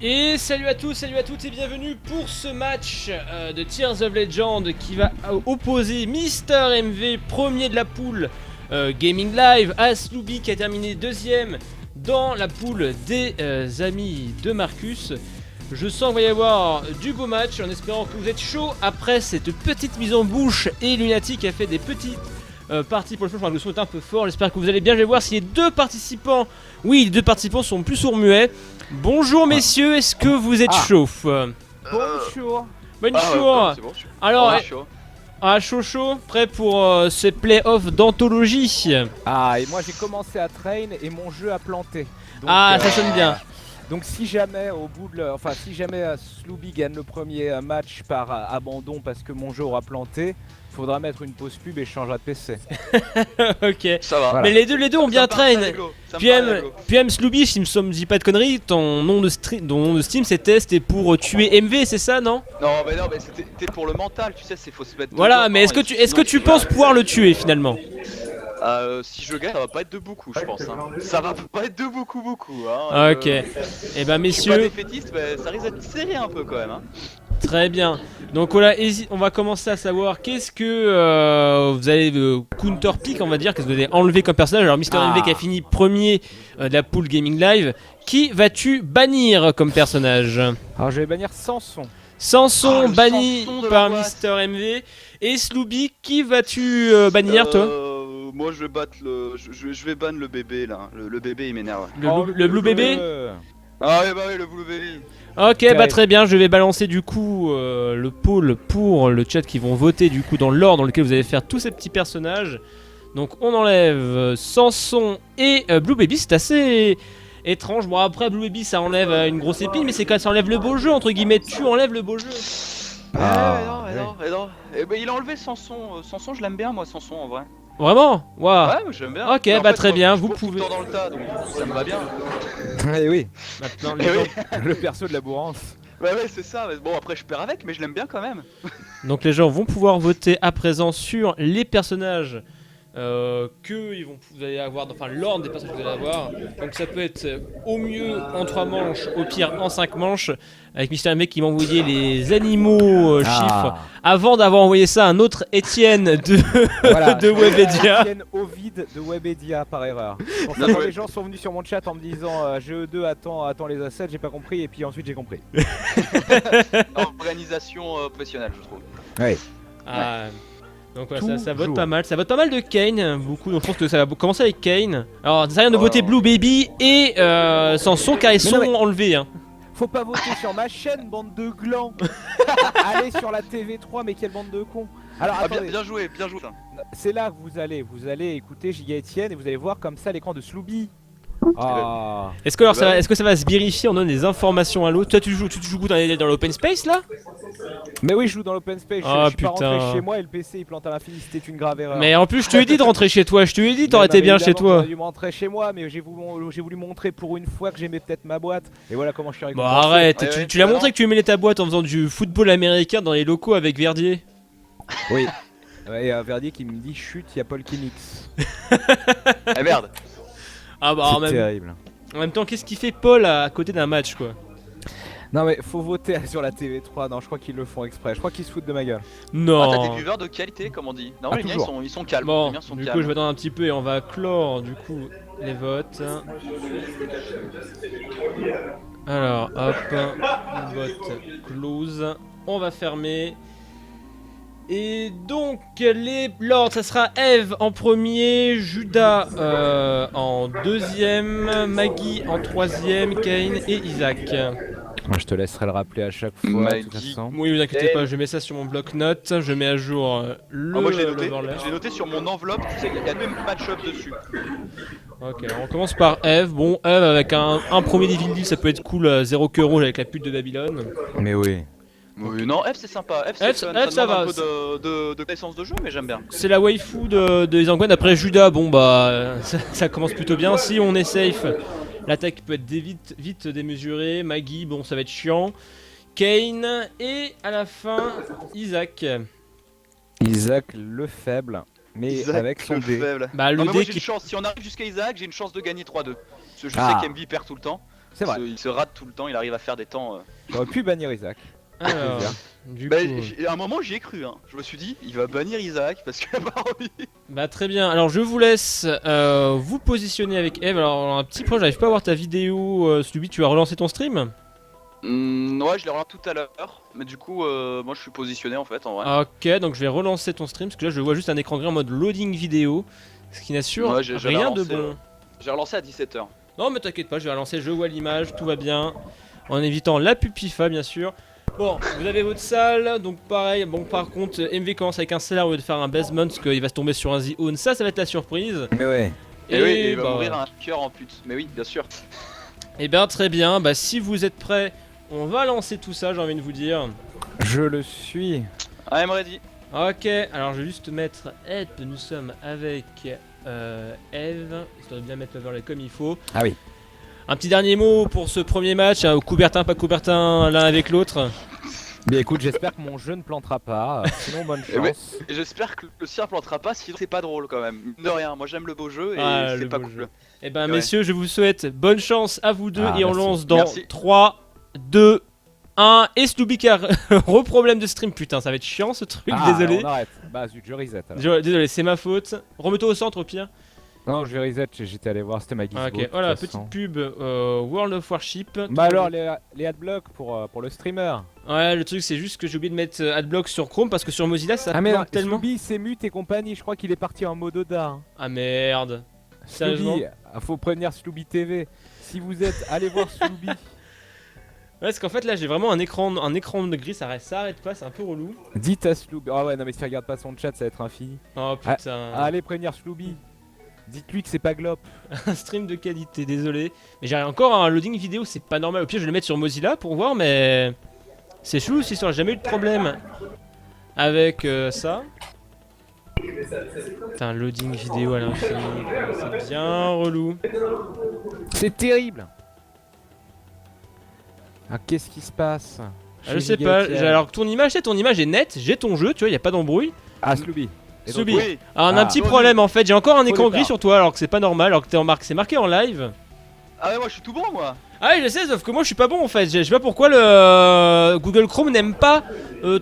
Et salut à tous, salut à toutes et bienvenue pour ce match de Tears of Legend qui va opposer Mister MV, premier de la poule Gaming Live, à Slooby qui a terminé deuxième dans la poule des amis de Marcus. Je sens qu'il va y avoir du beau match en espérant que vous êtes chaud après cette petite mise en bouche et Lunatic a fait des petites parties pour le match. Le son est un peu fort, j'espère que vous allez bien. Je vais voir si les deux participants, oui les deux participants sont plus sourds-muets. Bonjour messieurs, est-ce que vous êtes chaud? Bonjour. Bonjour. C'est bon, Alors, chaud. chaud, prêt pour ces playoffs d'anthologie. Ah, et moi j'ai commencé à train et mon jeu a planté. Donc, Ça sonne bien. Donc si jamais au bout de si jamais Slooby gagne le premier match par abandon parce que mon jeu aura planté, faudra mettre une pause pub et je changerai de PC. Ok. Ça va. Voilà. Mais les deux ont bien train. PM, PM Slooby, si je me dis pas de conneries, ton nom de Steam c'était pour tuer MV, c'est ça, non? Non, mais c'était pour le mental, tu sais, c'est faut se mettre. Voilà, mais est-ce que tu penses pouvoir le tuer finalement? Si je gagne, ça va pas être de beaucoup, je pense. Hein. Ça va pas être de beaucoup. Hein. Ok. Et ben Je suis pas messieurs, défaitiste, mais ça risque d'être serré un peu quand même. Hein. très bien. Donc voilà, on va commencer à savoir qu'est-ce que vous allez counter pick, on va dire, qu'est-ce que vous allez enlever comme personnage. Alors Mister MV qui a fini premier de la pool Gaming Live, qui vas-tu bannir comme personnage? Alors je vais bannir Samson. Samson le banni Samson de par la Mister MV. Et Slooby, qui vas-tu bannir toi? Moi je vais battre je vais ban le bébé là. Le bébé il m'énerve. Le Blue Baby? Ah oui, le Blue Baby. Ok, bah très bien, je vais balancer du coup le poll pour le chat qui vont voter du coup dans l'ordre dans lequel vous allez faire tous ces petits personnages. Donc on enlève Samson et Blue Baby, c'est assez étrange. Bon après Blue Baby ça enlève une grosse épine, mais c'est quand ça enlève le beau jeu entre guillemets, tu enlèves le beau jeu. Non. Eh ben, il a enlevé Samson. Samson, je l'aime bien moi, Samson en vrai. Vraiment? Waouh. Ouais, moi, j'aime bien. Ok, Mais en bah fait, très moi, bien, je vous cours tout le pouvez. temps dans le tas, donc ça me va bien. Eh oui, Maintenant, Eh les gens- oui. le perso de la bourrance. Ouais, c'est ça. Mais bon, après, je perds avec, mais je l'aime bien quand même. Donc les gens vont pouvoir voter à présent sur les personnages vous allez avoir, enfin l'ordre des personnages que vous allez avoir. Donc ça peut être au mieux en 3 manches, au pire en 5 manches, avec Mister M qui m'a envoyé les animaux chiffres avant d'avoir envoyé ça à un autre Étienne de, Voilà, de Webedia. Étienne Ovid de Webedia par erreur. Pour ça, Non, quand ouais. les gens sont venus sur mon chat en me disant GE2 attends les assets, j'ai pas compris et puis ensuite j'ai compris. Organisation professionnelle, je trouve. Ouais. Donc voilà, ça vote Toujours. pas mal. Ça vote pas mal de Kane, beaucoup. Donc je pense que ça va commencer avec Kane. Alors ça sert à rien de voter Blue Baby et Samson car ils sont non, mais- enlevés. Hein. Faut pas voter sur ma chaîne, bande de glands. Allez sur la TV3, mais quelle bande de cons. Alors Ah, bien, attendez, bien joué, bien joué. c'est là que vous allez écouter Giga Etienne et vous allez voir comme ça l'écran de Slooby. Ah. Est-ce que, alors, Bah oui. est-ce que ça va se vérifier? On donne des informations à l'autre. Toi, tu joues où dans l'open space là? Mais oui, je joue dans l'open space, Ah, je suis pas putain. rentré chez moi et le PC il plante à l'infini, c'était une grave erreur. Mais en plus, je te ai dit de rentrer chez toi. Je te ai dit, t'aurais été bien chez toi. J'aurais dû me rentrer chez moi, mais j'ai voulu montrer pour une fois que j'aimais peut-être ma boîte. Et voilà comment je suis Bon, récompensé. arrête. Ouais, Tu l'as bah montré non. que tu aimais ta boîte en faisant du football américain dans les locaux avec Verdier. Oui. Et Verdier qui me dit chut, il y a Paul Kinix. Ah merde. Ah bah, C'est terrible. en même temps, qu'est-ce qu'il fait Paul à côté d'un match quoi? Non mais faut voter sur la TV3, non je crois qu'ils le font exprès, je crois qu'ils se foutent de ma gueule. Ah, t'as des Non. viewers de qualité, comme on dit. Non, Ah, les miens toujours. ils sont calmes. Bon, Les miens sont du calmes. coup, je vais attendre un petit peu et on va clore du coup les votes. Alors, hop, vote close. On va fermer. Et donc, l'ordre, ça sera Eve en premier, Judas en deuxième, Maggie en troisième, Kane et Isaac. Moi je te laisserai le rappeler à chaque fois de toute Maggie. façon. Oui, vous inquiétez pas, je mets ça sur mon bloc-notes, je mets à jour le Ah, moi, je l'ai noté. l'overlay. Je l'ai noté sur mon enveloppe. Tu sais, il y a deux match-up dessus. Ok, on commence par Eve. Bon, Eve avec un premier Devil Deal, ça peut être cool, 0 queue rouge avec la pute de Babylone. Mais oui. Oui, non, F c'est sympa. F, F, ça F, ça demande va. un peu de connaissance de jeu, mais j'aime bien. C'est la waifu de Isangwen. Après Judas, bon bah ça commence plutôt bien. Si on est safe, l'attaque peut être vite démesurée. Maggie, bon ça va être chiant. Kane et à la fin Isaac. Isaac le faible, mais Isaac, avec son le dé. faible. Bah le Non, mais moi dé j'ai qui. une chance. Si on arrive jusqu'à Isaac, j'ai une chance de gagner 3-2. Parce que je Ah. sais qu'MV perd tout le temps. C'est vrai. Il se rate tout le temps, il arrive à faire des temps. J'aurais pu bannir Isaac. Alors, plaisir. du Bah, coup... à un moment j'y ai cru, hein. Je me suis dit, il va bannir Isaac parce qu'il a pas envie. Bah très bien, alors je vous laisse vous positionner avec Eve. Alors un petit point, j'arrive pas à voir ta vidéo, Sluby, tu as relancé ton stream? Ouais, je l'ai relancé tout à l'heure, mais du coup, moi je suis positionné en fait en vrai. Ok, donc je vais relancer ton stream, parce que là je vois juste un écran gris en mode loading vidéo, ce qui n'assure Ouais, j'avais rien de relancé, bon. J'ai relancé à 17h. Non mais t'inquiète pas, je vais relancer, je vois l'image, tout va bien, en évitant la pub FIFA bien sûr. Bon, vous avez votre salle, donc pareil, bon par contre MV commence avec un cellar au lieu de faire un basement, parce qu'il va se tomber sur un zone, ça va être la surprise. Mais ouais. Et oui, il va bah, mourir un cœur en pute. Mais oui, bien sûr. et bien très bien, bah si vous êtes prêts, on va lancer tout ça, j'ai envie de vous dire. Je le suis. I'm ready. Ok, alors je vais juste mettre Ed, nous sommes avec Eve, histoire de bien mettre l'overlay comme il faut. Ah oui. Un petit dernier mot pour ce premier match, hein, Coubertin, pas Coubertin, l'un avec l'autre. Mais écoute, j'espère que mon jeu ne plantera pas. Sinon, bonne Eh ben, chance. Et j'espère que le sien plantera pas, sinon c'est pas drôle quand même. De rien, moi j'aime le beau jeu et Ah, le c'est pas beau cool. jeu. Et ben Ouais. messieurs, je vous souhaite bonne chance à vous deux Ah, et on merci. lance dans Merci. 3, 2, 1 et Sluby qui a re-problème de stream, putain ça va être chiant ce truc, Ah, désolé. on arrête. Bah zut, je reset alors. Désolé, c'est ma faute. Remets-toi au centre au pire. Non, je vais reset, j'étais allé voir, c'était ma gizmo. Ah, de ok, toute voilà, façon. petite pub World of Warship. Bah alors, les adblocks pour le streamer. Ouais, le truc c'est juste que j'ai oublié de mettre Adblock sur Chrome parce que sur Mozilla ça Ah mais plante tellement. Sluby, c'est mute et compagnie, je crois qu'il est parti en mode Oda. Hein. Ah merde. Sérieusement. Sluby, faut prévenir Sluby TV. Si vous êtes, allez voir Sluby. Ouais, parce qu'en fait là j'ai vraiment un écran de gris, ça arrête pas, c'est un peu relou. Dites à Sluby. Ah ouais, non mais si tu regardes pas son chat, ça va être infini. Oh putain. Allez prévenir Sluby. Dites-lui que c'est pas Glop. Un stream de qualité, désolé. Mais j'ai encore un loading vidéo, c'est pas normal. Au pire je vais le mettre sur Mozilla pour voir, mais c'est chelou si ça n'a jamais eu de problème avec ça. Putain, loading vidéo à l'infini, c'est bien relou. C'est terrible. Ah, qu'est-ce qui se passe? Ah, je sais pas, alors ton image est nette, j'ai ton jeu, tu vois, y a pas d'embrouille. Ah, Sluby. Et donc, Sluby. Oui. Alors on a un Ah. petit problème en fait, j'ai encore un écran départ. gris sur toi alors que c'est pas normal, alors que c'est marqué en live. Ah ouais, moi je suis tout bon moi. Ah oui je sais, sauf que moi je suis pas bon en fait, je sais pas pourquoi le Google Chrome n'aime pas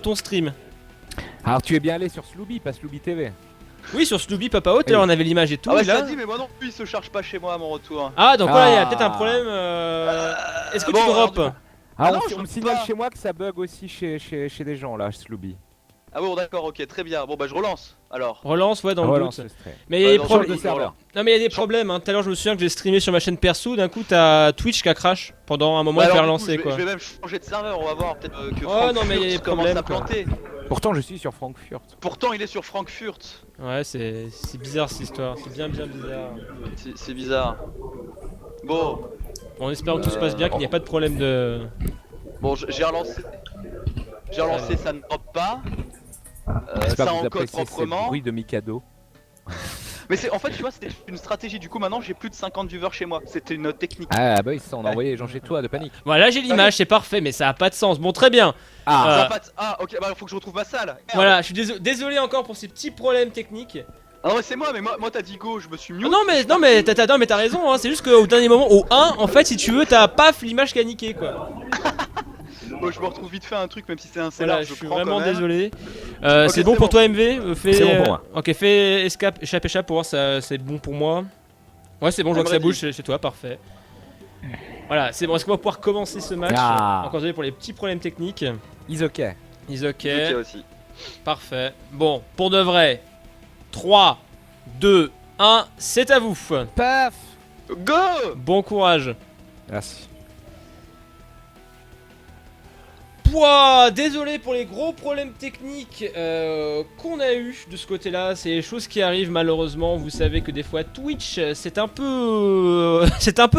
ton stream. Alors tu es bien allé sur Sluby, pas Sluby TV. Oui sur Sluby Papa Haute, là on avait l'image et tout, Ah ouais, et je là... l'ai dit, mais moi non plus il se charge pas chez moi à mon retour. Ah donc voilà, il y a Ah. peut-être un problème, est-ce que bon, tu alors, drops? Ah non, on je me peux signale pas. chez moi que ça bug aussi chez des gens là, Sluby. Ah bon, d'accord, ok, très bien. Bon bah je relance alors. Relance, ouais, dans le Relance doute. le stream. Mais il y a Ouais, des dans le problèmes. Change de serveur. Non mais il y a des problèmes, hein. Tout à l'heure je me souviens que j'ai streamé sur ma chaîne perso, d'un coup t'as Twitch qui a crash pendant un moment Bah, et fait alors, du coup, relancer quoi. Je vais même changer de serveur, on va voir peut-être que Oh, Frankfurt non, mais il y a des commence problèmes, à quoi. planter. Pourtant je suis sur Frankfurt. Pourtant il est sur Frankfurt. Ouais, c'est bizarre cette histoire, c'est bien bizarre. C'est bizarre. Bon, Bon, en espérant que tout se passe bien, qu'il n'y ait pas de problème de... bon, j'ai relancé. J'ai relancé, ça ne drop pas. J'espère Ça que vous encode appréciez ces proprement. bruits de Mikado. Mais c'est en fait, tu vois, c'était une stratégie. Du coup, maintenant j'ai plus de 50 viewers chez moi. C'était une technique. Ah bah oui, ça on a envoyé les gens chez toi de panique. Voilà, j'ai l'image, c'est parfait, mais ça a pas de sens. Bon, très bien. Ah, Ça a pas de- Ah, ok, bah faut que je retrouve ma salle. Merde. Voilà, je suis désolé encore pour ces petits problèmes techniques. Ah non, mais c'est moi, mais moi t'as dit go, je me suis mute. Non mais t'as raison, hein. C'est juste qu'au dernier moment, au 1, en fait, si tu veux, t'as paf l'image qui a niqué quoi. Bon, je me retrouve vite fait un truc, même si c'est un cellar, Voilà, je je suis prends vraiment quand même. désolé. Ok, c'est bon c'est pour bon. toi MV fais, C'est bon pour moi. Ok, fais échappe pour voir ça c'est bon pour moi. Ouais, c'est bon, je vois que ça Vas-y. bouge chez toi, parfait. Voilà, c'est bon, est-ce qu'on va pouvoir commencer ce match? Ah. Encore désolé pour les petits problèmes techniques. is ok. Is ok, Ok aussi. parfait. Bon, pour de vrai, 3, 2, 1, c'est à vous. Paf. Go. Bon courage. Merci. Pouah, désolé pour les gros problèmes techniques qu'on a eu de ce côté-là. C'est des choses qui arrivent malheureusement. Vous savez que des fois Twitch c'est un peu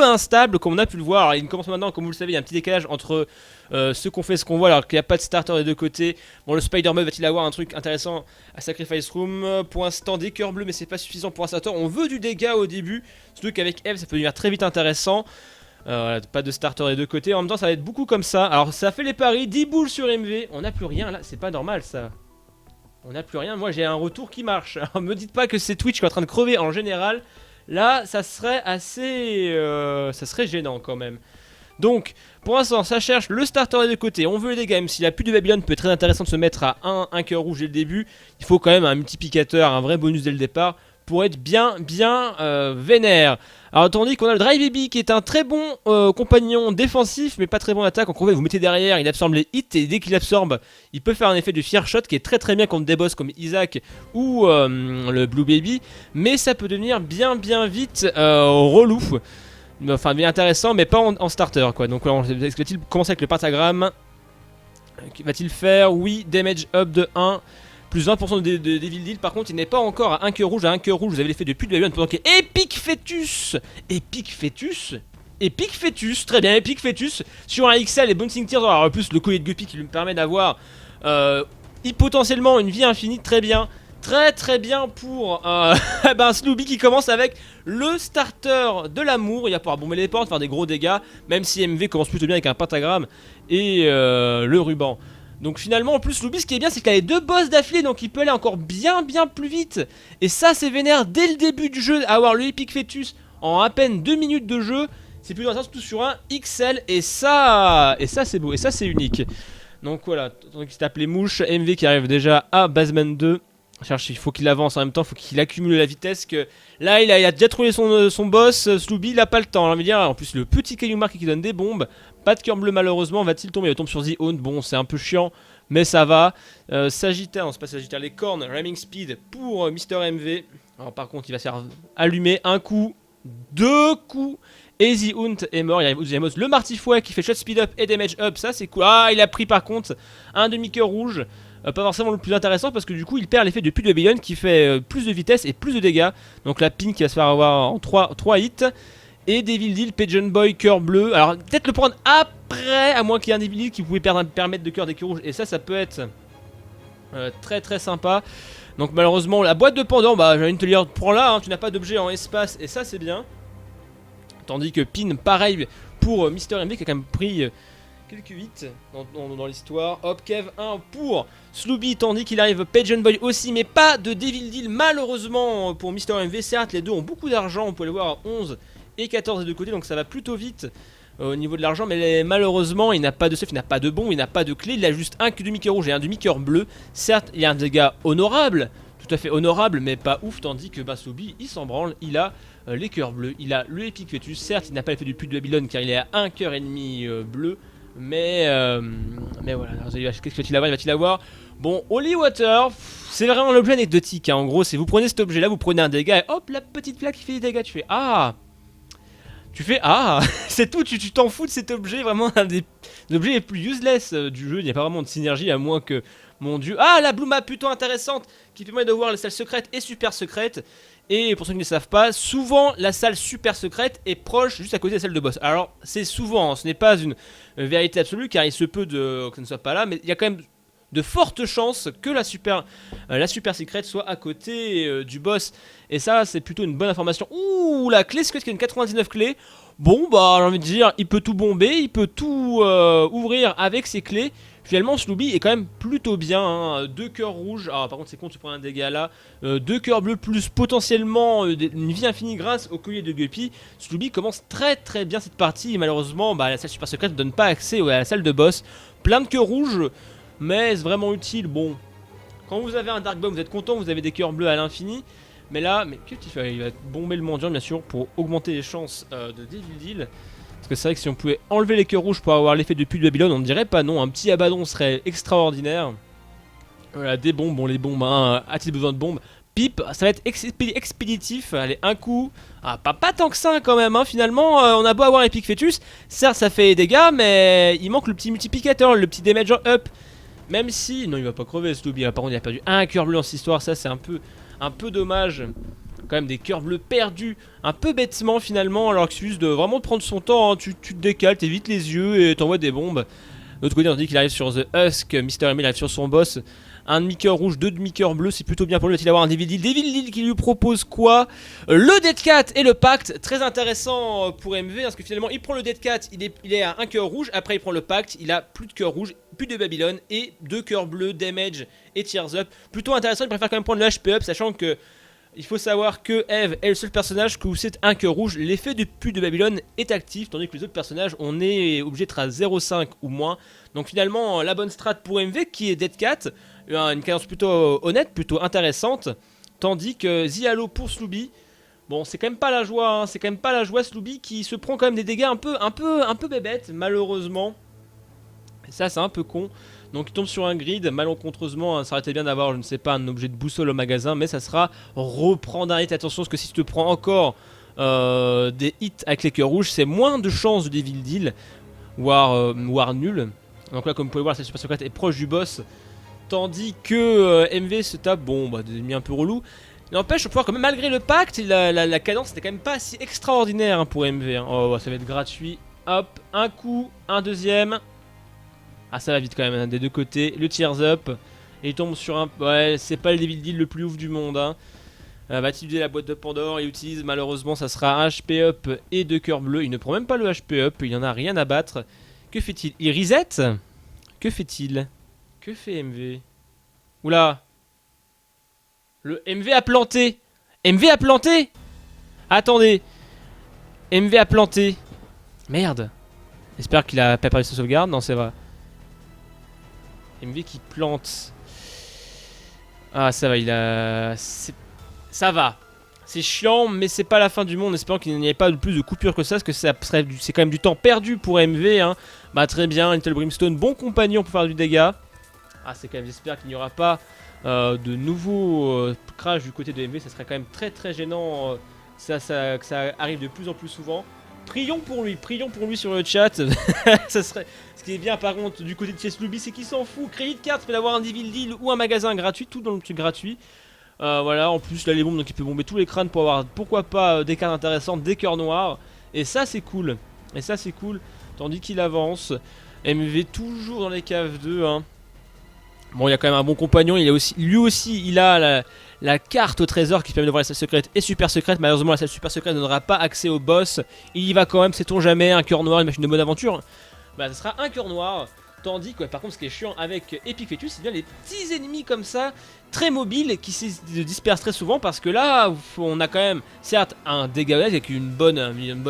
instable comme on a pu le voir. Alors, il commence maintenant, comme vous le savez, il y a un petit décalage entre ce qu'on fait et ce qu'on voit alors qu'il n'y a pas de starter des deux côtés. Bon, le Spider-Man va-t-il avoir un truc intéressant à Sacrifice Room? Pour l'instant des cœurs bleus mais c'est pas suffisant pour un starter. On veut du dégât au début. Surtout qu'avec Eve ça peut devenir très vite intéressant. Voilà, pas de starter des deux côtés, en même temps ça va être beaucoup comme ça. Alors ça fait les paris, 10 boules sur MV, on n'a plus rien là, c'est pas normal ça. On n'a plus rien, moi j'ai un retour qui marche. Alors me dites pas que c'est Twitch qui est en train de crever en général. Là ça serait assez... ça serait gênant quand même. Donc pour l'instant ça cherche le starter des deux côtés, on veut les dégâts, même s'il a plus de Babylone, peut être très intéressant de se mettre à un cœur rouge dès le début. Il faut quand même un multiplicateur, un vrai bonus dès le départ pour être bien vénère. Alors tandis qu'on a le Dry Baby qui est un très bon compagnon défensif mais pas très bon attaque. En gros vous mettez derrière, il absorbe les hits et dès qu'il absorbe il peut faire un effet de Fear Shot qui est très bien contre des boss comme Isaac ou le Blue Baby. Mais ça peut devenir bien vite relou. Enfin bien intéressant mais pas en starter quoi. Donc va-t-il commencer avec le pentagramme? Va-t-il faire? Oui, damage up de 1. Plus 20% de Devil Deal. Par contre il n'est pas encore à 1 cœur rouge. À 1 cœur rouge vous avez l'effet de pute de Babylone pendant qu'il est Epic Fetus. Epic Fetus. Epic Fetus, très bien, Epic Fetus. Sur un XL et Bouncing Tears. Alors en plus le collier de Guppy qui lui permet d'avoir potentiellement une vie infinie. Très bien. Très bien pour Slooby qui commence avec le starter de l'amour. Il va pouvoir bomber les portes, faire des gros dégâts. Même si MV commence plutôt bien avec un pentagramme et le ruban. Donc finalement en plus Slooby ce qui est bien c'est qu'il a les deux boss d'affilée. Donc il peut aller encore bien plus vite. Et ça c'est vénère dès le début du jeu. Avoir le Epic Fetus en à peine 2 minutes de jeu. C'est plutôt intéressant, surtout sur un XL. Et ça c'est beau, et ça c'est unique. Donc voilà, donc il s'est appelé Mouche. MV qui arrive déjà à Basement 2. Il faut qu'il avance en même temps, il faut qu'il accumule la vitesse. Que là il a déjà trouvé son boss. Slooby il a pas le temps, j'ai envie de dire. En plus le petit caillou marqué qui donne des bombes. Pas de cœur bleu malheureusement, va-t-il tomber? Il tombe sur The Hound, bon c'est un peu chiant mais ça va. Sagittaire, non c'est pas Sagittaire, les cornes, Ramming Speed pour Mister MV. Alors par contre il va se faire allumer un coup, 2 coups et The Hound est mort. Il y a le Martifouet qui fait shot speed up et damage up, ça c'est cool. Ah il a pris par contre un demi-cœur rouge. Pas forcément le plus intéressant parce que du coup il perd l'effet de pute de Babylone qui fait plus de vitesse et plus de dégâts. Donc la pin qui va se faire avoir en 3 hits. Et Devil Deal, Pigeon Boy, cœur bleu. Alors peut-être le prendre après, à moins qu'il y ait un Devil Deal qui pouvait permettre de cœur des cœurs rouges. Et ça peut être très sympa. Donc malheureusement la boîte de Pandore, bah j'ai envie de te dire, prends-la, hein, tu n'as pas d'objet en espace et ça c'est bien. Tandis que Pin, pareil pour Mister MV qui a quand même pris quelques hits dans l'histoire. Hop, Kev 1 pour Slooby, tandis qu'il arrive Pigeon Boy aussi, mais pas de Devil Deal malheureusement pour Mister MV. Certes les deux ont beaucoup d'argent, on peut les voir à 11 et 14 des deux côtés, donc ça va plutôt vite au niveau de l'argent, mais malheureusement il n'a pas de stuff, il n'a pas de bombe, il n'a pas de clé, il a juste un demi-cœur rouge et un demi-cœur bleu. Certes il y a un dégât honorable, tout à fait honorable, mais pas ouf, tandis que Slooby il s'en branle, il a les cœurs bleus, il a le Epic Fetus. Certes il n'a pas l'effet du pute de Babylone car il est à un cœur et demi bleu, mais voilà, qu'est-ce que va-t-il avoir? Bon, Holy Water, c'est vraiment l'objet anecdotique, hein. En gros c'est vous prenez cet objet là, vous prenez un dégât et hop la petite plaque qui fait des dégâts, tu fais ah. C'est tout, tu t'en fous de cet objet, vraiment un des objets les plus useless du jeu. Il n'y a pas vraiment de synergie à moins que, mon dieu. Ah, la Blue Map plutôt intéressante qui permet de voir les salles secrètes et super secrètes. Et pour ceux qui ne le savent pas, souvent la salle super secrète est proche juste à côté de la salle de boss. Alors c'est souvent, hein, ce n'est pas une vérité absolue car il se peut que ce ne soit pas là, mais il y a quand même de fortes chances que la super secrète soit à côté du boss. Et ça c'est plutôt une bonne information. Ouh, la clé secrète qui a une 99 clés. Bon bah j'ai envie de dire, il peut tout bomber, il peut tout ouvrir avec ses clés. Finalement Slooby est quand même plutôt bien, hein. 2 cœurs rouges, alors par contre c'est con tu prends un dégât là. 2 cœurs bleus plus potentiellement une vie infinie grâce au collier de Guppy. Slooby commence très bien cette partie et malheureusement la salle super secrète ne donne pas accès à la salle de boss. Plein de cœurs rouges. Mais est-ce vraiment utile? Bon, quand vous avez un Dark Bomb, vous êtes content, vous avez des cœurs bleus à l'infini. Mais là, qu'est-ce qu'il fait? Il va bomber le mendiant bien sûr pour augmenter les chances de Devil Deal. Parce que c'est vrai que si on pouvait enlever les cœurs rouges pour avoir l'effet de pute de Babylone, on ne dirait pas non. Un petit Abaddon serait extraordinaire. Voilà, des bombes, bon les bombes, hein, a-t-il besoin de bombes? Pipe, ça va être expéditif, allez un coup. Ah, pas tant que ça quand même, hein. Finalement on a beau avoir Epic Fetus, certes ça fait des dégâts, mais il manque le petit multiplicateur, le petit damage up. Même si, non il va pas crever Slooby, par contre il a perdu un cœur bleu dans cette histoire, ça c'est un peu dommage. Quand même des cœurs bleus perdus, un peu bêtement finalement, alors qu'il suffit de vraiment prendre son temps, hein. Tu te décales, t'évites les yeux et t'envoies des bombes. De l'autre côté on dit qu'il arrive sur The Husk, Mister M arrive sur son boss. Un demi-cœur rouge, 2 demi-cœurs bleus, c'est plutôt bien pour lui. Va-t-il avoir un Devil Deal? Devil Deal qui lui propose quoi? Le Dead Cat et le Pacte, très intéressant pour MV, parce que finalement il prend le Dead Cat, il est à un cœur rouge, après il prend le Pacte, il a plus de cœur rouge, plus de Babylone et 2 cœurs bleus, Damage et Tears Up. Plutôt intéressant, il préfère quand même prendre le HP Up, sachant que Il faut savoir que Eve est le seul personnage où c'est un cœur rouge. L'effet de pute de Babylone est actif, tandis que les autres personnages, on est obligé d'être à 0,5 ou moins. Donc finalement, la bonne strat pour MV qui est Dead Cat, une cadence plutôt honnête, plutôt intéressante. Tandis que Zialo pour Slooby, bon, c'est quand même pas la joie, hein, c'est quand même pas la joie. Slooby qui se prend quand même des dégâts un peu bébêtes, malheureusement. Et ça, c'est un peu con. Donc il tombe sur un grid, malencontreusement, hein, ça aurait été bien d'avoir, je ne sais pas, un objet de boussole au magasin, mais ça sera reprendre un hit. Attention, parce que si tu te prends encore des hits avec les cœurs rouges, c'est moins de chances de Devil Deal, voire nul. Donc là, comme vous pouvez voir, cette super secrète est proche du boss, tandis que MV se tape, bon, bah, des ennemis un peu relous. N'empêche, pouvoir quand même, malgré le pacte, la cadence n'était quand même pas si extraordinaire hein, pour MV. Hein. Oh, ça va être gratuit. Hop, un coup, un deuxième. Ah, ça va vite quand même, hein, des deux côtés. Le tears up. Et il tombe sur un. Ouais, c'est pas le Devil Deal le plus ouf du monde. Hein. Va-t-il utiliser la boîte de Pandore? Il utilise, malheureusement, ça sera un HP up et 2 cœurs bleus. Il ne prend même pas le HP up. Il en a rien à battre. Que fait-il? Il reset? Que fait-il? Que fait MV? Oula! Le MV a planté! MV a planté! Attendez! MV a planté! Merde! J'espère qu'il a pas perdu sa sauvegarde. Non, c'est vrai. MV qui plante. Ah, ça va, il a. Ça va. C'est chiant, mais c'est pas la fin du monde. Espérant qu'il n'y ait pas plus de coupures que ça, parce que c'est quand même du temps perdu pour MV. Hein. Bah, très bien, Little Brimstone, bon compagnon pour faire du dégât. Ah, c'est quand même, j'espère qu'il n'y aura pas de nouveaux crash du côté de MV. Ça serait quand même très gênant que ça arrive de plus en plus souvent. Prions pour lui sur le chat. Ça serait... Ce qui est bien par contre du côté de Slooby, c'est qu'il s'en fout. Crédit de carte, peut d'avoir un Devil Deal ou un magasin gratuit, tout dans le truc gratuit. Voilà, en plus là les bombes, donc il peut bomber tous les crânes pour avoir pourquoi pas des cartes intéressantes, des cœurs noirs. Et ça c'est cool. Tandis qu'il avance. MV toujours dans les caves 2 hein. Bon, il y a quand même un bon compagnon. Lui aussi il a la carte au trésor qui permet de voir la salle secrète et super secrète. Malheureusement la salle super secrète ne donnera pas accès au boss. Il y va quand même, sait-on jamais, un cœur noir, une machine de bonne aventure. Bah ça sera un cœur noir. Tandis que par contre ce qui est chiant avec Epic Fetus, c'est bien les petits ennemis comme ça, très mobiles, qui se dispersent très souvent. Parce que là on a quand même certes un dégât avec une bonne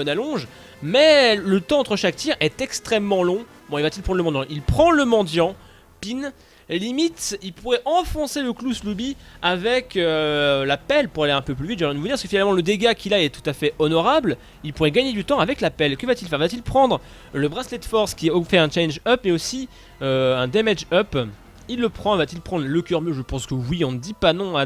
allonge, mais le temps entre chaque tir est extrêmement long. Bon, il va-t-il prendre le mendiant? Il prend le mendiant, pin. Limite, il pourrait enfoncer le clou Slooby avec la pelle pour aller un peu plus vite. J'ai envie de vous dire, parce que finalement le dégât qu'il a est tout à fait honorable. Il pourrait gagner du temps avec la pelle. Que va-t-il faire? Va-t-il prendre le bracelet de force qui fait un change up et aussi un damage up? Il le prend. Va-t-il prendre le cœur bleu? Je pense que oui, on ne dit pas non à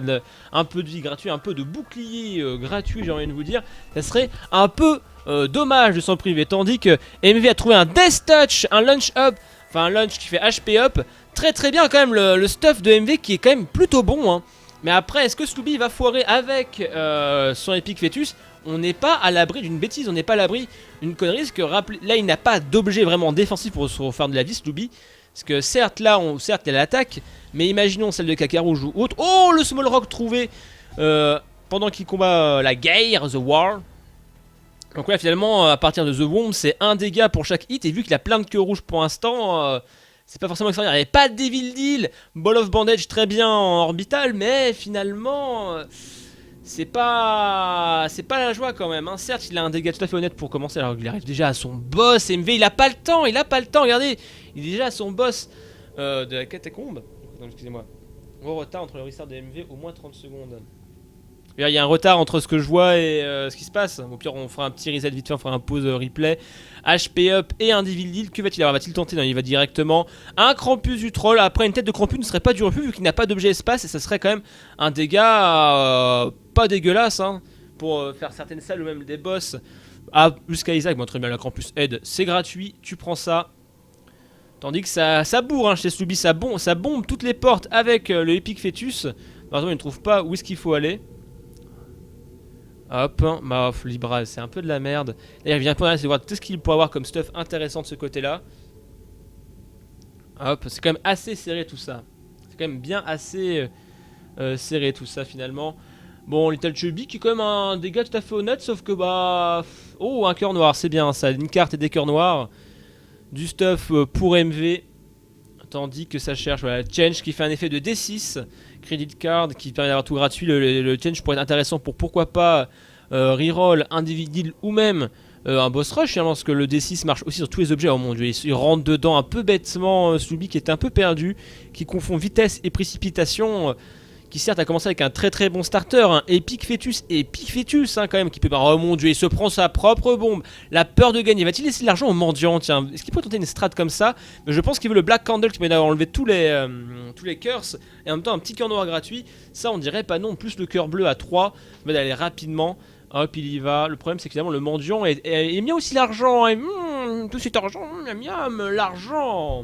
un peu de vie gratuit, un peu de bouclier gratuit, j'ai envie de vous dire. Ça serait un peu dommage de s'en priver. Tandis que MV a trouvé un Death Touch, un Launch Up, enfin un Launch qui fait HP up. Très bien quand même le stuff de MV qui est quand même plutôt bon hein. Mais après est-ce que Slooby va foirer avec son Epic Fetus? On n'est pas à l'abri d'une bêtise, on n'est pas à l'abri d'une connerie. Parce que là il n'a pas d'objet vraiment défensif pour se refaire de la vie Slooby. Parce que certes là certes il y a l'attaque, mais imaginons celle de Caca Rouge ou autre. Oh, le Small Rock trouvé pendant qu'il combat la guerre, The War. Donc ouais, finalement à partir de The Womb c'est un dégât pour chaque hit. Et vu qu'il a plein de queues rouges pour l'instant, c'est pas forcément extraordinaire. Il n'y avait pas de Devil Deal. Ball of Bandage très bien en orbital, mais finalement c'est pas la joie quand même hein. Certes il a un dégât tout à fait honnête pour commencer, alors qu'il arrive déjà à son boss. MV il a pas le temps, regardez, il est déjà à son boss de la catacombe. Non, excusez-moi, gros retard entre le restart de MV, au moins 30 secondes. Il y a un retard entre ce que je vois et ce qui se passe. Au pire on fera un petit reset vite fait, on fera un pause replay. HP up et un Devil Deal. Que va-t-il avoir? Va-t-il tenter? Non, il va directement un Krampus du troll. Après une tête de Krampus ne serait pas du refus vu qu'il n'a pas d'objet espace. Et ça serait quand même un dégât pas dégueulasse hein, pour faire certaines salles ou même des boss. Jusqu'à Isaac, bon très bien, la Krampus aide, c'est gratuit, tu prends ça. Tandis que ça bourre hein, chez Slooby, ça bombe toutes les portes avec le Epic Fetus. Malheureusement il ne trouve pas où est-ce qu'il faut aller. Hop, bah Libra, c'est un peu de la merde. D'ailleurs, il vient pour voir tout ce qu'il pourrait avoir comme stuff intéressant de ce côté-là. Hop, c'est quand même assez serré tout ça. C'est quand même bien assez serré tout ça finalement. Bon, Little Chubby qui est quand même un dégât tout à fait honnête, sauf que bah... Oh, un cœur noir, c'est bien ça. Une carte et des cœurs noirs. Du stuff pour MV. Tandis que ça cherche, voilà, Change qui fait un effet de D6. Credit card qui permet d'avoir tout gratuit. Le change pourrait être intéressant pour pourquoi pas reroll, individual ou même un boss rush, finalement, parce que le D6 marche aussi sur tous les objets. Oh mon dieu, il rentre dedans un peu bêtement. Slooby qui était un peu perdu, qui confond vitesse et précipitation. Qui certes a commencé avec un très très bon starter, hein, Epic Fetus, hein, quand même, qui peut... Oh mon dieu, il se prend sa propre bombe, la peur de gagner, va-t-il laisser l'argent au mendiant, tiens, est-ce qu'il pourrait tenter une strat comme ça? Mais je pense qu'il veut le Black Candle qui permet d'avoir enlevé tous les curses, et en même temps un petit cœur noir gratuit, ça on dirait pas non, plus le cœur bleu à 3, mais d'aller rapidement, hop il y va, le problème c'est qu'évidemment le mendiant il bien aussi l'argent, et tout cet argent, miam, l'argent.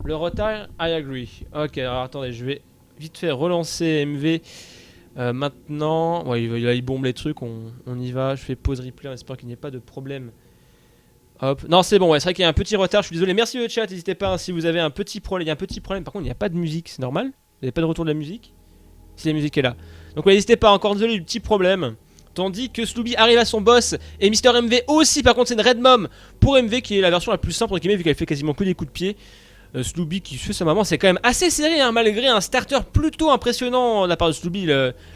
Le retard, I agree. Ok, alors attendez, je vais... vite fait relancer MV maintenant. Ouais, il bombe les trucs, on y va. Je fais pause replay en espérant qu'il n'y ait pas de problème. Hop. Non, c'est bon, ouais, c'est vrai qu'il y a un petit retard. Je suis désolé. Merci le chat. N'hésitez pas hein, si vous avez un petit problème. Il y a un petit problème. Par contre, il n'y a pas de musique. C'est normal? Vous n'avez pas de retour de la musique? Si la musique est là. Donc, ouais, n'hésitez pas. Encore désolé du petit problème. Tandis que Slooby arrive à son boss. Et Mister MV aussi. Par contre, c'est une Red Mom pour MV qui est la version la plus simple, vu qu'elle fait quasiment que des coups de pied. Slooby qui fait sa maman, c'est quand même assez serré hein, malgré un starter plutôt impressionnant de la part de Slooby,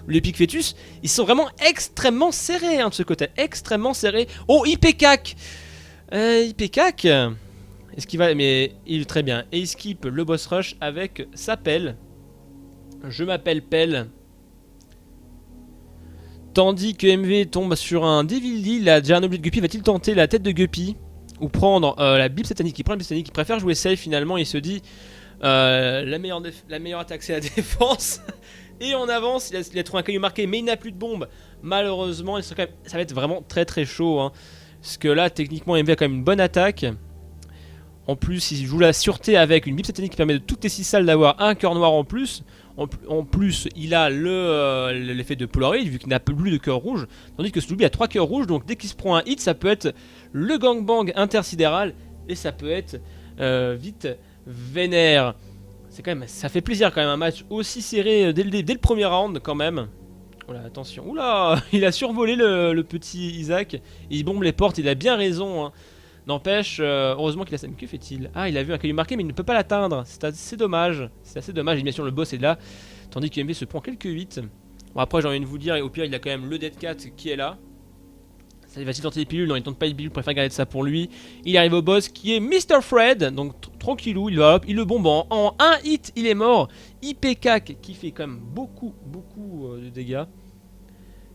l'Epic Fetus. Ils sont vraiment extrêmement serrés hein, de ce côté, extrêmement serrés. Oh, IPCAC IPCAC est-ce qu'il va... Mais il est très bien. Et il skip le boss rush avec sa pelle. Je m'appelle Pelle. Tandis que MV tombe sur un Devil Deal, il a déjà un objet de Guppy, va-t-il tenter la tête de Guppy? Ou prendre la Bible satanique, il prend la Bible satanique, il préfère jouer safe finalement, il se dit la meilleure attaque c'est la défense. Et on avance, il a trouvé un caillou marqué mais il n'a plus de bombe. Malheureusement ça va être vraiment très très chaud hein. Parce que là techniquement MV a quand même une bonne attaque. En plus il joue la sûreté avec une Bible satanique qui permet de toutes les 6 salles d'avoir un cœur noir en plus. En plus il a l'effet de Polaroid vu qu'il n'a plus de cœur rouge. Tandis que Slooby a 3 cœurs rouges, donc dès qu'il se prend un hit ça peut être le gangbang intersidéral. Et ça peut être vite vénère. C'est quand même, ça fait plaisir quand même un match aussi serré dès le premier round quand même. Oula attention, oula il a survolé le petit Isaac. Et il bombe les portes, il a bien raison hein. N'empêche, heureusement qu'il a... Que fait-il? Ah, il a vu un caillou marqué mais il ne peut pas l'atteindre. C'est assez dommage. C'est assez dommage. Et bien sûr le boss est là. Tandis que MV se prend quelques hits. Bon après j'ai envie de vous dire, et au pire il a quand même le Dead Cat qui est là. Ça va-t-il tenter les pilules? Non, il tente pas les pilules, il préfère garder ça pour lui. Il arrive au boss qui est Mr. Fred. Donc tranquillou, il va hop, il le bombe en un hit, il est mort. IPCAC qui fait quand même beaucoup de dégâts.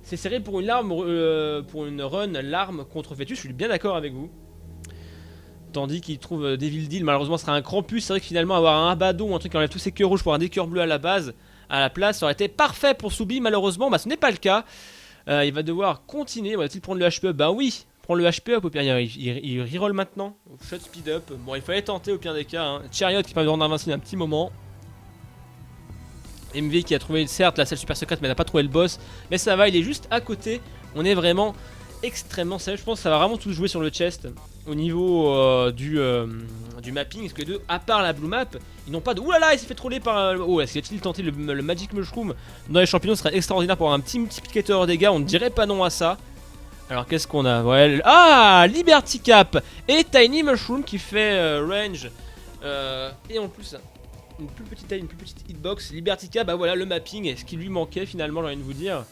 C'est serré pour une run l'arme contre Fetus, je suis bien d'accord avec vous. Tandis qu'il trouve Devil Deal, malheureusement ce sera un Krampus. C'est vrai que finalement avoir un Abaddon, un truc qui enlève tous ses cœurs rouges pour un des cœurs bleus à la base, à la place, ça aurait été parfait pour Slooby. Malheureusement, bah, ce n'est pas le cas. Il va devoir continuer. Va-t-il prendre le HP up? Bah oui, prendre le HP up au pire. Il reroll maintenant. Shot speed up. Bon, il fallait tenter au pire des cas. Hein. Chariot qui permet de rendre invincible un petit moment. MV qui a trouvé certes la salle super secrète, mais n'a pas trouvé le boss. Mais ça va, il est juste à côté. On est vraiment extrêmement sérieux. Je pense que ça va vraiment tout jouer sur le chest au niveau du mapping. Parce que les deux, à part la blue map, ils n'ont pas de... Oulala, il s'est fait troller par... Oh, est-ce qu'il a tenté le Magic Mushroom dans les champignons? Ce serait extraordinaire pour avoir un petit multiplicateur de dégâts. On ne dirait pas non à ça. Alors qu'est-ce qu'on a? Ouais, ah, Liberty Cap et Tiny Mushroom qui fait range. Et en plus, une plus petite taille, une plus petite hitbox. Liberty Cap, bah voilà le mapping, ce qui lui manquait finalement, j'ai envie de vous dire.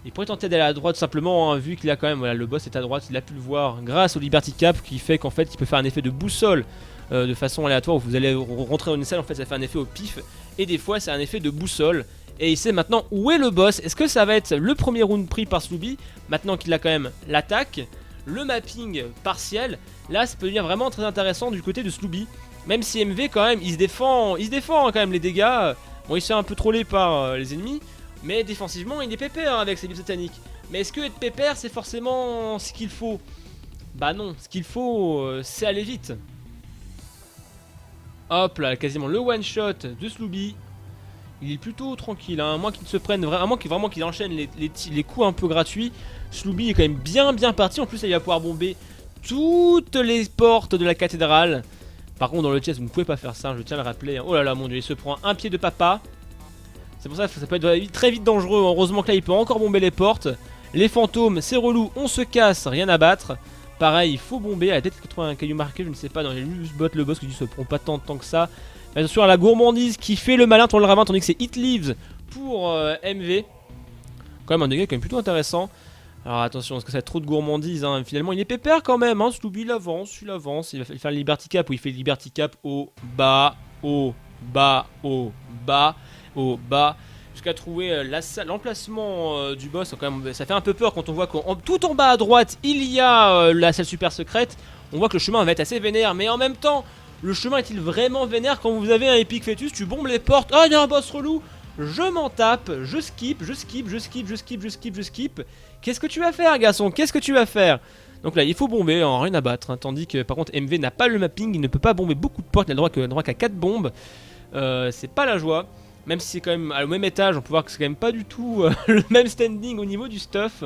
Il pourrait tenter d'aller à droite simplement, hein, vu qu'il a quand même, voilà, le boss est à droite, il a pu le voir grâce au Liberty Cap qui fait qu'en fait il peut faire un effet de boussole de façon aléatoire où vous allez rentrer dans une salle, en fait ça fait un effet au pif et des fois c'est un effet de boussole. Et il sait maintenant où est le boss. Est-ce que ça va être le premier round pris par Slooby maintenant qu'il a quand même l'attaque, le mapping partiel? Là ça peut devenir vraiment très intéressant du côté de Slooby. Même si MV quand même il se défend hein, quand même les dégâts. Bon il se fait un peu troller par les ennemis. Mais défensivement, il est pépère avec ses billes sataniques. Mais est-ce que être pépère, c'est forcément ce qu'il faut? Bah non, ce qu'il faut, c'est aller vite. Hop là, quasiment le one-shot de Slooby. Il est plutôt tranquille, hein, à moins qu'il se prenne vraiment, qu'il enchaîne les coups un peu gratuits. Slooby est quand même bien parti. En plus, là, il va pouvoir bomber toutes les portes de la cathédrale. Par contre, dans le chest, vous ne pouvez pas faire ça, je tiens à le rappeler. Oh là là, mon dieu, il se prend un pied de papa. C'est pour ça que ça peut être très vite dangereux. Heureusement que là il peut encore bomber les portes. Les fantômes c'est relou, on se casse, rien à battre. Pareil il faut bomber, peut-être qu'il trouve un caillou marqué, je ne sais pas. Dans les loose bot le boss qui se prend pas tant de temps que ça. Attention à la gourmandise qui fait le malin, le ravin, tandis que c'est Hit Leaves pour MV. Quand même un dégât quand même plutôt intéressant. Alors attention, est-ce que ça a trop de gourmandise hein. Finalement il est pépère quand même, hein. Sloobie il avance, il va faire le Liberty Cap où il fait le Liberty Cap au bas, au bas, au bas, au bas. Jusqu'à trouver l'emplacement du boss, quand même, ça fait un peu peur quand on voit que tout en bas à droite il y a la salle super secrète. On voit que le chemin va être assez vénère, mais en même temps, le chemin est-il vraiment vénère quand vous avez un Epic Fetus, tu bombes les portes, oh il y a un boss relou, je m'en tape, je skip. Qu'est-ce que tu vas faire garçon, qu'est-ce que tu vas faire? Donc là il faut bomber, hein, rien à battre, hein, tandis que par contre MV n'a pas le mapping, il ne peut pas bomber beaucoup de portes, il n'a le droit qu'à 4 bombes, c'est pas la joie. Même si c'est quand même au même étage, on peut voir que c'est quand même pas du tout le même standing au niveau du stuff.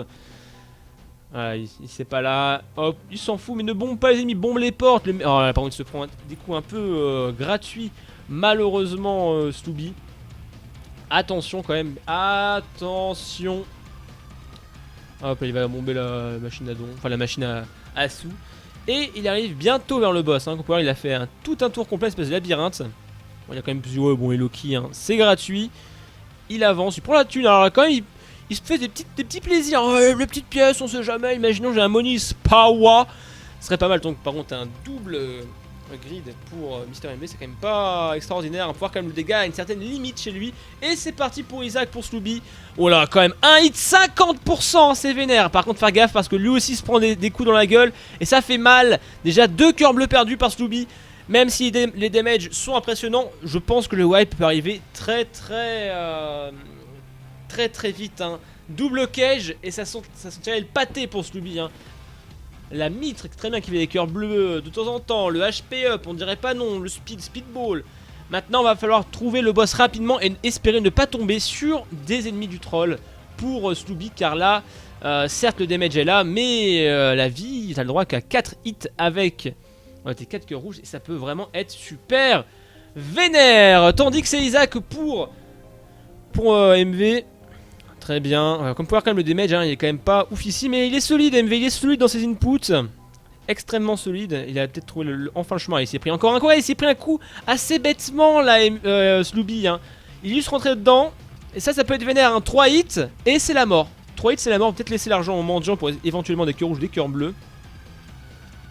Voilà, il c'est pas là, hop, il s'en fout, mais ne bombe pas les ennemis, bombe les portes. Oh là, par contre, il se prend des coups un peu gratuits, malheureusement, Sloobie. Attention quand même, attention. Hop, il va bomber la machine à don, enfin la machine à sous. Et il arrive bientôt vers le boss, hein, il a fait tout un tour complet, espèce de labyrinthe. Bon, il y a quand même plusieurs, bon, et Loki, hein, c'est gratuit. Il avance, il prend la thune. Alors quand même, il se fait des petits plaisirs. Ouais, les petites pièces, on sait jamais. Imaginons, j'ai un Monis Pawa. Ce serait pas mal. Donc, par contre, un double grid pour Mister MV, c'est quand même pas extraordinaire. On va pouvoir quand même le dégât à une certaine limite chez lui. Et c'est parti pour Isaac, pour Sloobie. Oh là, quand même, un hit 50%, c'est vénère. Par contre, faire gaffe parce que lui aussi se prend des coups dans la gueule. Et ça fait mal. Déjà, 2 cœurs bleus perdus par Sloobie. Même si les damages sont impressionnants, je pense que le wipe peut arriver très vite. Hein. Double cage et ça sentirait le pâté pour Sloobie. Hein. La mitre, très bien qu'il fait des cœurs bleus de temps en temps. Le HP up, on dirait pas non. Le speedball. Maintenant, il va falloir trouver le boss rapidement et espérer ne pas tomber sur des ennemis du troll pour Sloobie. Car là, certes le damage est là, mais la vie, t'as le droit qu'à 4 hits avec... tes 4 cœurs rouges et ça peut vraiment être super vénère. Tandis que c'est Isaac pour MV. Très bien. Comme pouvoir quand même le damage, hein, il est quand même pas ouf ici, mais il est solide MV, il est solide dans ses inputs. Extrêmement solide. Il a peut-être trouvé enfin le chemin. Il s'est pris encore un coup. Il s'est pris un coup assez bêtement là, Sloobie. Hein. Il est juste rentré dedans. Et ça peut être vénère. Hein. 3 hits et c'est la mort. 3 hits c'est la mort. Peut-être laisser l'argent au mendiant pour éventuellement des cœurs rouges, des cœurs bleus.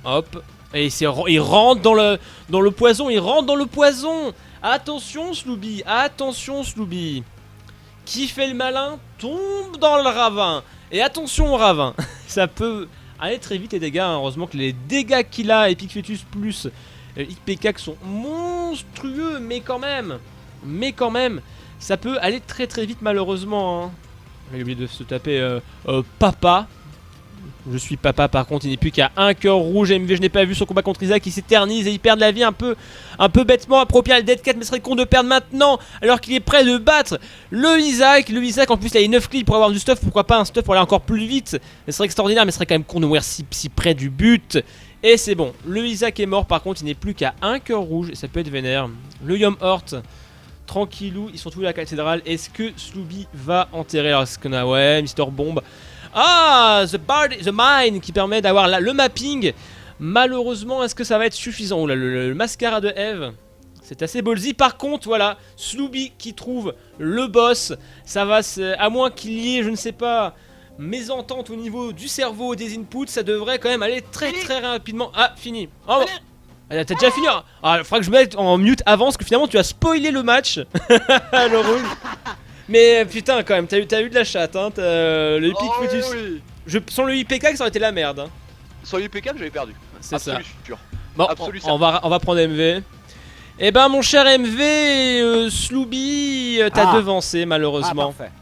Hop. Et il rentre dans le poison, il rentre dans le poison. Attention Sloobie, attention Sloobie. Qui fait le malin tombe dans le ravin. Et attention au ravin. Ça peut aller très vite les dégâts, hein. Heureusement que les dégâts qu'il a, Epic Fetus plus IPK sont monstrueux. Mais quand même, ça peut aller très vite malheureusement, hein. J'ai oublié de se taper Papa. Je suis Papa, par contre il n'est plus qu'à un cœur rouge. MV, je n'ai pas vu son combat contre Isaac, il s'éternise et il perd de la vie un peu bêtement. Approprié le Dead Cat, mais ce serait con de perdre maintenant alors qu'il est prêt de battre le Isaac. Le Isaac en plus il a les 9 clips pour avoir du stuff, pourquoi pas un stuff pour aller encore plus vite. Ce serait extraordinaire, mais ce serait quand même con de mourir si près du but. Et c'est bon, le Isaac est mort, par contre il n'est plus qu'à un cœur rouge et ça peut être vénère. Le Yom Hort, tranquillou, ils sont tous à la cathédrale. Est-ce que Sloobie va enterrer? Alors est-ce qu'on a, ouais, Mister Bomb. Ah, the Mine qui permet d'avoir le mapping. Malheureusement, est-ce que ça va être suffisant? Oh là, le mascara de Eve, c'est assez ballsy. Par contre, voilà, Sloobie qui trouve le boss. Ça va, à moins qu'il y ait, je ne sais pas, mésentente au niveau du cerveau, des inputs, ça devrait quand même aller très rapidement. Ah, fini. Oh, t'as déjà fini. Ah, faudra que je me mette en mute avant, parce que finalement tu as spoilé le match. Le round. Mais putain quand même, t'as eu de la chatte, hein, le Epic Fetus. Oui. Sans le IPK ça aurait été la merde. Hein. Sans le IPK j'avais perdu. C'est ça. Sûr. Bon, on va prendre MV. Eh ben mon cher MV, Sloobie t'as devancé malheureusement. Parfait.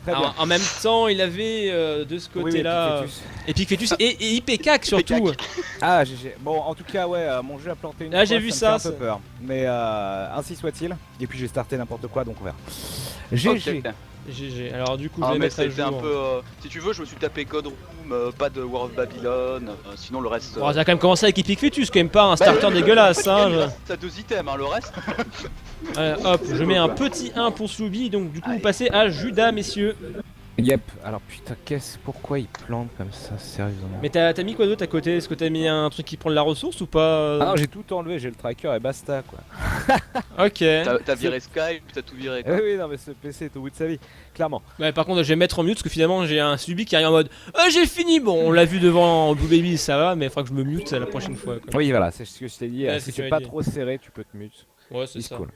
Alors, en même temps il avait de ce côté là Epic Fetus et IPK surtout. Ah GG. Bon en tout cas ouais, mon jeu a planté une fois, j'ai vu ça. Me fait un peu peur. Mais ainsi soit-il. Et puis j'ai starté n'importe quoi donc on verra. GG. GG. Alors du coup je vais mettre à jour. Un peu, si tu veux je me suis tapé Code Room, pas de War of Babylon, sinon le reste... Bon, ça a quand même commencé avec Epic Fetus, quand même pas un starter dégueulasse hein. T'as 2 items hein, le reste. Hop, je mets un petit 1 pour Sloobie, donc du coup vous passez à Judas messieurs. Yep, alors putain pourquoi il plante comme ça, sérieusement? Mais t'as mis quoi d'autre à côté? Est-ce que t'as mis un truc qui prend de la ressource ou pas? Ah non j'ai tout enlevé, j'ai le tracker et basta quoi. Ok. T'as viré Skype, t'as tout viré quoi. Oui, non, mais ce PC est au bout de sa vie, clairement. Ouais, par contre, je vais mettre en mute parce que finalement, j'ai un Sluby qui arrive en mode j'ai fini. Bon, on l'a vu devant Blue Baby, ça va, mais il faudra que je me mute la prochaine fois. Quoi. Oui, voilà, c'est ce que je t'ai dit. Ouais, Si c'est c'est ce pas que tu m'as trop serré, tu peux te mute. Ouais, c'est C'est ça. cool.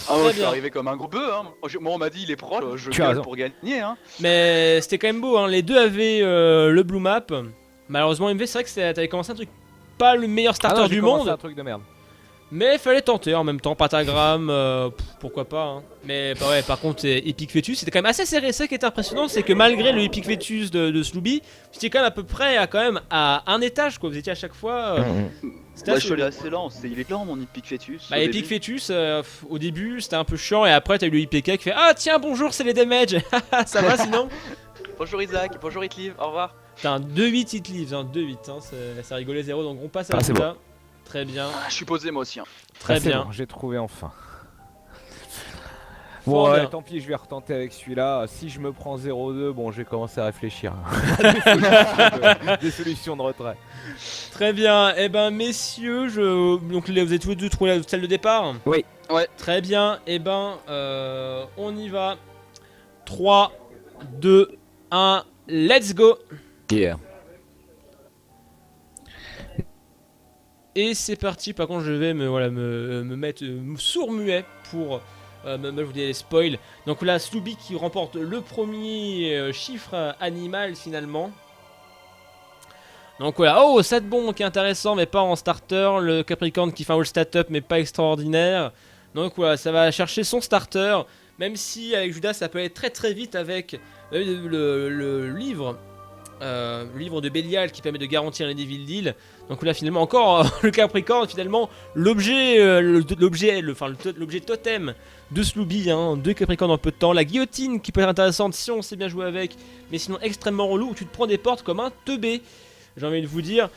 Ah, moi Très je suis bien. arrivé comme un gros bœuf, hein. Moi on m'a dit il est proche, je Tu as gueule raison. pour gagner, hein. Mais c'était quand même beau, hein. Les deux avaient le Blue Map. Malheureusement, MV, c'est vrai que t'avais commencé un truc pas le meilleur starter Ah non, j'ai du commencé monde. un truc de merde. Mais fallait tenter en même temps, pentagramme, pourquoi pas. Hein. Mais bah ouais, par contre, Epic Fetus, c'était quand même assez serré. Ça qui était impressionnant, c'est que malgré le Epic Fetus de Sluby, vous étiez quand même à peu près à un étage, quoi. Vous étiez à chaque fois. C'était Bah, assez je suis beau. assez lent, il est lent mon Epic Fetus. Bah, au Epic début. Fetus, au début, c'était un peu chiant, et après, t'as eu le IPK qui fait ah tiens, bonjour, c'est les damage. Ça va sinon? Bonjour Isaac, bonjour Hitlive, au revoir. T'as un 2-8 hit leaves, hein, 2-8, hein, ça rigolait 0, donc on passe à Ah, c'est là. Très bien, Ah, je suis posé moi aussi. Hein. très C'est bien. bon, j'ai trouvé enfin. Fort Bon, bien. tant pis, je vais retenter avec celui-là. Si je me prends 0-2, bon, je vais commencer à réfléchir. Des solutions de retrait. Très bien, et ben messieurs, donc là, vous avez tous les deux trouvé la salle de départ? Oui. Ouais. Très bien, et ben on y va. 3, 2, 1, let's go. Yeah. Et c'est parti, par contre je vais me mettre sourd-muet pour me vous dire les spoils. Donc là, Sluby qui remporte le premier chiffre animal finalement. Donc voilà, oh Sadbon qui est intéressant mais pas en starter, le Capricorn qui fait un all stat up mais pas extraordinaire. Donc voilà, ça va chercher son starter, même si avec Judas ça peut aller très très vite avec le livre. Le livre de Bélial qui permet de garantir les Devil Deal. Donc là finalement encore le Capricorn, finalement l'objet l'objet totem de Sluby, hein, 2 Capricornes en peu de temps. La guillotine qui peut être intéressante si on sait bien jouer avec, mais sinon extrêmement relou où tu te prends des portes comme un teubé, j'ai envie de vous dire.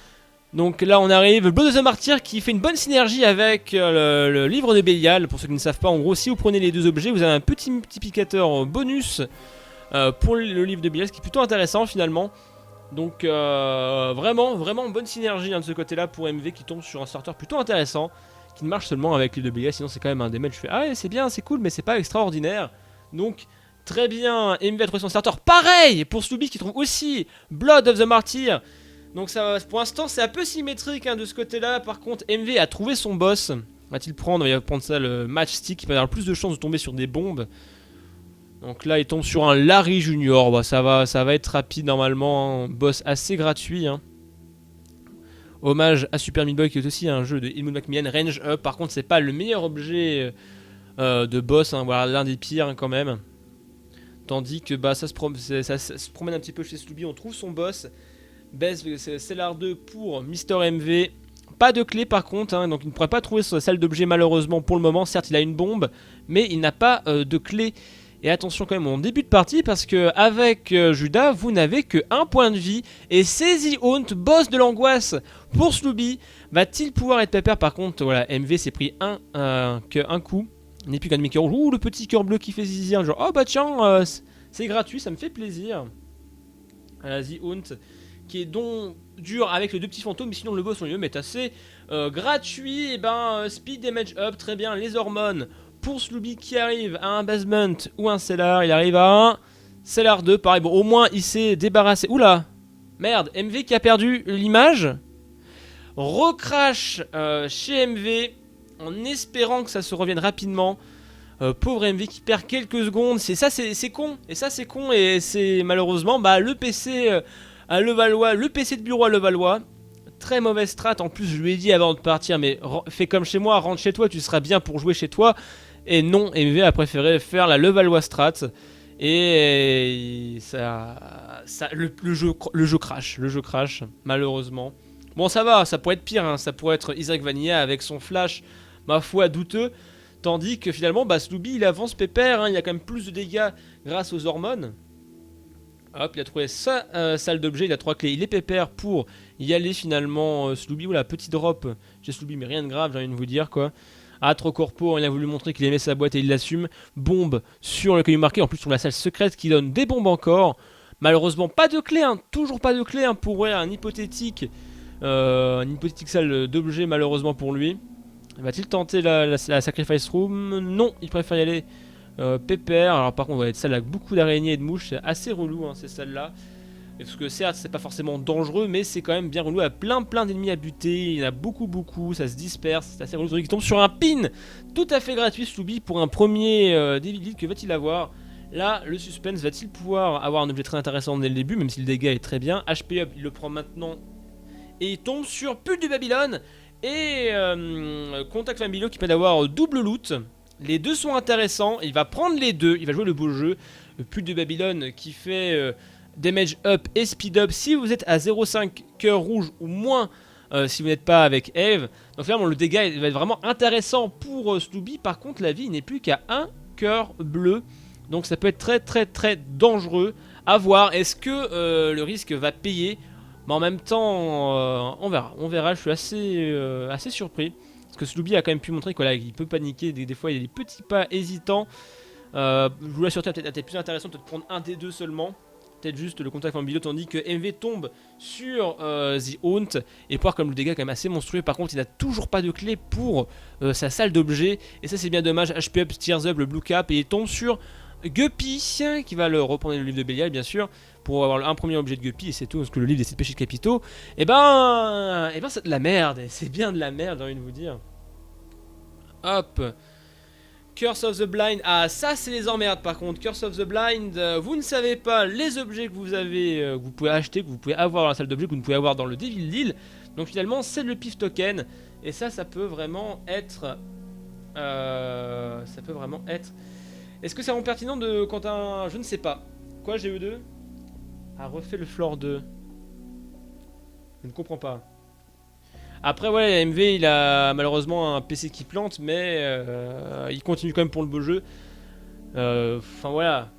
Donc là on arrive, le Blood of the Martyr qui fait une bonne synergie avec le livre de Bélial. Pour ceux qui ne savent pas, en gros si vous prenez les deux objets vous avez un petit multiplicateur bonus pour le livre de Bélial, ce qui est plutôt intéressant finalement. Donc vraiment bonne synergie hein, de ce côté là pour MV qui tombe sur un starter plutôt intéressant, qui ne marche seulement avec les deux Bélial, sinon c'est quand même un damage. Je fais ah ouais, c'est bien, c'est cool, mais c'est pas extraordinaire. Donc très bien, MV a trouvé son starter. Pareil pour Sluby qui trouve aussi Blood of the Martyr. Donc ça, pour l'instant c'est un peu symétrique hein, de ce côté là. Par contre MV a trouvé son boss. Va-t-il prendre, il va prendre ça le match stick qui va avoir plus de chances de tomber sur des bombes. Donc là il tombe sur un Larry Junior, bah, ça va être rapide normalement, hein. Boss assez gratuit hein. Hommage à Super Meat Boy qui est aussi un jeu de Edmund Macmillan, range up. Par contre c'est pas le meilleur objet de boss, hein. Voilà, l'un des pires hein, quand même. Tandis que bah, ça se promène un petit peu chez Sluby, on trouve son boss. Best Cellar 2 pour Mister MV. Pas de clé par contre, hein, donc il ne pourrait pas trouver sa salle d'objet malheureusement pour le moment. Certes il a une bombe, mais il n'a pas de clé. Et attention quand même au début de partie parce que avec Judas vous n'avez que 1 point de vie. Et Seizy Haunt, boss de l'angoisse pour Sluby, va-t-il pouvoir être pépère? Par contre voilà, MV s'est pris un coup. Il n'est plus qu'un demi-cœur rouge. Ouh, le petit cœur bleu qui fait zizir, genre oh bah tiens c'est gratuit, ça me fait plaisir. The Haunt qui est donc dur avec les deux petits fantômes, mais sinon le boss en lui-même est assez gratuit. Et ben speed damage up, très bien. Les hormones pour Sluby qui arrive à un basement ou un cellar, il arrive à un cellar 2, pareil, bon au moins il s'est débarrassé. Oula, merde, MV qui a perdu l'image. Recrash chez MV en espérant que ça se revienne rapidement. Pauvre MV qui perd quelques secondes, c'est con, et ça c'est con, et c'est malheureusement bah, le PC à Levallois, le PC de bureau à Levallois. Très mauvaise strat, en plus je lui ai dit avant de partir, mais fais comme chez moi, rentre chez toi, tu seras bien pour jouer chez toi. Et non, MV a préféré faire la Levallois strat. Et le jeu crash, malheureusement. Bon ça va, ça pourrait être pire, hein, ça pourrait être Isaac Vanilla avec son flash, ma foi, douteux. Tandis que finalement, bah, Sluby il avance pépère, hein, il a quand même plus de dégâts grâce aux hormones. Hop, il a trouvé sa salle d'objet, il a 3 clés, il est pépère pour y aller finalement. Sluby, oula, petit drop chez Sluby, mais rien de grave, j'ai envie de vous dire quoi. Ah, trop corpo, il a voulu montrer qu'il aimait sa boîte et il l'assume. Bombe sur le caillou marqué, en plus sur la salle secrète qui donne des bombes encore. Malheureusement, pas de clé, hein, toujours pas de clé hein, pour ouvrir une hypothétique salle d'objet malheureusement pour lui. Va-t-il tenter la Sacrifice Room? Non, il préfère y aller pépère. Alors par contre, on va être celle avec beaucoup d'araignées et de mouches. C'est assez relou, hein, ces salles-là. Parce que certes, c'est pas forcément dangereux, mais c'est quand même bien relou. Il y a plein d'ennemis à buter. Il y en a beaucoup. Ça se disperse. C'est assez relou. Il tombe sur un pin tout à fait gratuit, Slooby, pour un premier Devil Deal. Que va-t-il avoir? Là, le suspense, va-t-il pouvoir avoir un objet très intéressant dès le début, même si le dégât est très bien. HP up, il le prend maintenant. Et il tombe sur Pute de Babylone. Et Contact Familo qui peut avoir double loot. Les deux sont intéressants. Il va prendre les deux. Il va jouer le beau jeu. Pute de Babylone qui fait damage up et speed up si vous êtes à 0,5 cœur rouge ou moins si vous n'êtes pas avec Eve. Donc finalement le dégât va être vraiment intéressant pour Slooby. Par contre la vie n'est plus qu'à 1 cœur bleu. Donc ça peut être très dangereux. À voir. Est-ce que le risque va payer? Mais en même temps, on verra. Je suis assez surpris. Parce que Slooby a quand même pu montrer qu'il peut paniquer. Des fois, il y a des petits pas hésitants. Je vous l'assure, peut-être plus intéressant de prendre un des deux seulement. Peut-être juste le contact Familo, tandis que MV tombe sur The Haunt. Et voir comme le dégât est quand même assez monstrueux. Par contre, il n'a toujours pas de clé pour sa salle d'objets. Et ça, c'est bien dommage. HP up, Tears up, le blue cap. Et il tombe sur Guppy, qui va le reprendre le livre de Bélial, bien sûr, pour avoir un premier objet de Guppy, et c'est tout, parce que le livre des 7 péchés capitaux, et ben c'est de la merde, c'est bien de la merde, j'ai envie de vous dire. Hop. Curse of the Blind, ah ça c'est les emmerdes par contre. Curse of the Blind, vous ne savez pas les objets que vous avez, que vous pouvez acheter, que vous pouvez avoir dans la salle d'objets, que vous ne pouvez avoir dans le Devil Deal. Donc finalement c'est le pif token, et ça peut vraiment être... Est-ce que c'est vraiment pertinent de quand un... Je ne sais pas. Quoi, GE2 a refait le floor 2. Je ne comprends pas. Après, ouais, MV, il a malheureusement un PC qui plante, mais il continue quand même pour le beau jeu. Enfin, voilà.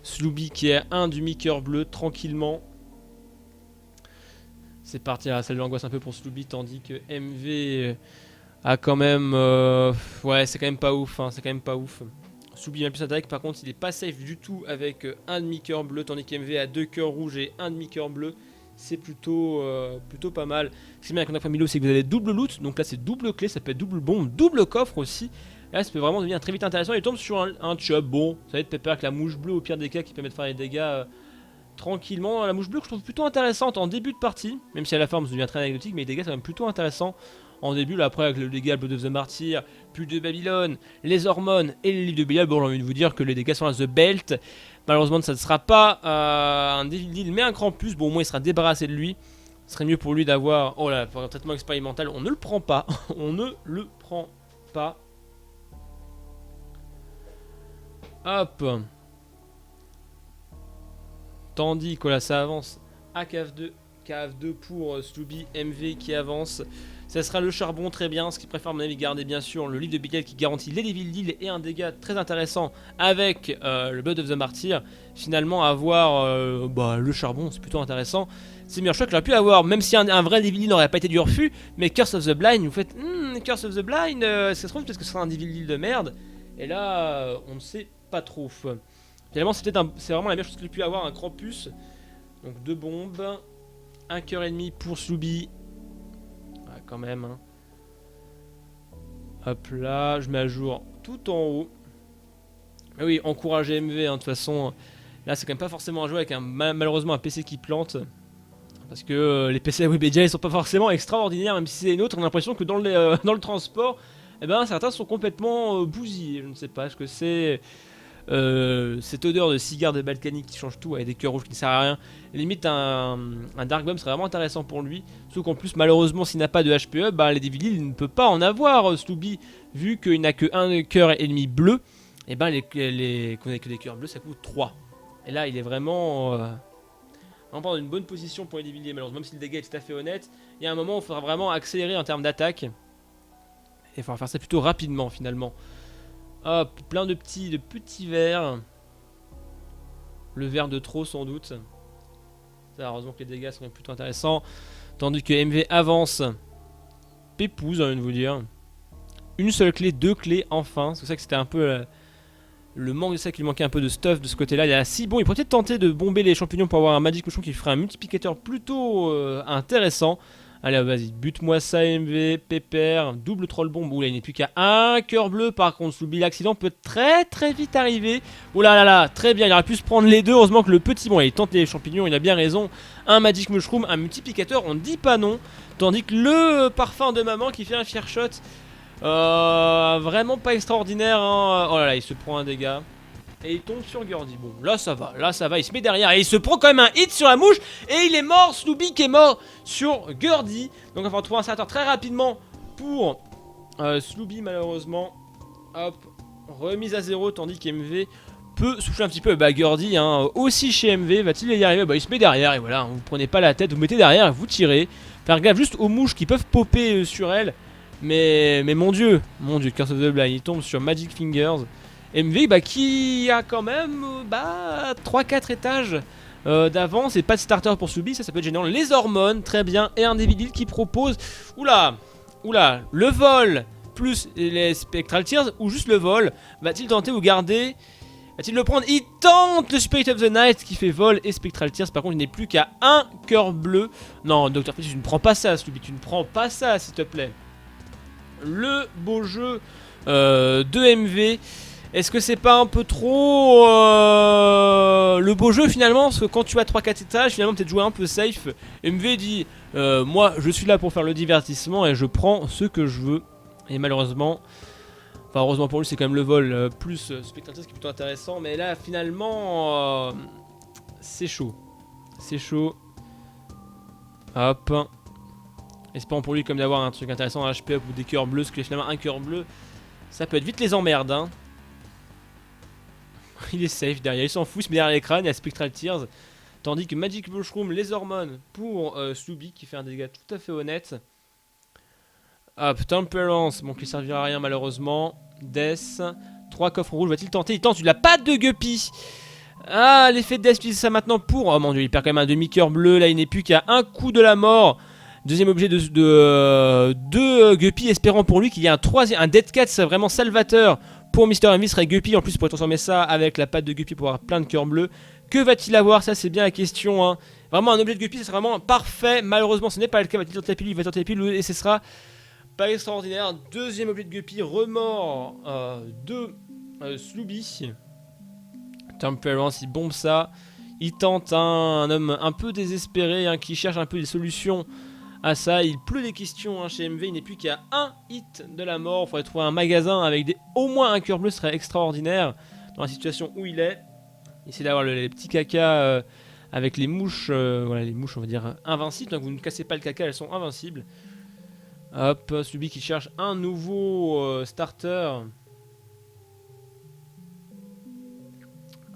Slooby qui est à 1 du mi-cœur bleu, tranquillement. C'est parti, ça lui angoisse un peu pour Slooby, tandis que MV a quand même... ouais, c'est quand même pas ouf, hein, c'est quand même pas ouf. Slooby a plus attaque, par contre il est pas safe du tout avec un demi-cœur bleu, tandis qu'MV a 2 cœurs rouges et un demi-cœur bleu. C'est plutôt pas mal. Ce qui est bien avec Contact Familo, c'est que vous avez double loot, donc là c'est double clé, ça peut être double bombe, double coffre aussi. Là ça peut vraiment devenir très vite intéressant. Il tombe sur un chub, bon, ça va être Pepper avec la mouche bleue au pire des cas qui permet de faire les dégâts tranquillement. La mouche bleue que je trouve plutôt intéressante en début de partie, même si à la fin ça devient très anecdotique, mais les dégâts c'est quand même plutôt intéressant. En début, là, après, avec le dégât Blood of the Martyr, Pute de Babylone, les hormones et les livres de Bélial, bon, j'ai envie de vous dire que les dégâts sont à The Belt. Malheureusement, ça ne sera pas un Devil Deal, mais un cran plus. Bon, au moins, il sera débarrassé de lui. Ce serait mieux pour lui d'avoir... Oh là, pour un traitement expérimental, on ne le prend pas. On ne le prend pas. Hop. Tandis que là, ça avance à KF2. KF2 pour Slooby, MV qui avance. Ça sera le charbon, très bien. Ce qui préfère, à mon avis, garder bien sûr le livre de Bélial qui garantit les Devil Deal et un dégât très intéressant avec le Blood of the Martyr. Finalement, avoir le charbon, c'est plutôt intéressant. C'est le meilleur choix que j'aurais pu avoir, même si un vrai Devil Deal n'aurait pas été du refus. Mais Curse of the Blind, vous faites Curse of the Blind, ça se trouve peut-être que ce sera un Devil Deal de merde. Et là, on ne sait pas trop. Finalement, c'est vraiment la meilleure chose que j'ai pu avoir, un Krampus. Donc 2 bombes. 1 cœur et demi pour Slooby. Ah, quand même. Hein. Hop là, je mets à jour tout en haut. Mais oui, encourager MV, hein, de toute façon. Là, c'est quand même pas forcément un jeu avec malheureusement un PC qui plante. Parce que les PC à Webedia, ils sont pas forcément extraordinaires, même si c'est une autre. On a l'impression que dans le transport, eh ben, certains sont complètement bousillés. Je ne sais pas ce que c'est. Cette odeur de cigare de Balkany qui change tout avec des cœurs rouges qui ne sert à rien. Limite un Dark Bomb serait vraiment intéressant pour lui. Sauf qu'en plus malheureusement s'il n'a pas de HPE, les Devil Deal il ne peut pas en avoir Slooby. Vu qu'il n'a que un cœur ennemi bleu. Et ben qu'on ait que des cœurs bleus ça coûte 3. Et là il est vraiment dans une bonne position pour les Devil Deal malheureusement. Même si le dégât est tout à fait honnête, il y a un moment où il faudra vraiment accélérer en termes d'attaque. Et il faudra faire ça plutôt rapidement finalement. Hop, plein de petits verres. Le verre de trop sans doute. Ça, heureusement que les dégâts sont plutôt intéressants. Tandis que MV avance. Pépouze, j'ai envie de vous dire. Une seule clé, 2 clés enfin. C'est pour ça que c'était un peu le manque de ça qui lui manquait un peu de stuff de ce côté-là. Il y a 6 bons. Il pourrait peut-être tenter de bomber les champignons pour avoir un Magic Mushroom qui ferait un multiplicateur plutôt intéressant. Allez, vas-y, bute-moi ça, MV, Pépère, double troll bombe. Ouh là, il n'est plus qu'à un cœur bleu. Par contre, s'oublie l'accident peut très très vite arriver. Ouh là là là, très bien, il aurait pu se prendre les deux. Heureusement que le petit, bon, il tente les champignons, il a bien raison. Un Magic Mushroom, un multiplicateur, on dit pas non. Tandis que le parfum de maman qui fait un Fear Shot, vraiment pas extraordinaire. Hein. Oh là là, il se prend un dégât. Et il tombe sur Gurdy. Bon, là ça va, il se met derrière et il se prend quand même un hit sur la mouche. Et il est mort, Snoopy qui est mort sur Gurdy. Donc on va trouver un starter très rapidement pour Snoopy malheureusement. Hop, remise à 0 tandis qu'MV peut souffler un petit peu. Bah Gurdy, hein, aussi chez MV, va-t-il y arriver? Bah il se met derrière et voilà, hein, vous prenez pas la tête, vous mettez derrière et vous tirez. Faire gaffe juste aux mouches qui peuvent popper sur elle. Mais mon dieu, Curse of the Blind, il tombe sur Magic Fingers. MV bah, qui a quand même 3-4 étages d'avance et pas de starter pour Snoopy, ça peut être gênant. Les hormones, très bien, et un Devil Deal qui propose, oula, le vol plus les Spectral Tears ou juste le vol. Va-t-il tenter ou garder? Va-t-il le prendre? Il tente le Spirit of the Night qui fait vol et Spectral Tears. Par contre, il n'est plus qu'à un cœur bleu. Non, Dr. Fish, tu ne prends pas ça, Snoopy, tu ne prends pas ça, s'il te plaît. Le beau jeu de MV. Est-ce que c'est pas un peu trop le beau jeu finalement? Parce que quand tu as 3-4 étages, finalement peut-être jouer un peu safe. MV dit moi je suis là pour faire le divertissement et je prends ce que je veux. Et malheureusement, enfin heureusement pour lui c'est quand même le vol plus spectateur qui est plutôt intéressant. Mais là finalement c'est chaud. C'est chaud. Hop. Espérons pour lui comme d'avoir un truc intéressant, un HP up ou des cœurs bleus. Parce que finalement un cœur bleu ça peut être vite les emmerdes hein. Il est safe derrière, il s'en fout, il se met derrière l'écran, il y a Spectral Tears. Tandis que Magic Mushroom, les hormones pour Snoopy qui fait un dégât tout à fait honnête. Hop, Temperance, bon qui servira à rien malheureusement. Death, 3 coffres rouges, va-t-il tenter? Il tente la patte de Guppy. Ah, l'effet de Death, utilise ça maintenant pour... Oh mon dieu, il perd quand même un demi-cœur bleu, là il n'est plus qu'à un coup de la mort. Deuxième objet de Guppy, espérant pour lui qu'il y ait un troisième, un Dead Cat, c'est vraiment salvateur. Pour Mister MV serait Guppy, en plus pour transformer ça avec la patte de Guppy pour avoir plein de cœurs bleus. Que va-t-il avoir? Ça c'est bien la question hein. Vraiment un objet de Guppy, c'est vraiment parfait. Malheureusement ce n'est pas le cas, va-t-il tenter pile? Il va tenter pile et ce sera pas extraordinaire. Deuxième objet de Guppy, remords de Snoopy. Temperance, il bombe ça. Il tente un homme un peu désespéré hein, qui cherche un peu des solutions à ça. Il pleut des questions hein, chez MV, il n'est plus qu'à un hit de la mort. Il faudrait trouver un magasin avec au moins un cœur bleu, ce serait extraordinaire dans la situation où il est. Essayer d'avoir les petits caca avec les mouches, voilà les mouches on va dire invincibles. Donc vous ne cassez pas le caca, elles sont invincibles. Hop, celui qui cherche un nouveau starter.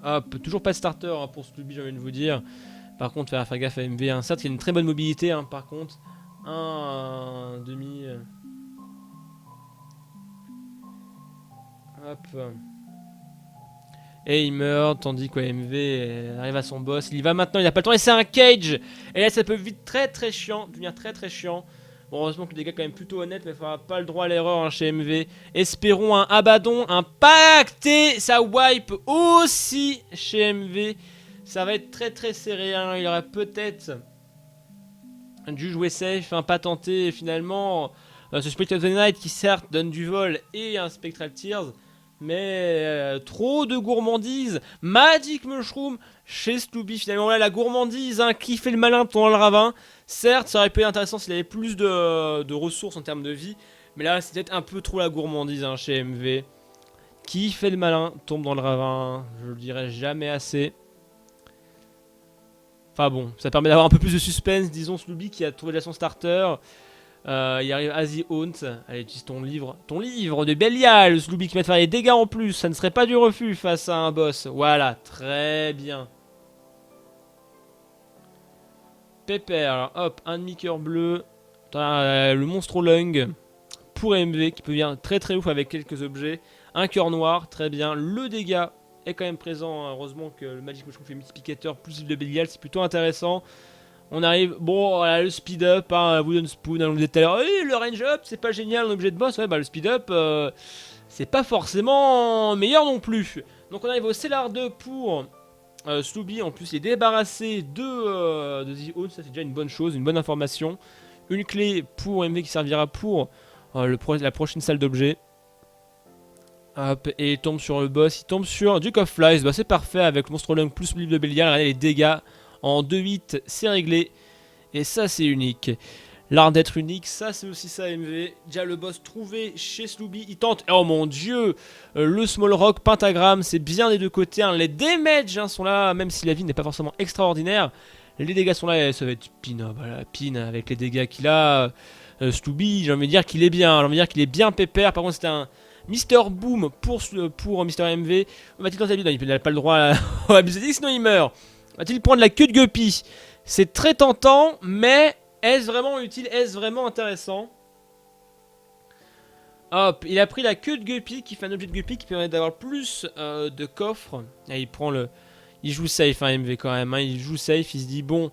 Hop, toujours pas de starter hein, pour Snoopy, j'ai envie de vous dire. Par contre, faire gaffe à MV. Hein. Certes, il y a une très bonne mobilité, hein, par contre. Un demi. Hop. Et il meurt, tandis que MV arrive à son boss. Il y va maintenant, il n'a pas le temps et c'est un cage. Et là, ça peut vite très chiant, devenir très chiant. Bon, heureusement que le dégât est quand même plutôt honnête, mais il ne faudra pas le droit à l'erreur hein, chez MV. Espérons un Abaddon, un Pacte, et ça wipe aussi chez MV. Ça va être très serré, hein. Il aurait peut-être dû jouer safe, hein, pas tenter finalement ce Spirit of the Night qui certes donne du vol et un Spectral Tears. Mais trop de gourmandise. Magic Mushroom chez Snoopy. Finalement là la gourmandise hein, qui fait le malin dans le ravin. Certes ça aurait pu être intéressant s'il avait plus de ressources en termes de vie. Mais là c'est peut-être un peu trop la gourmandise hein, chez MV. Qui fait le malin tombe dans le ravin. Je le dirai jamais assez. Enfin bon, ça permet d'avoir un peu plus de suspense. Disons Snoopy qui a trouvé déjà son starter. Il arrive à The Haunt. Allez, utilise ton livre de Belial, Snoopy qui va te faire les dégâts en plus. Ça ne serait pas du refus face à un boss. Voilà, très bien. Pépère, alors, hop, un demi-cœur bleu. Le monstre lung pour MV qui peut venir très ouf avec quelques objets. Un cœur noir, très bien. Le dégât est quand même présent. Hein. Heureusement que le Magic Mushroom fait multiplicateur plus le Belial, c'est plutôt intéressant. On arrive, bon, voilà, le speed up, hein, Wooden Spoon, on le disait tout à l'heure, le range up, c'est pas génial, un objet de boss, ouais, bah le speed up, c'est pas forcément meilleur non plus. Donc on arrive au Cellar 2 pour Snoopy, en plus il est débarrassé de The Haunt, ça c'est déjà une bonne chose, une bonne information. Une clé pour MV qui servira pour la prochaine salle d'objets. Hop, et il tombe sur le boss, il tombe sur Duke of Flies. Bah, c'est parfait avec Monster Lung plus le livre de Bélial. Regardez les dégâts en 2-8, c'est réglé. Et ça, c'est unique. L'art d'être unique, ça c'est aussi ça MV. Déjà le boss trouvé chez Slooby, il tente, oh mon dieu, le Small Rock Pentagram, c'est bien des deux côtés, hein. Les damages sont là, même si la vie n'est pas forcément extraordinaire. Les dégâts sont là, et ça va être pin, voilà, pin avec les dégâts qu'il a. Slooby, j'ai envie de dire qu'il est bien, j'ai envie de dire qu'il est bien pépère. Par contre c'était un Mister Boom pour Mister MV. Va-t-il tenter lui? Il n'a pas le droit à abuser, sinon il meurt. Va-t-il prendre la queue de Guppy? C'est très tentant, mais... Est-ce vraiment utile? Est-ce vraiment intéressant? Hop, il a pris la queue de Guppy qui fait un objet de Guppy qui permet d'avoir plus de coffres. Et il prend le... Il joue safe, hein, MV quand même. Hein, il joue safe, il se dit bon,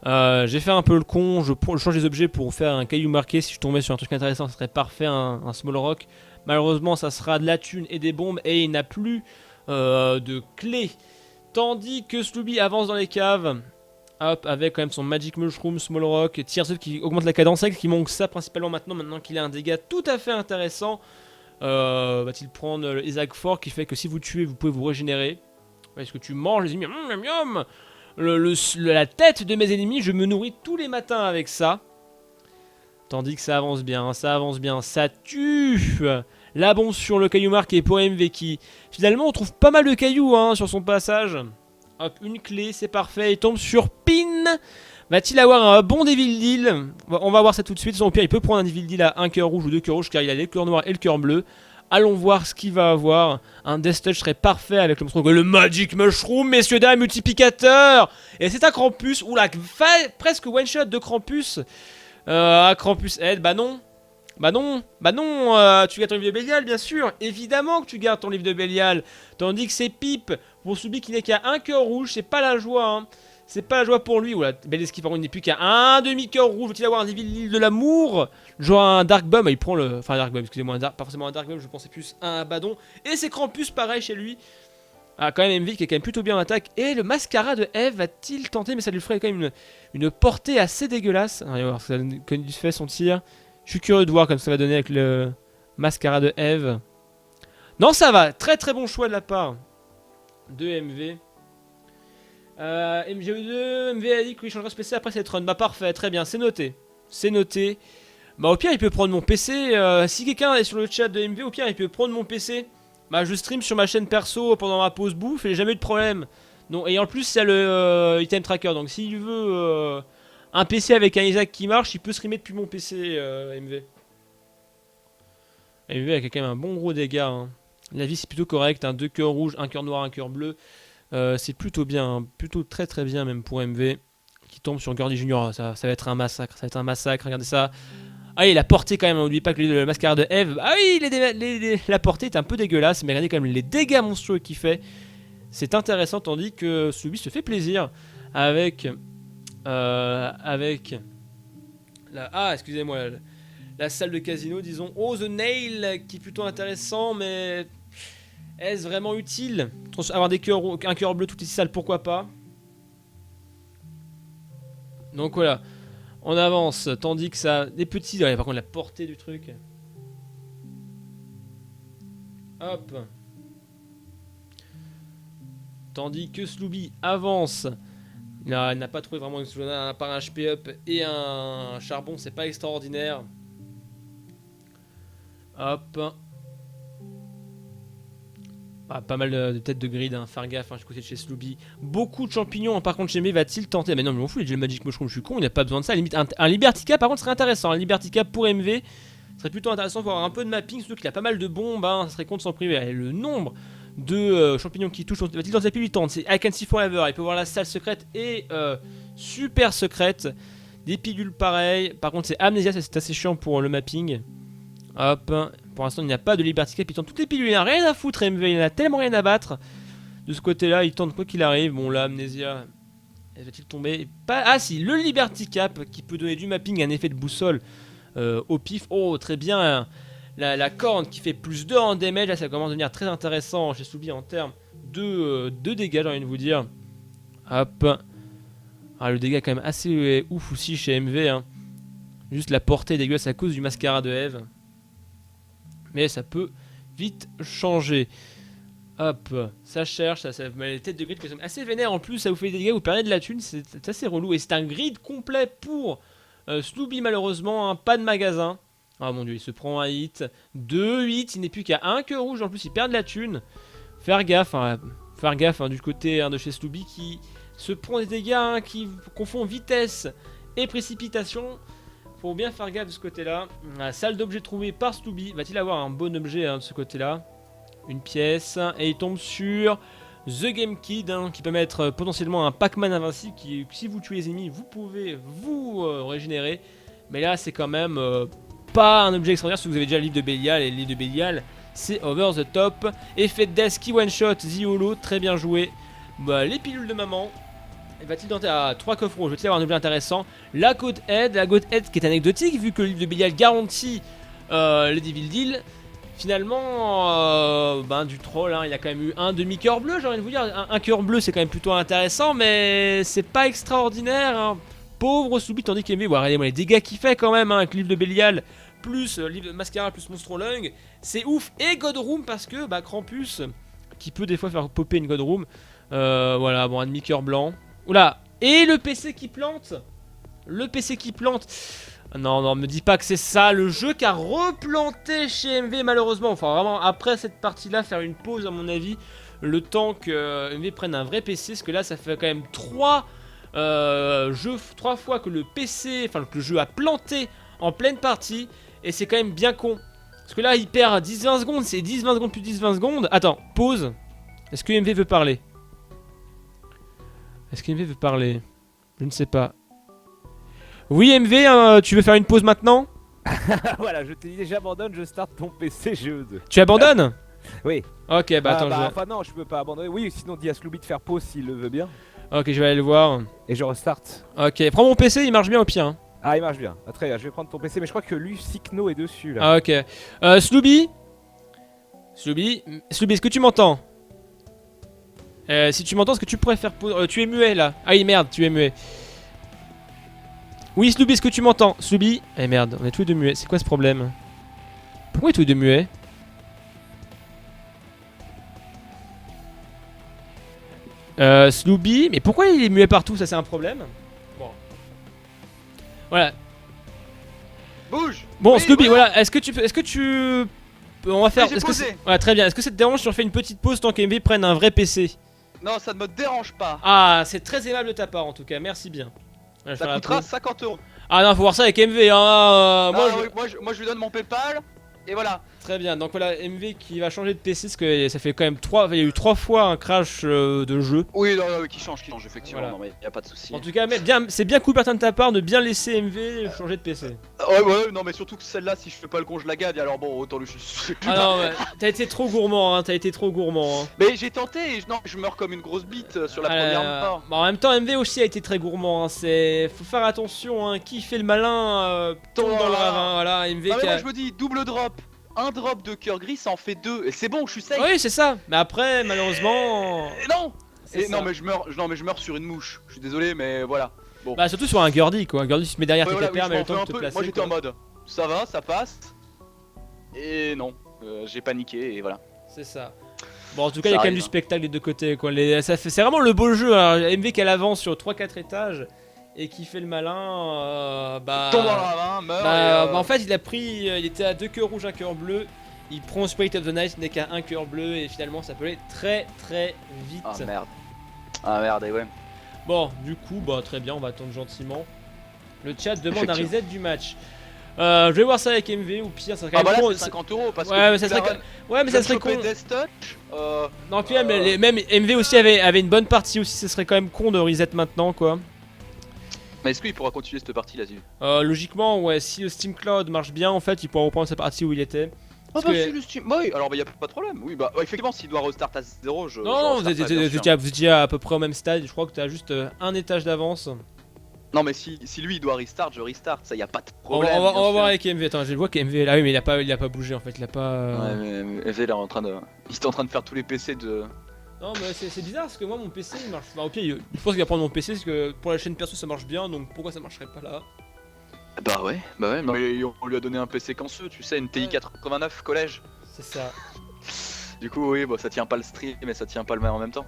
j'ai fait un peu le con, je change les objets pour faire un caillou marqué. Si je tombais sur un truc intéressant, ça serait parfait, un small rock. Malheureusement, ça sera de la thune et des bombes et il n'a plus de clés. Tandis que Slooby avance dans les caves. Hop, avec quand même son Magic Mushroom, Small Rock, Tears Up qui augmente la cadence, qui manque ça principalement maintenant qu'il a un dégât tout à fait intéressant. Va-t-il prendre le Isaac Fort qui fait que si vous tuez, vous pouvez vous régénérer. Est-ce que tu manges les ennemis? La tête de mes ennemis, je me nourris tous les matins avec ça. Tandis que ça avance bien, ça tue. La bombe sur le caillou marqué pour MV qui, finalement, on trouve pas mal de cailloux sur son passage. Hop, une clé, c'est parfait, il tombe sur Pin. Va-t-il avoir un bon Devil Deal? On va voir ça tout de suite. Au pire, il peut prendre un Devil Deal à un cœur rouge ou deux cœurs rouges car il a les cœurs noirs et le cœur bleu. Allons voir ce qu'il va avoir. Un Death Touch serait parfait avec le Magic Mushroom, messieurs dames, multiplicateur. Et c'est un Krampus, oula, presque one shot de Krampus. Krampus aide, bah non. Tu gardes ton livre de Bélial, bien sûr. Évidemment que tu gardes ton livre de Bélial. Tandis que c'est Pipe, pour celui qui n'est qu'à un cœur rouge, c'est pas la joie, hein. C'est pas la joie pour lui. Oula, Beleski par contre n'est plus qu'à un demi-cœur rouge. Veut-il avoir un Devil de l'amour? Genre un Dark Bomb, il prend le... Enfin, Dark Bomb, excusez-moi, pas forcément un Dark Bomb, je pensais plus un Abaddon. Et c'est Krampus, pareil chez lui. Ah, quand même MV qui est quand même plutôt bien en attaque. Et le Mascara de Eve va-t-il tenter? Mais ça lui ferait quand même une portée assez dégueulasse. On va voir ce qu'il fait son tir. Je suis curieux de voir comme ça va donner avec le Mascara de Eve. Non, ça va. Très très bon choix de la part de MV. MGE2, MV a dit qu'il changera ce PC après cette run. Bah parfait, très bien, c'est noté. C'est noté. Bah au pire, il peut prendre mon PC. Si quelqu'un est sur le chat de MV, au pire, il peut prendre mon PC. Bah je stream sur ma chaîne perso pendant ma pause bouffe et j'ai jamais eu de problème. Non, et en plus, il y a le item tracker. Donc s'il veut... un PC avec un Isaac qui marche, il peut streamer depuis mon PC, MV. MV a quand même un bon gros dégât. Hein. La vie c'est plutôt correct, hein. 2 cœurs rouges, un cœur noir, un cœur bleu. C'est plutôt bien, hein. Plutôt très très bien même pour MV. Qui tombe sur Gordy Junior, ça va être un massacre, regardez ça. Ah oui, la portée quand même, n'oubliez pas que le Mascara de Eve. Ah oui, la portée est un peu dégueulasse, mais regardez quand même les dégâts monstrueux qu'il fait. C'est intéressant, tandis que celui se fait plaisir avec... excusez-moi, la salle de casino, disons. Oh, The Nail, qui est plutôt intéressant, mais est-ce vraiment utile? Avoir un cœur bleu toutes les 6 salles, pourquoi pas? Donc voilà, on avance, tandis que ça... Des petits... Ouais, par contre, la portée du truc... Hop. Tandis que Slooby avance... Il n'a pas trouvé vraiment à part un HP up et un charbon, c'est pas extraordinaire. Hop. Ah, pas mal de têtes de grid, hein. Faire gaffe, du côté de chez Slooby. Beaucoup de champignons, par contre chez me va-t-il tenter? Mais non, mais m'en fous, il a déjà le Magic Mushroom, je suis con, il n'a pas besoin de ça. Limite, un Libertica par contre serait intéressant. Un Libertica pour MV serait plutôt intéressant pour avoir un peu de mapping, surtout qu'il a pas mal de bombes, hein. Ça serait con de s'en priver. Et le nombre de champignons qui touchent, va-t-il tenter plus 8 ans? C'est I Can See Forever, il peut voir la salle secrète et super secrète. Des pilules pareilles, par contre c'est Amnesia, c'est assez chiant pour le mapping. Hop, pour l'instant il n'y a pas de Liberty Cap, il tente toutes les pilules, il n'a rien à foutre MV, il n'a tellement rien à battre. De ce côté là, il tente quoi qu'il arrive, bon là Amnesia, va-t-il tomber? Pas... Ah si, le Liberty Cap qui peut donner du mapping, un effet de boussole au pif, oh très bien. La corne qui fait plus 2 en damage, là ça commence à devenir très intéressant chez Slooby en termes de dégâts, j'ai envie de vous dire. Hop. Ah, le dégât est quand même assez ouf aussi chez MV. Hein. Juste la portée est dégueulasse à cause du mascara de Eve. Mais ça peut vite changer. Hop, ça cherche, mais les têtes de grid qui sont assez vénères en plus, ça vous fait des dégâts, vous perdez de la thune, c'est assez relou. Et c'est un grid complet pour Slooby malheureusement, hein, pas de magasin. Ah mon dieu, il se prend un hit, 2 hits, il n'est plus qu'à un cœur rouge, en plus il perd de la thune. Faire gaffe hein, du côté hein, de chez Slooby qui se prend des dégâts, hein, qui confond vitesse et précipitation. Faut bien faire gaffe de ce côté-là. La salle d'objets trouvée par Slooby, va-t-il avoir un bon objet hein, de ce côté-là? Une pièce, et il tombe sur The Game Kid, hein, qui peut mettre potentiellement un Pac-Man invincible, qui si vous tuez les ennemis, vous pouvez vous régénérer. Mais là, c'est quand même pas un objet extraordinaire, parce que vous avez déjà le livre de Bélial, et le livre de Bélial, c'est over the top. Effet de death qui one-shot, The Holo, très bien joué. Bah, les pilules de maman. Va-t-il tenter à 3 coffres rouges? Va-t-il avoir un objet intéressant? La Godhead qui est anecdotique, vu que le livre de Bélial garantit les Devil Deal. Finalement, du troll, hein, il a quand même eu un demi-cœur bleu, j'ai envie de vous dire. Un cœur bleu, c'est quand même plutôt intéressant, mais c'est pas extraordinaire. Hein. Pauvre Slooby, tandis qu'il regardez-moi les dégâts qu'il fait quand même, hein, avec le livre de Bélial, plus livre de Mascara, plus Monstrolung. C'est ouf. Et Godroom, parce que Krampus, qui peut des fois faire popper une Godroom. Voilà, bon, un demi-cœur blanc. Oula, et le PC qui plante. Le PC qui plante. Non, non, me dis pas que c'est ça, le jeu qui a replanté chez MV malheureusement. Enfin vraiment, après cette partie-là, faire une pause à mon avis, le temps que MV prenne un vrai PC. Parce que là, ça fait quand même 3 fois que le PC, enfin que le jeu a planté en pleine partie. Et c'est quand même bien con. Parce que là, il perd 10-20 secondes, c'est 10-20 secondes plus 10-20 secondes. Attends, pause. Est-ce que MV veut parler? Est-ce que MV veut parler? Je ne sais pas. Oui MV, tu veux faire une pause maintenant? Voilà, je t'ai dit, j'abandonne, je starte ton PC GE2. Tu abandonnes? Oui. Ok, attends, enfin non, je peux pas abandonner. Oui, sinon dis à Slooby de faire pause s'il le veut bien. Ok, je vais aller le voir. Et je restarte. Ok, prends mon PC, il marche bien au pire. Hein. Ah, il marche bien. Ah, très bien, je vais prendre ton PC, mais je crois que lui, Sikno est dessus là. Ah ok. Slooby, est-ce que tu m'entends? Si tu m'entends, est-ce que tu pourrais faire pause? Tu es muet là. Ah oui, merde, tu es muet. Oui, Slooby, est-ce que tu m'entends? Slooby. Eh merde, on est tous les deux muets. C'est quoi ce problème? Pourquoi on est tous les deux muets? Slooby. Mais pourquoi il est muet partout? Ça, c'est un problème. Bon. Voilà. Bouge. Bon, oui, Slooby, voilà. voilà. Est-ce que tu. On va faire. Oui, j'ai posé. Voilà, très bien. Est-ce que ça te dérange si on fait une petite pause tant qu'MV prenne un vrai PC? Non, ça ne me dérange pas. Ah, c'est très aimable de ta part en tout cas. Merci bien. Voilà, je Ça fais la coûtera pause. 50 €. Ah non, faut voir ça avec MV. Hein. Non, moi, je lui donne mon PayPal. Et voilà. Très bien, donc voilà MV qui va changer de PC parce que ça fait quand même il y a eu 3 fois un crash de jeu. Oui, non, non, qui change effectivement. Voilà. Non, mais y a pas de souci. En tout cas, c'est bien cool Bertin de ta part de bien laisser MV changer de PC. Ouais, non, mais surtout que celle-là, si je fais pas le con, je la gagne. Alors bon, autant le. Ah non, ouais, t'as été trop gourmand, hein, hein. Mais j'ai tenté et non, je meurs comme une grosse bite sur la première mort. Bah, en même temps, MV aussi a été très gourmand. Hein, faut faire attention, hein, qui fait le malin tombe dans le ravin. Voilà, MV Ah, mais qui moi a... je me dis double drop. Un drop de cœur gris, ça en fait 2. Et c'est bon, je suis safe. Oui, c'est ça. Mais après, malheureusement. Non. Non, mais je meurs sur une mouche. Je suis désolé, mais voilà. Bon. Bah, surtout sur un Gurdy quoi. Un Gurdy se met derrière Ouais, tes voilà, TPR, oui, mais je le temps m'en de fais te un peu. placer. Moi j'étais quoi. en mode ça va, ça passe. Et non, j'ai paniqué et voilà. C'est ça. Bon, en tout cas, il y a Ça quand même arrive, du hein. spectacle des deux côtés. Quoi. C'est vraiment le beau jeu. Alors, MV qui avance sur 3-4 étages et qui fait le malin. Tombe dans le ravin, meurt. En fait, il était à 2 cœurs rouges, 1 cœur bleu. Il prend Spirit of the Night, il n'est qu'à 1 cœur bleu. Et finalement, ça peut aller très très vite. Ah merde. Ah merde, et ouais. Bon, du coup, très bien, on va attendre gentiment. Le chat demande un Effectivement. reset du match. Je vais voir ça avec MV ou pire, ça serait quand Ah bah même là, con. c'est 50 € parce Ouais, que. mais ça serait Ouais, mais ça serait con. Death Touch. Non, puis même MV aussi avait une bonne partie aussi, ce serait quand même con de reset maintenant quoi. Mais est-ce qu'il pourra continuer cette partie là-dessus? Logiquement, ouais, si le Steam Cloud marche bien, en fait, il pourra reprendre sa partie où il était. Ah Parce bah que- si le Steam. Oui, alors bah y a pas de problème. Oui, bah effectivement, s'il doit restart à 0, je. Non, je vous restarterai, bien sûr. êtes déjà à peu près au même stade, je crois que t'as juste un étage d'avance. Non, mais si lui il doit restart, je restart, ça y a pas de On problème. va bien voir sûr. avec MV, attends, je vois qu'MV est là, oui, mais il a pas bougé en fait, il a pas... Ouais, mais FV, il est en train de. Il était en train de faire tous les PC de. Non, mais c'est bizarre parce que moi mon PC il marche. Enfin, au pire, je pense qu'il va prendre mon PC parce que pour la chaîne perso ça marche bien, donc pourquoi ça marcherait pas là? Bah ouais, mais on lui a donné un PC canceux, tu sais, une TI 89 collège. C'est ça. Du coup, oui, ça tient pas le stream, mais ça tient pas le main en même temps.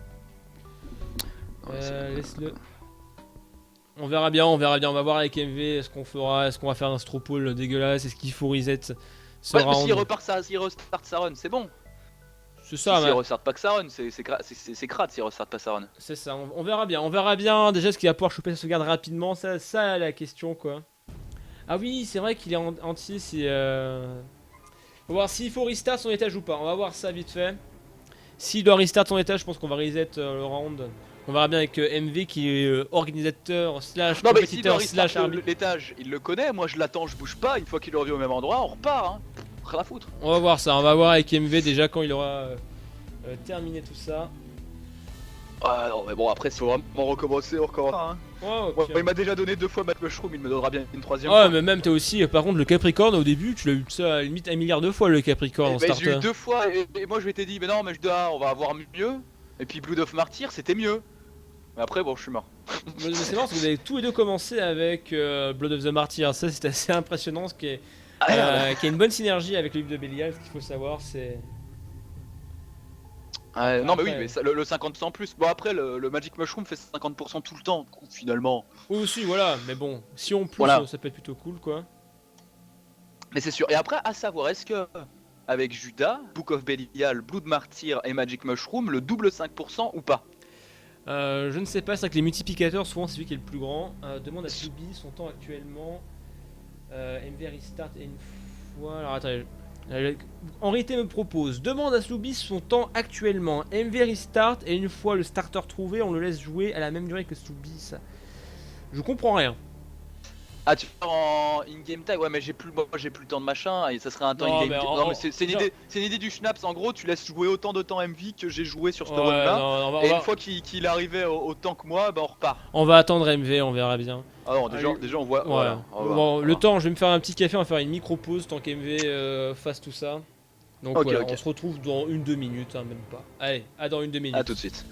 Laisse-le. On verra bien, on va voir avec MV, est-ce qu'on va faire un straw poll dégueulasse, est-ce qu'il faut reset ce Ouais, mais round. s'il restart sa run, c'est bon. C'est ça, S'il restart pas que sa run, c'est crade s'il restart pas sa run. c'est ça, on verra bien déjà ce qu'il va pouvoir choper sa sauvegarde rapidement, ça la question quoi. Ah oui, c'est vrai qu'il est entier si... Faut voir s'il faut restart son étage ou pas, on va voir ça vite fait. S'il doit restart son étage, je pense qu'on va reset le round. On verra bien avec MV qui est organisateur slash Non mais s'il doit compétiteur slash restart arbitre. l'étage, il le connaît, moi je l'attends, je bouge pas, une fois qu'il revient au même endroit, on repart hein. Rien à foutre. On va voir ça, on va voir avec MV déjà quand il aura terminé tout ça. Ah non mais bon après si faut vraiment recommencer, on recommencera hein. Ouais, Ouais, ok. il m'a déjà donné 2 fois Matt Mushroom, il me donnera bien une 3ème Ouais, fois. mais même t'as aussi, par contre, le Capricorne au début, tu l'as eu ça à la limite 1 milliard de fois le Capricorne en J'ai starter. eu 2 fois et moi je m'étais dit mais non mais on va avoir mieux. Et puis Blood of Martyr c'était mieux. Mais après bon je suis mort. Mais c'est marrant parce que vous avez tous les deux commencé avec Blood of the Martyr, ça c'est assez impressionnant, ce qui est qui a une bonne synergie avec le livre de Belial, ce qu'il faut savoir c'est... Non mais oui Après- mais le 50% en plus. Bon après le Magic Mushroom fait 50% tout le temps finalement. Oui aussi voilà, mais bon, si on pousse Voilà. ça peut être plutôt cool quoi. Mais c'est sûr. Et après à savoir est-ce que avec Judas, Book of Belial, Blood Martyr et Magic Mushroom le double 5% ou pas? Je ne sais pas, c'est vrai que les multiplicateurs souvent c'est celui qui est le plus grand. Demande à Subi son temps actuellement. MV restart et une fois... Alors attendez... Henriette me propose, demande à Sloobie son temps actuellement, MV restart et une fois le starter trouvé, on le laisse jouer à la même durée que Sloobie. Ça... Je comprends rien. Ah tu pars en in-game tag, ouais mais j'ai plus le temps de machin et ça serait un temps Non, in-game. mais Non mais c'est genre- une idée du Schnaps, en gros tu laisses jouer autant de temps MV que j'ai joué sur ce Ouais, run là. non, Et une fois qu'il arrivait autant que moi, bah on repart. on va attendre MV, on verra bien. Ah non déjà on voit. Ouais. Voilà, on va voir, Bon, on va le voir. temps, je vais me faire un petit café, on va faire une micro pause tant qu'MV fasse tout ça. Donc Ok, voilà, ok. on se retrouve dans 1-2 minutes, hein, même pas. Allez, à dans 1-2 minutes. À tout de suite.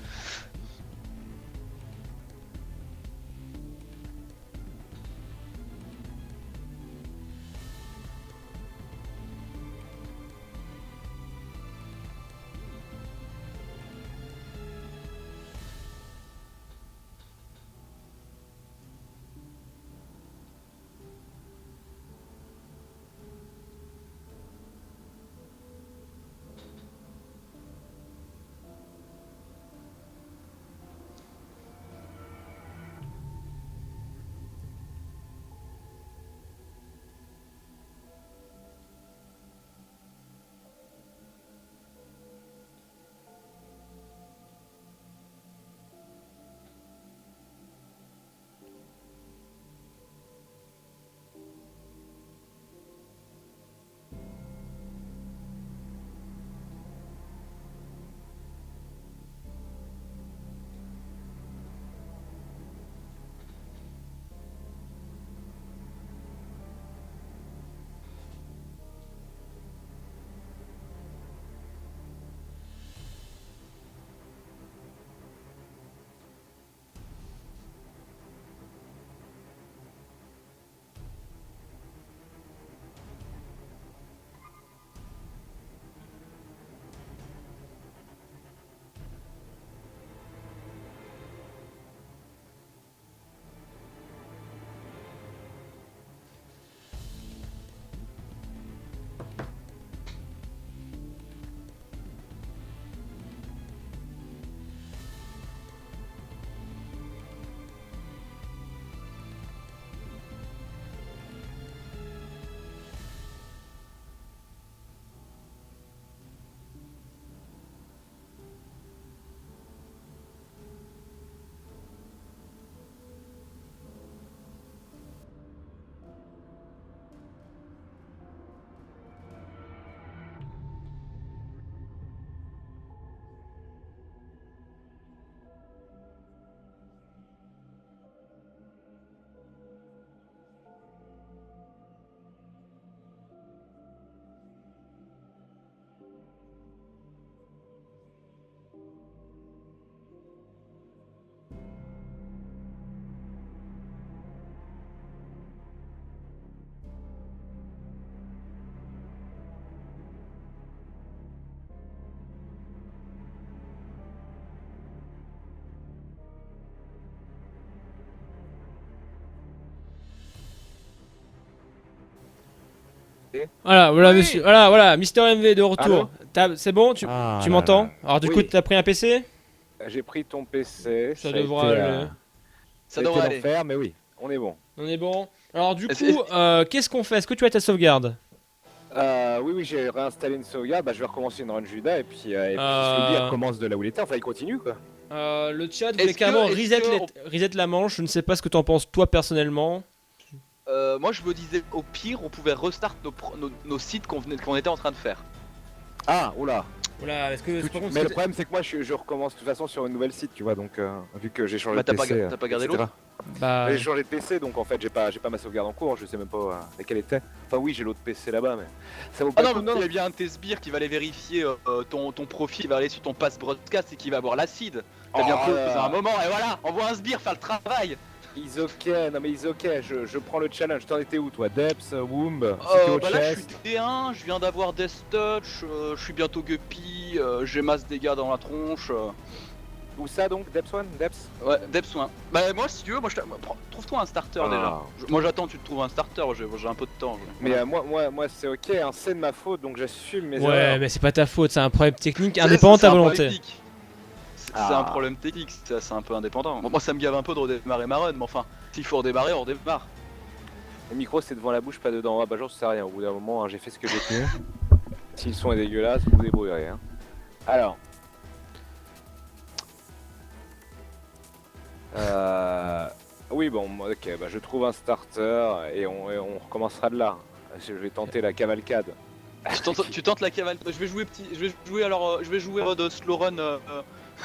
Voilà, voilà, Oui. monsieur. Voilà, Mister MV de retour. C'est bon, tu Ah là m'entends? là. Alors, du coup, Oui. t'as pris un PC? J'ai pris ton PC. Ça a devra été, aller. Ça a été devrait aller. l'enfer, mais oui, on est bon. On est bon. Alors, du Est-ce- coup, qu'est-ce qu'on fait? Est-ce que tu as ta sauvegarde? Oui, j'ai réinstallé une sauvegarde. Bah, je vais recommencer une run Judas et puis Euh. Sloopy recommence de là où il était. Enfin, il continue quoi. Le chat voulait Est-ce que- carrément est-ce que reset la manche. Je ne sais pas ce que t'en penses, toi, personnellement. Moi je me disais au pire on pouvait restart nos sites qu'on était en train de faire. Ah, oula. Voilà, est-ce que. Mais le problème c'est que moi je recommence de toute façon sur une nouvelle site, tu vois, donc vu que j'ai changé Bah, de PC. t'as pas gardé etc. l'autre Bah. J'ai changé de PC donc en fait j'ai pas ma sauvegarde en cours, je sais même pas laquelle était. Enfin oui j'ai l'autre PC là-bas mais ça vaut pas Ah non, le coup. mais il y a bien un de tes sbires qui va aller vérifier ton profil, qui va aller sur ton pass broadcast et qui va voir l'acide. T'as bien Oh posé là là. un moment et voilà, envoie un sbire faire le travail. He's ok, non mais he's ok, je prends le challenge. T'en étais où toi? Depths, Womb, Bah là je Chest. suis D1, je viens d'avoir Death Touch, je suis bientôt Guppy, j'ai masse dégâts dans la tronche. Où ça donc? Depths 1? Depths? Ouais, Depth soin. Bah moi si tu veux, trouve-toi un starter Ah. déjà. Moi j'attends que tu te trouves un starter, j'ai un peu de temps. Mais moi c'est ok, hein, c'est de ma faute donc j'assume mes Ouais, erreurs. mais c'est pas ta faute, c'est un problème technique indépendant de ta volonté. C'est un problème technique, c'est un peu indépendant. Bon, moi ça me gave un peu de redémarrer ma run, mais enfin, s'il faut redémarrer, on redémarre. Le micro c'est devant la bouche, pas dedans. Ah bah j'en sais rien, au bout d'un moment hein, j'ai fait ce que j'ai pu. Si le son est dégueulasse, vous vous débrouillerez. Hein. Alors. Oui bon, ok, bah je trouve un starter et on recommencera de là. Je vais tenter la cavalcade. Tu tentes la cavale. Je vais jouer de slow run.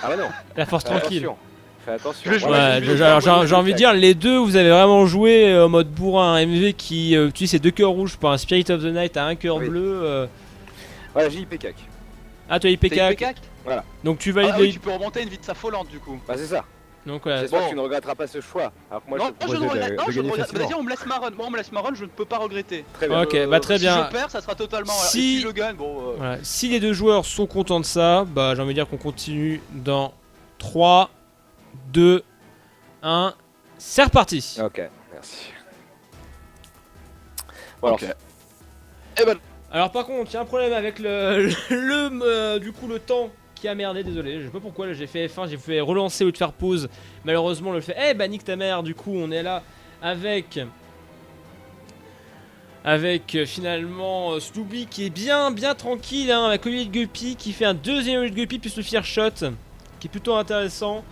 Ah bah non, La force fais tranquille. attention. Fais attention. Je vais jouer- Voilà, Ouais, je vais alors jouer j'ai envie de dire, les deux, vous avez vraiment joué en mode bourrin. MV qui utilise ses 2 cœurs rouges pour un Spirit of the Night à un cœur Oui. bleu. Voilà, j'ai IP cac. Ah, toi, IPK. T'as IPK? Donc tu valides Ah oui, les. tu peux remonter une vitesse affolante du coup. Bah c'est ça. Donc voilà. J'espère bon. que tu ne regretteras pas ce choix. Alors que moi non, je te je proposais ne regrette, de non, je gagner regrette. facilement. Vas-y, on me laisse ma run. Moi, on me laisse ma run, je ne peux pas regretter. Très bien. Ok, bah très bien. Si je perds, ça sera totalement. Si- Et si je gagne, bon. Voilà. Si les deux joueurs sont contents de ça, bah j'ai envie de dire qu'on continue dans 3, 2, 1. C'est reparti. Ok, merci. Bon, alors, Ok. Eh ben, Alors par contre, il y a un problème avec du coup le temps qui a merdé, désolé, je sais pas pourquoi, là j'ai fait F1, j'ai fait relancer au lieu de faire pause, malheureusement le fait, eh bah nique ta mère, du coup on est là avec finalement Sloopy qui est bien tranquille, hein, avec Olivier Guppy qui fait un deuxième Olivier Guppy plus le Fear Shot, qui est plutôt intéressant.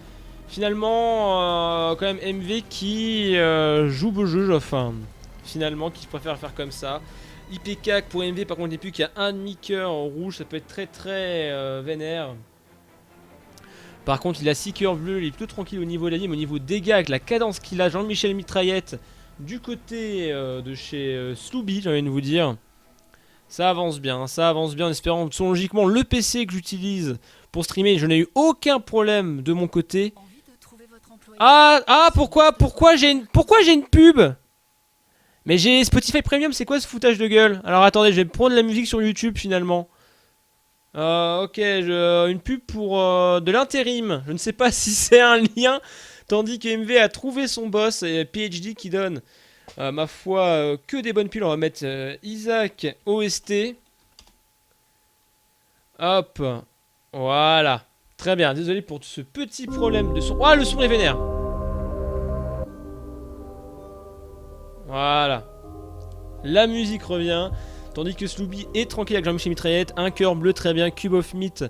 Finalement, quand même MV qui joue beau jeu, enfin, finalement, qui préfère faire comme ça. IPK pour MV, par contre, n'est plus qu'il y a un demi-cœur en rouge, ça peut être très vénère. Par contre, il a 6 cœurs bleus, il est plutôt tranquille au niveau de la ligne, mais au niveau dégâts, avec la cadence qu'il a, Jean-Michel Mitraillette, du côté de chez Sloopy, j'ai envie de vous dire. Ça avance bien, en espérant que logiquement le PC que j'utilise pour streamer, je n'ai eu aucun problème de mon côté. Pourquoi j'ai une pub? Mais j'ai Spotify Premium, c'est quoi ce foutage de gueule? Alors attendez, je vais prendre la musique sur YouTube finalement. Ok, une pub pour de l'intérim. Je ne sais pas si c'est un lien. Tandis que MV a trouvé son boss et PhD qui donne, ma foi, que des bonnes piles. On va mettre Isaac OST. Hop, voilà. Très bien, désolé pour ce petit problème de son. Ah, le son est vénère. Voilà. La musique revient. Tandis que Sloopy est tranquille avec Jean-Michel Mitraillette. Un cœur bleu, très bien. Cube of Meat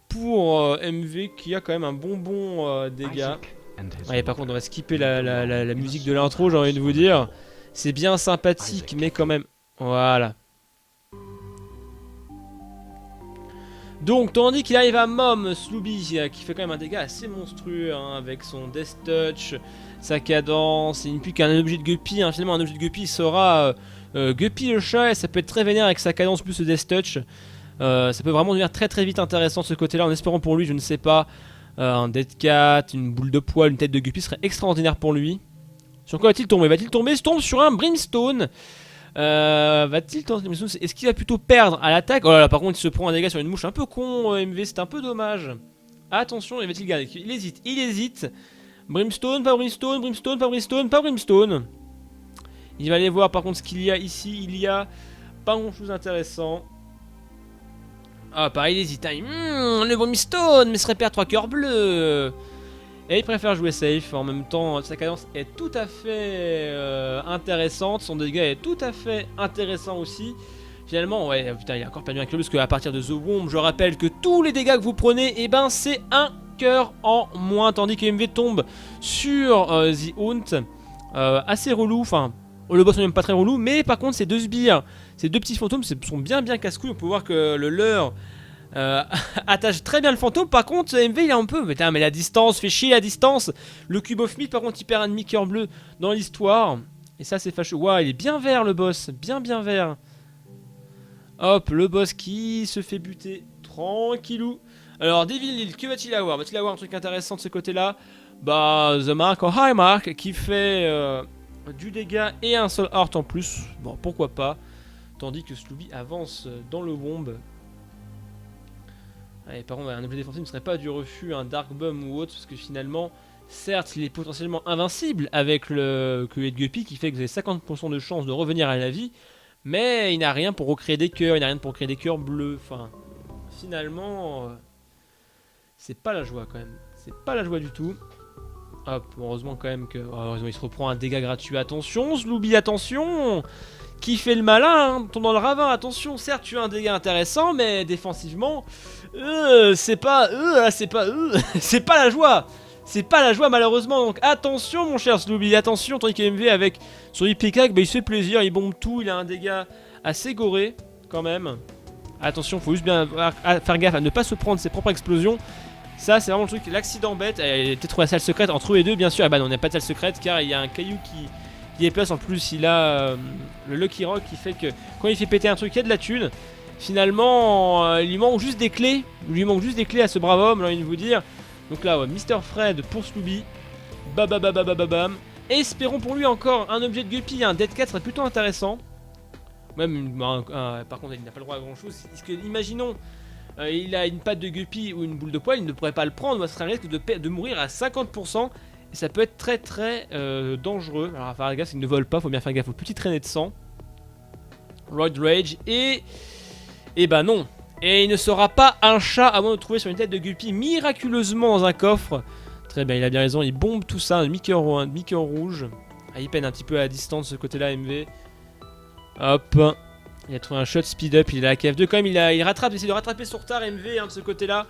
pour MV qui a quand même un bonbon dégâts. Ouais, par contre, on va skipper la musique de l'intro, j'ai envie de vous dire. C'est bien sympathique, mais quand même. Voilà. Donc, tandis qu'il arrive à Mom, Sloopy, qui fait quand même un dégât assez monstrueux, hein, avec son Death Touch, sa cadence, il n'y a plus qu'un objet de Guppy, hein, finalement un objet de Guppy sera Guppy le chat, et ça peut être très vénère avec sa cadence plus le Death Touch. Ça peut vraiment devenir très vite intéressant de ce côté-là, en espérant pour lui, je ne sais pas, un Dead Cat, une boule de poil, une tête de Guppy serait extraordinaire pour lui. Sur quoi va-t-il tomber? Il tombe sur un Brimstone. Est-ce qu'il va plutôt perdre à l'attaque? Oh là là, par contre il se prend un dégât sur une mouche un peu con, MV, c'est un peu dommage. Attention, il va-t-il garder? Il hésite. Brimstone, pas Brimstone, Brimstone, pas Brimstone, pas Brimstone. Il va aller voir par contre ce qu'il y a ici. Il y a pas grand chose d'intéressant. Ah, pareil, il hésite. Le Brimstone, mais ce repère 3 cœurs bleus. Et il préfère jouer safe. En même temps, sa cadence est tout à fait intéressante. Son dégât est tout à fait intéressant aussi. Finalement, ouais, putain, il a encore perdu un cœur parce qu'à partir de The Womb, je rappelle que tous les dégâts que vous prenez, eh ben, c'est un cœur en moins. Tandis que MV tombe sur The Haunt. Assez relou. Enfin, le boss n'est même pas très relou. Mais par contre, ces deux sbires, ces deux petits fantômes sont bien casse-couilles. On peut voir que le leurre attache très bien le fantôme. Par contre, MV il est un peu. Mais la distance, fait chier la distance. Le Cube of Meat, par contre, il perd un demi-cœur bleu dans l'histoire. Et ça, c'est fâcheux. Waouh, il est bien vert le boss. Bien vert. Hop, le boss qui se fait buter tranquillou. Alors, Devil Lil, que va-t-il avoir? Va-t-il avoir un truc intéressant de ce côté-là? Bah, The Mark en High Mark qui fait du dégât et un seul heart en plus. Bon, pourquoi pas. Tandis que Slooby avance dans le Womb. Allez, par contre, un objet défensif ne serait pas du refus, un Dark Bomb ou autre, parce que finalement, certes, il est potentiellement invincible avec le Q8 Guppy qui fait que vous avez 50% de chance de revenir à la vie. Mais il n'a rien pour recréer des cœurs, il n'a rien pour créer des cœurs bleus. Enfin, finalement, c'est pas la joie quand même. C'est pas la joie du tout. Hop, heureusement quand même que... Oh, heureusement, il se reprend un dégât gratuit. Attention, Slooby, attention! Qui fait le malin, hein, tombe dans le ravin, attention. Certes, tu as un dégât intéressant, mais défensivement, c'est pas... c'est pas la joie! C'est pas la joie malheureusement, donc attention mon cher Slooby, attention, tandis que MV avec son IPK, bah, il se fait plaisir, il bombe tout, il a un dégât assez goré quand même. Attention, faut juste bien faire gaffe à ne pas se prendre ses propres explosions. Ça c'est vraiment le truc, l'accident bête, il était trouvé la salle secrète entre eux les deux bien sûr, et bah non, on n'a pas de salle secrète car il y a un caillou qui est place, en plus il a le Lucky Rock qui fait que quand il fait péter un truc, il y a de la thune. Finalement, il lui manque juste des clés, à ce brave homme, j'ai envie de vous dire. Donc là, ouais, Mr. Fred pour Slooby. Bam. Espérons pour lui encore un objet de Guppy, un Dead Cat serait plutôt intéressant. Même, par contre, il n'a pas le droit à grand chose. Imaginons, il a une patte de Guppy ou une boule de poil, il ne pourrait pas le prendre. Moi, ce serait un risque de mourir à 50%. Et ça peut être très dangereux. Alors, à faire gaffe, il ne vole pas, faut bien faire gaffe aux petites traînées de sang. Roid Rage et bah non. Et il ne sera pas un chat à moins de trouver sur une tête de Guppy miraculeusement dans un coffre. Très bien, il a bien raison, il bombe tout ça, un demi-cœur rouge. Ah, il peine un petit peu à la distance de ce côté-là, MV. Hop. Il a trouvé un shot speed up, il est à la KF2 quand même, il rattrape, il essaie de rattraper son retard MV hein, de ce côté-là.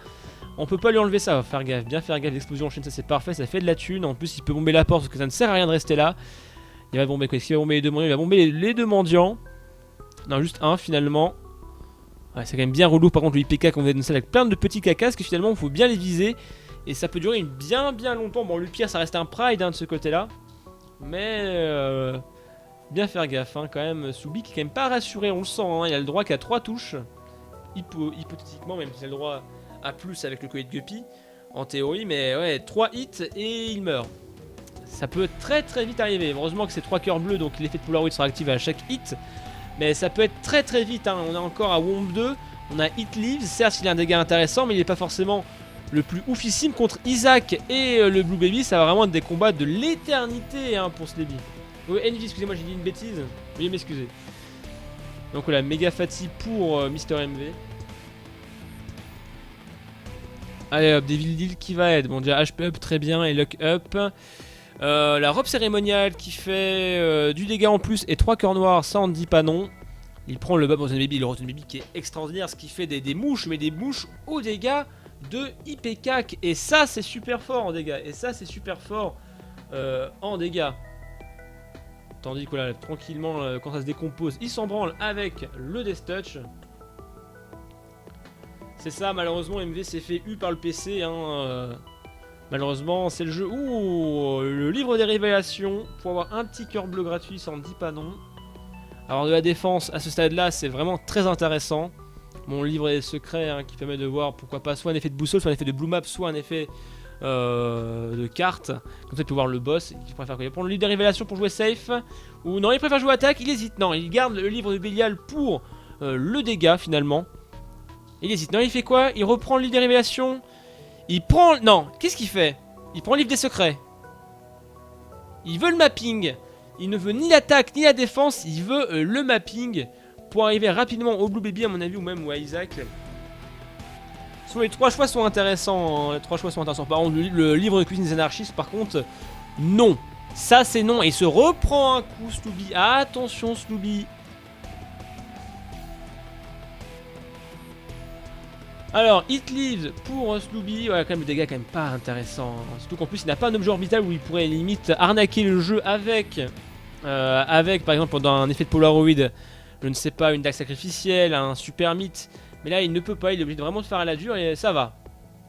On peut pas lui enlever ça, faire gaffe, bien faire gaffe, l'explosion en chaîne, ça c'est parfait, ça fait de la thune. En plus, il peut bomber la porte parce que ça ne sert à rien de rester là. Il va bomber quoi? Est-ce qu'il va bomber les deux mendiants? Il va bomber les deux mendiants. Non, juste un finalement. Ouais, c'est quand même bien relou par contre le IPK qu'on vient de avec plein de petits cacas parce que finalement il faut bien les viser et ça peut durer bien longtemps. Bon, le pire ça reste un pride hein, de ce côté là, mais bien faire gaffe hein, quand même. Slooby qui est quand même pas rassuré, on le sent hein, il a le droit qu'à 3 touches hypothétiquement, même s'il a le droit à plus avec le Q8 Guppy en théorie, mais ouais, 3 hits et il meurt. Ça peut très vite arriver. Heureusement que c'est 3 cœurs bleus donc l'effet de Polaroid sera activé à chaque hit. Mais ça peut être très vite, hein. On est encore à Womb 2, on a Hit Leaves, certes il a un dégât intéressant mais il n'est pas forcément le plus oufissime contre Isaac et le Blue Baby, ça va vraiment être des combats de l'éternité hein, pour Slooby. Oui, Envy, excusez-moi j'ai dit une bêtise, veuillez m'excuser. Donc voilà, méga fatigue pour Mr. MV. Allez hop, Devil Deal qui va être, bon déjà HP up très bien et Luck up. La robe cérémoniale qui fait du dégât en plus et 3 cœurs noirs, ça on ne dit pas non. Il prend le Rotten Baby, le Rotten Baby qui est extraordinaire, ce qui fait des mouches, mais des mouches aux dégâts de IPK. Et ça c'est super fort en dégâts, Tandis que là, tranquillement, quand ça se décompose, il s'en branle avec le Death Touch. C'est ça, malheureusement MV s'est fait U par le PC hein, malheureusement, c'est le jeu. Ouh, le livre des révélations. Pour avoir un petit cœur bleu gratuit, ça ne dit pas non. Alors de la défense, à ce stade-là, c'est vraiment très intéressant. Mon livre des secrets hein, qui permet de voir, pourquoi pas, soit un effet de boussole, soit un effet de blue map, soit un effet de carte. Comme ça, tu peux voir le boss. Il préfère quoi? Il va prendre le livre des révélations pour jouer safe. Ou non, il préfère jouer attaque, il hésite. Non, il garde le livre de Bélial pour le dégât finalement. Il hésite. Non, il fait quoi? Il reprend le livre des révélations. Il prend... Non, qu'est-ce qu'il fait? Il prend le livre des secrets. Il veut le mapping. Il ne veut ni l'attaque ni la défense. Il veut le mapping pour arriver rapidement au Blue Baby à mon avis ou même ou à Isaac. Les 3 choix sont intéressants, hein. Les 3 choix sont intéressants. Par contre, le livre de cuisine des anarchistes, par contre, non. Ça c'est non. Et il se reprend un coup, Slooby. Attention, Slooby. Alors, Hit Leaves pour Slooby. Ouais, quand même, le dégât, quand même pas intéressant. Surtout qu'en plus, il n'a pas un objet orbital où il pourrait limite arnaquer le jeu avec, par exemple, pendant un effet de Polaroid, je ne sais pas, une dague sacrificielle, un super mythe. Mais là, il ne peut pas, il est obligé de vraiment de faire à la dure et ça va.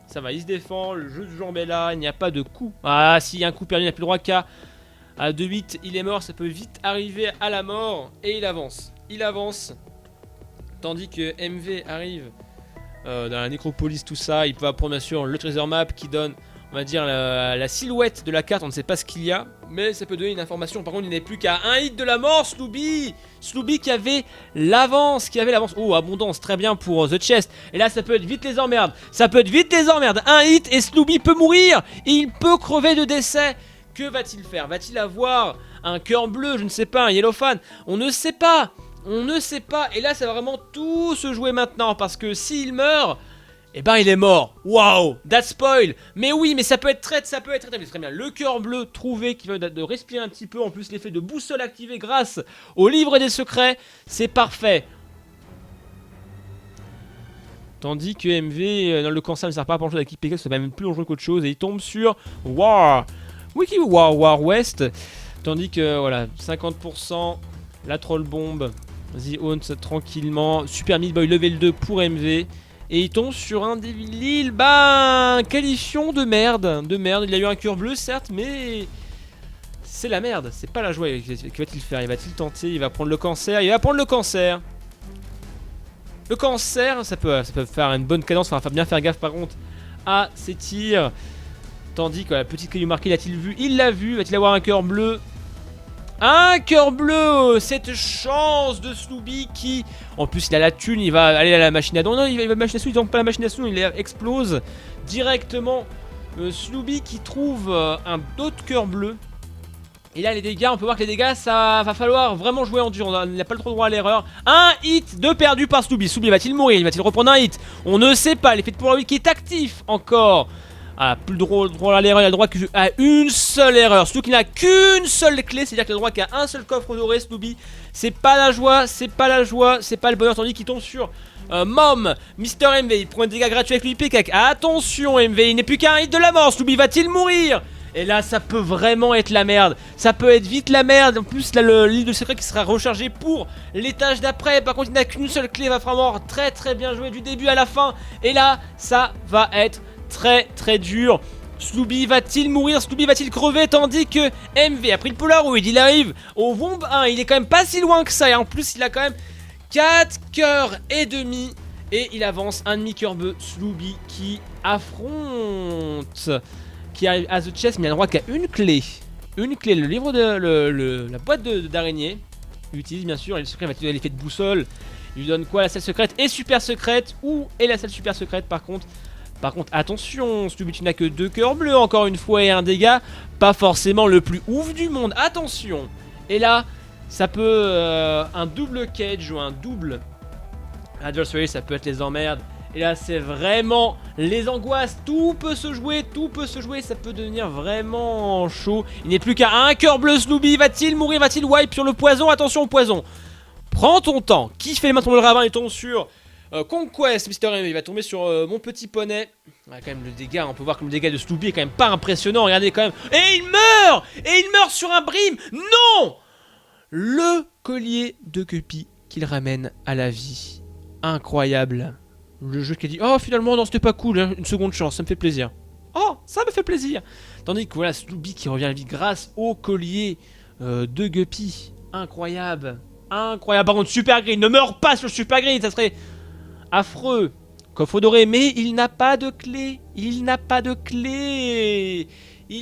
Ça va, il se défend, le jeu de jambes est là, il n'y a pas de coup. Ah, s'il y a un coup perdu, il n'a plus le droit qu'à 2-8, il est mort, ça peut vite arriver à la mort. Et il avance. Il avance. Tandis que MV arrive dans la nécropolis, tout ça. Il peut apprendre bien sûr le treasure map qui donne, on va dire, la silhouette de la carte. On ne sait pas ce qu'il y a, mais ça peut donner une information. Par contre, il n'est plus qu'à un hit de la mort, Slooby. Slooby qui avait l'avance, Oh, abondance, très bien pour The Chest. Et là, ça peut être vite les emmerdes. Ça peut être vite les emmerdes. Un hit et Slooby peut mourir. Et il peut crever de décès. Que va-t-il faire? Va-t-il avoir un cœur bleu? Je ne sais pas, un yellow fan? On ne sait pas. On ne sait pas. Et là, ça va vraiment tout se jouer maintenant. Parce que s'il meurt, eh ben il est mort. Waouh, that's spoil. Mais oui, mais ça peut être très bien. Le cœur bleu trouvé qui va de respirer un petit peu. En plus, l'effet de boussole activé grâce au livre des secrets. C'est parfait. Tandis que MV, dans le cancer, ne sert pas à grand chose avec IPK. C'est même plus dangereux qu'autre chose. Et il tombe sur War. Wiki War West. Tandis que, voilà, 50%. La troll bombe. The Haunt tranquillement. Super Meat Boy level 2 pour MV. Et il tombe sur un Devil Lil. Bah, qualifiant de merde. Il a eu un cœur bleu, certes, mais c'est la merde. C'est pas la joie. Que va-t-il faire? Il va-t-il tenter? Il va prendre le cancer. Le cancer, ça peut faire une bonne cadence. Il va bien faire gaffe, par contre, à ses tirs. Tandis que la petite caillou marquée, l'a-t-il vu? Il l'a vu. Va-t-il avoir un cœur bleu? Un cœur bleu. Cette chance de Slooby qui, en plus, il a la thune. Il va aller à la machine à sous. Non, il va à la machine à sous. Il tombe pas à la machine à sous. Il explose directement. Slooby qui trouve un autre cœur bleu. Et là, les dégâts, on peut voir que les dégâts, ça va falloir vraiment jouer en dur. On n'a pas le trop droit à l'erreur. Un hit de perdu par Slooby. Slooby va-t-il mourir? Va-t-il reprendre un hit? On ne sait pas. L'effet de Polaroid qui est actif encore. Ah, plus le droit à l'erreur, il a le droit à une seule erreur. Surtout qu'il n'a qu'une seule clé, c'est-à-dire qu'il a le droit qu'à un seul coffre doré, Slooby. C'est pas la joie, c'est pas le bonheur, tandis qu'il tombe sur Mom, Mr. MV. Il prend un dégât gratuit avec l'IPK. Attention, MV, il n'est plus qu'un hit de la mort. Slooby va-t-il mourir? Et là, ça peut vraiment être la merde. Ça peut être vite la merde. En plus, là, le livre de secret qui sera rechargé pour l'étage d'après. Par contre, il n'a qu'une seule clé. Il va vraiment très bien jouer du début à la fin. Et là, ça va être très dur. Slooby va-t-il mourir? Slooby va-t-il crever? Tandis que MV a pris le Polaroid. Il arrive au Womb 1. Il est quand même pas si loin que ça. Et en plus, il a quand même 4 cœurs et demi. Et il avance un demi-cœur bleu. Slooby qui affronte, qui arrive à The Chest, mais il a le droit qu'à une clé. Une clé, le livre de la boîte d'araignée. Il utilise bien sûr, et le secret va utiliser l'effet de boussole. Il lui donne quoi? La salle secrète et super secrète. Où est la salle super secrète par contre? Attention, Slooby, tu n'as que 2 cœurs bleus encore une fois et un dégât pas forcément le plus ouf du monde. Attention. Et là, ça peut un double cage ou un double adversary, ça peut être les emmerdes. Et là, c'est vraiment les angoisses. Tout peut se jouer, ça peut devenir vraiment chaud. Il n'est plus qu'à un cœur bleu, Slooby. Va-t-il mourir? Va-t-il wipe sur le poison? Attention au poison. Prends ton temps. Qui fait maintenant le ravin? Il tombe sur Conquest, Mr. M. Il va tomber sur mon petit poney. Ouais, quand même, le dégât, on peut voir que le dégât de Slooby est quand même pas impressionnant. Regardez quand même. Et il meurt! Et il meurt sur un brim! Non! Le collier de Guppy qu'il ramène à la vie. Incroyable. Le jeu qui a dit: oh, finalement, non, c'était pas cool, hein, une seconde chance, ça me fait plaisir. Oh, ça me fait plaisir. Tandis que voilà, Slooby qui revient à la vie grâce au collier de Guppy. Incroyable. Par contre, Super Green, ne meurt pas sur le Super Green, ça serait affreux. Coffre doré, mais il n'a pas de clé. Il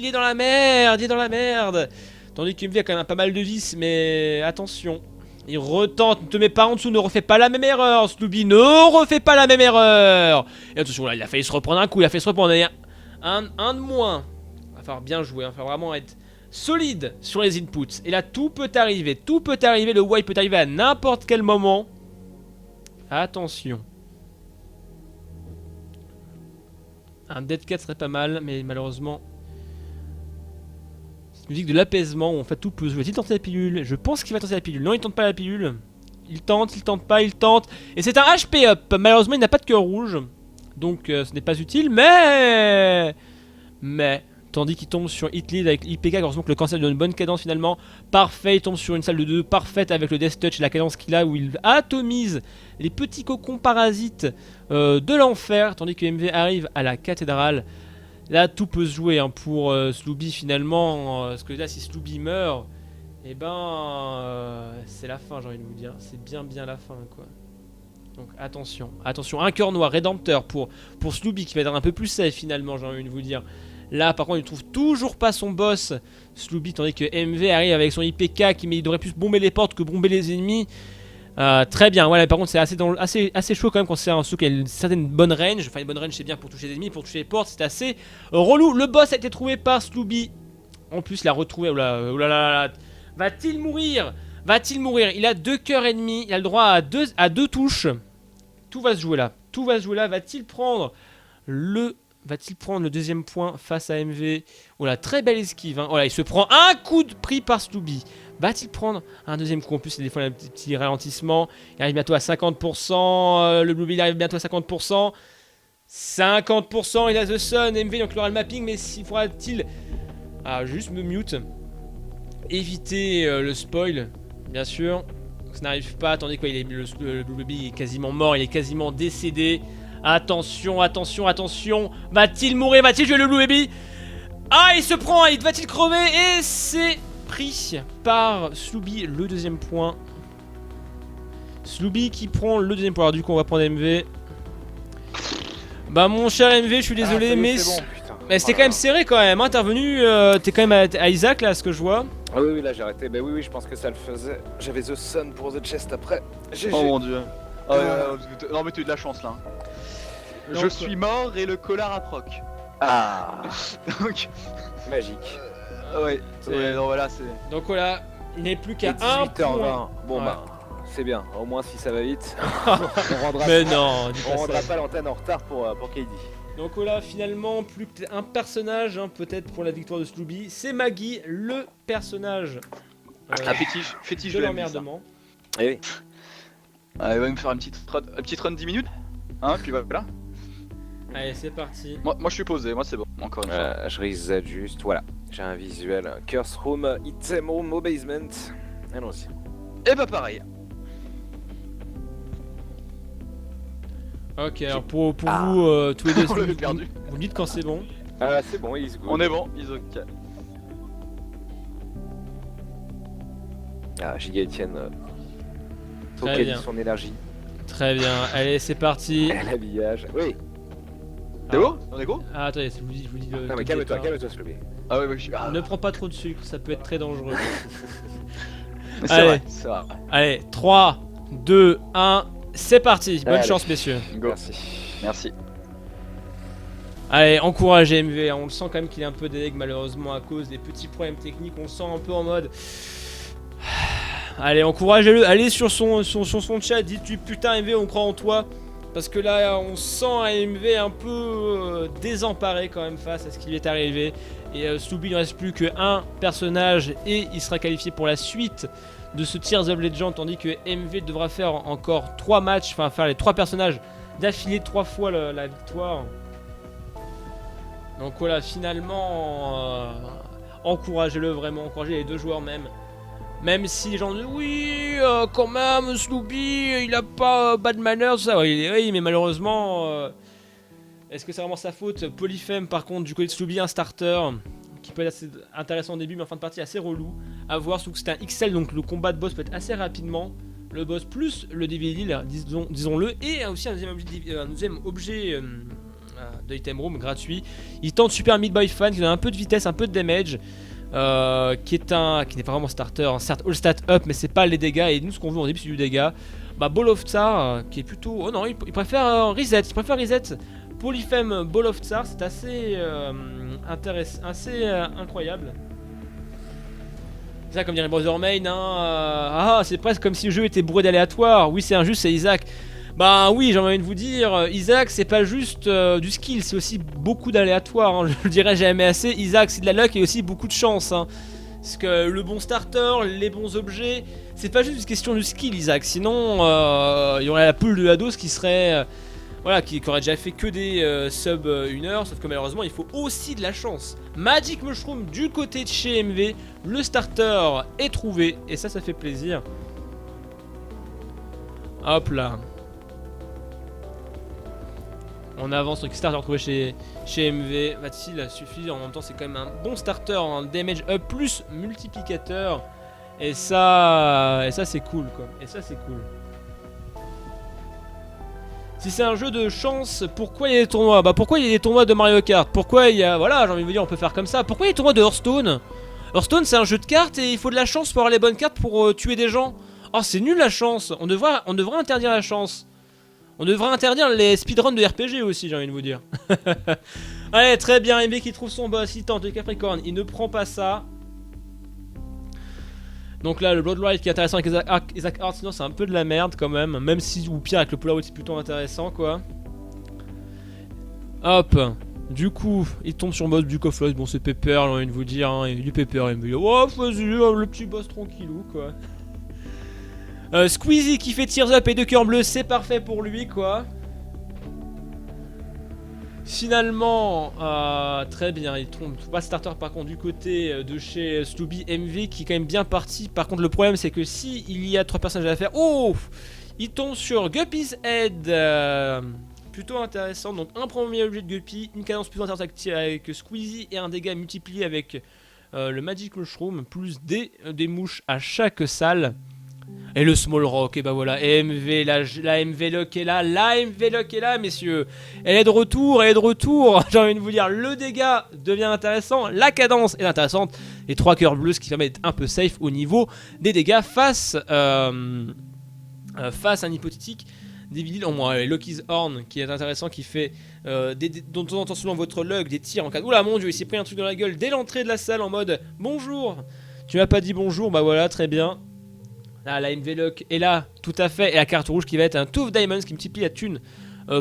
est dans la merde, Tandis qu'MV a quand même pas mal de vis, mais attention. Il retente, ne te mets pas en dessous, ne refais pas la même erreur, Slooby, ne refais pas la même erreur. Et attention, là, il a failli se reprendre un coup, il a failli se reprendre un de moins. Il va falloir bien jouer, il va falloir vraiment être solide sur les inputs. Et là, tout peut arriver, le wipe peut arriver à n'importe quel moment. Attention. Un Dead Cat serait pas mal, mais malheureusement... C'est une musique de l'apaisement où en fait tout peut se jouer. Va-t-il tenter la pilule? Je pense qu'il va tenter la pilule. Non, il tente pas la pilule. Il tente pas, il tente. Et c'est un HP up. Malheureusement, il n'a pas de cœur rouge. Donc ce n'est pas utile, mais... Tandis qu'il tombe sur Hit Lead avec IPK, heureusement que le cancel donne une bonne cadence finalement. Parfait, il tombe sur une salle de 2 parfaite avec le Death Touch et la cadence qu'il a où il atomise les petits cocons parasites de l'enfer. Tandis que MV arrive à la cathédrale. Là, tout peut se jouer hein, pour Slooby finalement. Parce que là, si Slooby meurt, eh ben, c'est la fin, j'ai envie de vous dire. C'est bien la fin, quoi. Donc attention, un cœur noir rédempteur pour Slooby qui va être un peu plus safe finalement, j'ai envie de vous dire. Là par contre il ne trouve toujours pas son boss Slooby, tandis que MV arrive avec son IPK mais il devrait plus bomber les portes que bomber les ennemis. Très bien, voilà, par contre c'est assez chaud quand même quand c'est un saut qui a une certaine bonne range. Enfin une bonne range c'est bien pour toucher les ennemis, pour toucher les portes c'est assez relou. Le boss a été trouvé par Slooby. En plus il a retrouvé, oulala, va-t-il mourir? Il a 2 cœurs ennemis, il a le droit à deux touches. Tout va se jouer là, va-t-il prendre le deuxième point face à MV? Oh la très belle esquive hein. Oh là, il se prend un coup de prix par Slooby. Va-t-il prendre un deuxième coup? En plus, des fois, il y a un petit ralentissement. Il arrive bientôt à 50%. Le Bluebill arrive bientôt à 50%. 50%, il a The Sun. MV, donc il aura le mapping. Mais s'il faudra-t-il. Ah, juste me mute. Éviter le spoil, bien sûr. Donc, ça n'arrive pas. Attendez quoi, le Bluebill est quasiment mort. Il est quasiment décédé. Attention. Va-t-il mourir? Va-t-il jouer le Blue Baby? Ah, il se prend, va-t-il crever? Et c'est pris par Slooby, le deuxième point. Slooby qui prend le deuxième point. Alors du coup, on va prendre MV. Bah mon cher MV, je suis désolé, mais c'est bon, putain. Mais c'était quand même serré quand même, hein. T'es revenu, t'es quand même à Isaac là, ce que je vois. Ah oui, là j'ai arrêté. Bah oui, je pense que ça le faisait. J'avais The Sun pour The Chest après. Oh mon dieu. Non mais tu as eu de la chance là. Donc, je suis mort et le collard à proc. Ah, Donc, magique. ouais, non voilà c'est... Donc voilà, il n'est plus qu'à Et 1 18h20. point. Bon Ouais. bah, c'est bien. Au moins si ça va vite, on rendra, Mais non, dis on pas rendra ça. pas l'antenne en retard pour KD. Donc voilà, finalement, plus qu'un personnage, hein, peut-être pour la victoire de Slooby. C'est Maggie, le personnage fétiche de de l'emmerdement. Eh oui. Ah, il va me faire une petite run 10 minutes. Hein, puis voilà. Allez, c'est parti. Moi je suis posé, moi c'est bon, encore une fois. Je reset juste, voilà. J'ai un visuel. Curse Room, Item Room au basement. Allons-y. Et bah pareil. Ok, alors pour vous, tous les deux, On l'avait perdu. vous me dites quand c'est bon. Ah, c'est bon, he's good. On est bon, ils ok. Ah, Giga Etienne. Très Focalise bien. son énergie. Très bien, allez, c'est parti. L'habillage. Oui. T'es go? On est go? Ah, attendez, je vous dis le. Non, mais calme-toi, Slooby. Ah ouais, je suis... Ne prends pas trop de sucre, ça peut être très dangereux. C'est Allez. vrai, c'est vrai. Allez, 3, 2, 1, c'est parti. Bonne Allez. chance, messieurs. Go. Merci. Allez, encouragez MV, hein. On le sent quand même qu'il est un peu deg malheureusement à cause des petits problèmes techniques. On le sent un peu en mode. Allez, encouragez-le, allez sur son chat, dites-lui putain MV, on croit en toi. Parce que là, on sent un MV un peu désemparé quand même face à ce qui lui est arrivé. Et Slooby, il ne reste plus qu'un personnage et il sera qualifié pour la suite de ce Tears of Legend. Tandis que MV devra faire encore 3 matchs, enfin faire les 3 personnages d'affilée 3 fois la victoire. Donc voilà, finalement, encouragez-le vraiment, encouragez les deux joueurs même. Même si les gens disent oui, quand même, Slooby, il a pas bad manners, tout ça. Oui, mais malheureusement, est-ce que c'est vraiment sa faute? Polyphem, par contre, du côté de Slooby, un starter qui peut être assez intéressant au début, mais en fin de partie assez relou. À voir, surtout que c'est un XL, donc le combat de boss peut être assez rapidement. Le boss plus le DVD, disons-le, et aussi un deuxième objet de item room gratuit. Il tente Super Meat Boy Fan qui donne un peu de vitesse, un peu de damage. Qui n'est pas vraiment starter, hein, certes all stat up, mais c'est pas les dégâts. Et nous, ce qu'on veut au début, c'est du dégât. Bah, Ball of Tsar qui est plutôt. Oh non, il préfère reset. Il préfère reset. Polyphem Ball of Tsar, c'est assez intéressant, assez incroyable. C'est ça, comme dirait Brother Main, hein, c'est presque comme si le jeu était bourré d'aléatoires. Oui, c'est injuste, c'est Isaac. Bah oui, j'ai envie de vous dire, Isaac c'est pas juste du skill, c'est aussi beaucoup d'aléatoire, hein. Je le dirais jamais assez, Isaac c'est de la luck et aussi beaucoup de chance, hein. Parce que le bon starter, les bons objets, c'est pas juste une question de skill Isaac, sinon il y aurait la poule de Hados qui serait... voilà, qui aurait déjà fait que des sub 1 heure, sauf que malheureusement il faut aussi de la chance. Magic Mushroom du côté de chez MV, le starter est trouvé, et ça fait plaisir. Hop là. On avance, le starter retrouvé chez MV. Va-t-il suffire? En même temps, c'est quand même un bon starter en damage up plus multiplicateur. Et ça c'est cool quoi. Et ça c'est cool. Si c'est un jeu de chance, pourquoi il y a des tournois? Bah pourquoi il y a des tournois de Mario Kart? Pourquoi il y a... Voilà, j'ai envie de vous dire, on peut faire comme ça. Pourquoi il y a des tournois de Hearthstone? Hearthstone c'est un jeu de cartes et il faut de la chance pour avoir les bonnes cartes pour tuer des gens. Oh c'est nul la chance. On devrait interdire la chance. On devrait interdire les speedruns de RPG aussi, j'ai envie de vous dire. Allez, très bien, MV qui trouve son boss, il tente le Capricorne, il ne prend pas ça. Donc là, le Blood Ride qui est intéressant avec Isaac Hart, sinon c'est un peu de la merde quand même. Même si, ou pire, avec le Polaroid c'est plutôt intéressant quoi. Hop, du coup, il tombe sur le boss du coffre. Bon, c'est Pepper, j'ai envie de vous dire, hein, il est Pepper, il me dit, oh, vas-y, le petit boss tranquillou quoi. Squeezie qui fait Tears Up et 2 cœurs bleus, c'est parfait pour lui quoi. Finalement, très bien, il trompe pas starter par contre du côté de chez Slooby MV qui est quand même bien parti. Par contre le problème c'est que si il y a 3 personnages à faire, oh, il tombe sur Guppy's Head, plutôt intéressant. Donc un premier objet de Guppy, une cadence plus intéressante avec Squeezie et un dégât multiplié avec le Magic Mushroom, plus des mouches à chaque salle. Et le Small Rock, et bah voilà, et MV, la MV Lock est là, la MV Lock est là, messieurs. Elle est de retour, j'ai envie de vous dire, le dégât devient intéressant, la cadence est intéressante, et 3 cœurs bleus, ce qui permet d'être un peu safe au niveau des dégâts face à un hypothétique Devil Deal en moins. Loki's Horn, qui est intéressant, qui fait de temps en temps selon votre log, des tirs en cas de... Oula, mon dieu, il s'est pris un truc dans la gueule dès l'entrée de la salle en mode « Bonjour !» Tu m'as pas dit bonjour, bah voilà, très bien. Ah, la MV Lock est là, tout à fait. Et la carte rouge qui va être un Tooth Diamonds qui multiplie la thune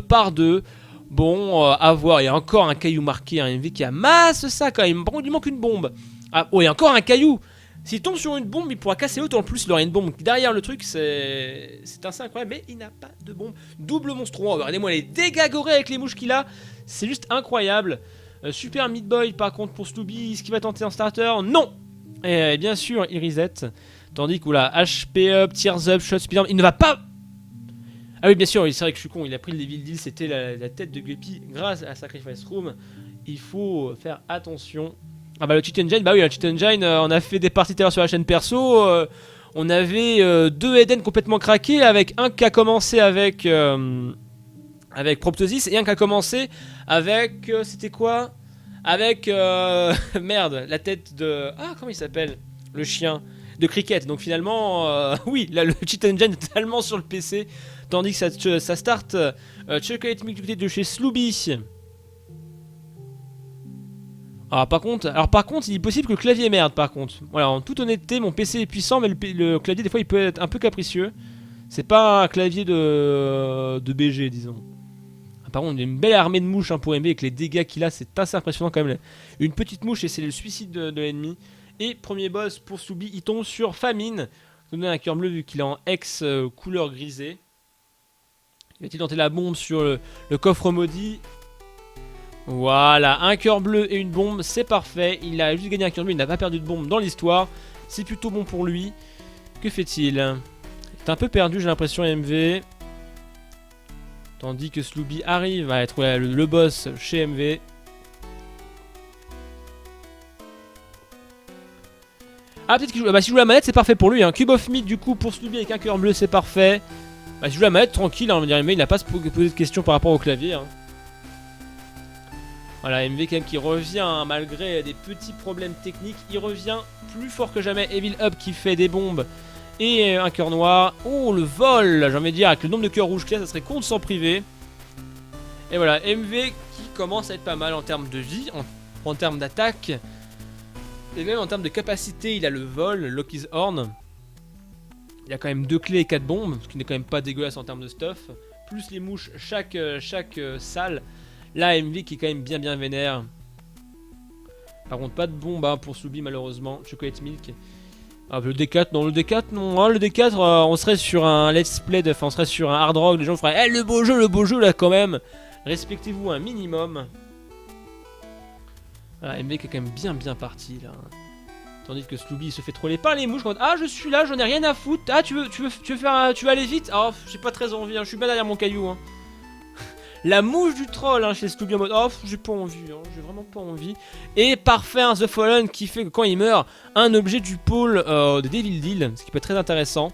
par 2. Bon, à voir. Il y a encore un caillou marqué, un MV qui amasse ça quand même. Par contre, il manque une bombe. Ah, oh, il y a encore un caillou. S'il tombe sur une bombe, il pourra casser l'autre. En plus, il aura une bombe derrière le truc. C'est assez incroyable. Mais il n'a pas de bombe. Double monstro. Regardez-moi les dégâts gorés avec les mouches qu'il a. C'est juste incroyable. Super Meat Boy, par contre, pour Slooby. Est-ce qu'il va tenter un starter? Non. Et bien sûr, il reset. Tandis que là, HP up, Tears up, Shot Speed, il ne va pas... Ah oui, bien sûr, c'est vrai que je suis con, il a pris le Devil Deal, c'était la tête de Guppy grâce à Sacrifice Room. Il faut faire attention. Ah bah le Cheat Engine, bah oui, le Cheat Engine, on a fait des parties tout à l'heure sur la chaîne perso. On avait 2 Eden complètement craqués, avec un qui a commencé avec Proptosis et un qui a commencé avec... c'était quoi? Avec... merde, la tête de... Ah, comment il s'appelle? Le chien de Cricket. Donc finalement, oui, là, le Cheat Engine est totalement sur le PC. Tandis que ça start Chocolate Milk du côté de chez Slooby. Alors par contre, il est possible que le clavier merde par contre. Voilà, en toute honnêteté, mon PC est puissant, mais le clavier des fois il peut être un peu capricieux. C'est pas un clavier de BG, disons. Par contre, il y a une belle armée de mouches hein, pour MV avec les dégâts qu'il a, c'est assez impressionnant quand même. Une petite mouche et c'est le suicide de l'ennemi. Et premier boss pour Slooby, il tombe sur Famine. Il donne un cœur bleu vu qu'il est en ex couleur grisée. Va-t-il tenter la bombe sur le coffre maudit? Voilà, un cœur bleu et une bombe, c'est parfait. Il a juste gagné un cœur bleu, il n'a pas perdu de bombe dans l'histoire. C'est plutôt bon pour lui. Que fait-il? Il est un peu perdu, j'ai l'impression, MV. Tandis que Slooby arrive à être le boss chez MV. Ah, peut-être qu'il joue. Bah, s'il joue la manette, c'est parfait pour lui. Hein. Cube of Meat, du coup, pour Slooby avec un cœur bleu, c'est parfait. Bah, s'il joue la manette, tranquille, hein, on va dire, mais il n'a pas à se poser de questions par rapport au clavier. Hein. Voilà, MV quand même qui revient, hein, malgré des petits problèmes techniques. Il revient plus fort que jamais. Evil Up qui fait des bombes et un cœur noir. Oh, le vol, j'ai envie de dire, avec le nombre de cœurs rouges qu'il y a, ça serait con de s'en priver. Et voilà, MV qui commence à être pas mal en termes de vie, en termes d'attaque. Et même en termes de capacité, il a le vol, Loki's Horn. Il a quand même 2 clés et 4 bombes, ce qui n'est quand même pas dégueulasse en termes de stuff. plus les mouches chaque salle. Là MV qui est quand même bien vénère. Par contre pas de bombe hein, pour Sloobie malheureusement. Chocolate Milk. Ah, le D4 non, le D4 non, hein, le D4 on serait sur un let's play, enfin on serait sur un hard rock, les gens feraient le beau jeu là quand même. Respectez-vous un minimum. Ah, MV qui est quand même bien parti là. Tandis que Sloobie se fait troller par les mouches quand ah je suis là, j'en ai rien à foutre. Ah tu veux aller vite. Oh j'ai pas très envie, hein. Je suis bien derrière mon caillou hein. La mouche du troll hein, chez Sloobie en mode oh j'ai pas envie, hein. J'ai vraiment pas envie. Et parfait hein, The Fallen qui fait que quand il meurt, un objet du pôle de Devil Deal, ce qui peut être très intéressant.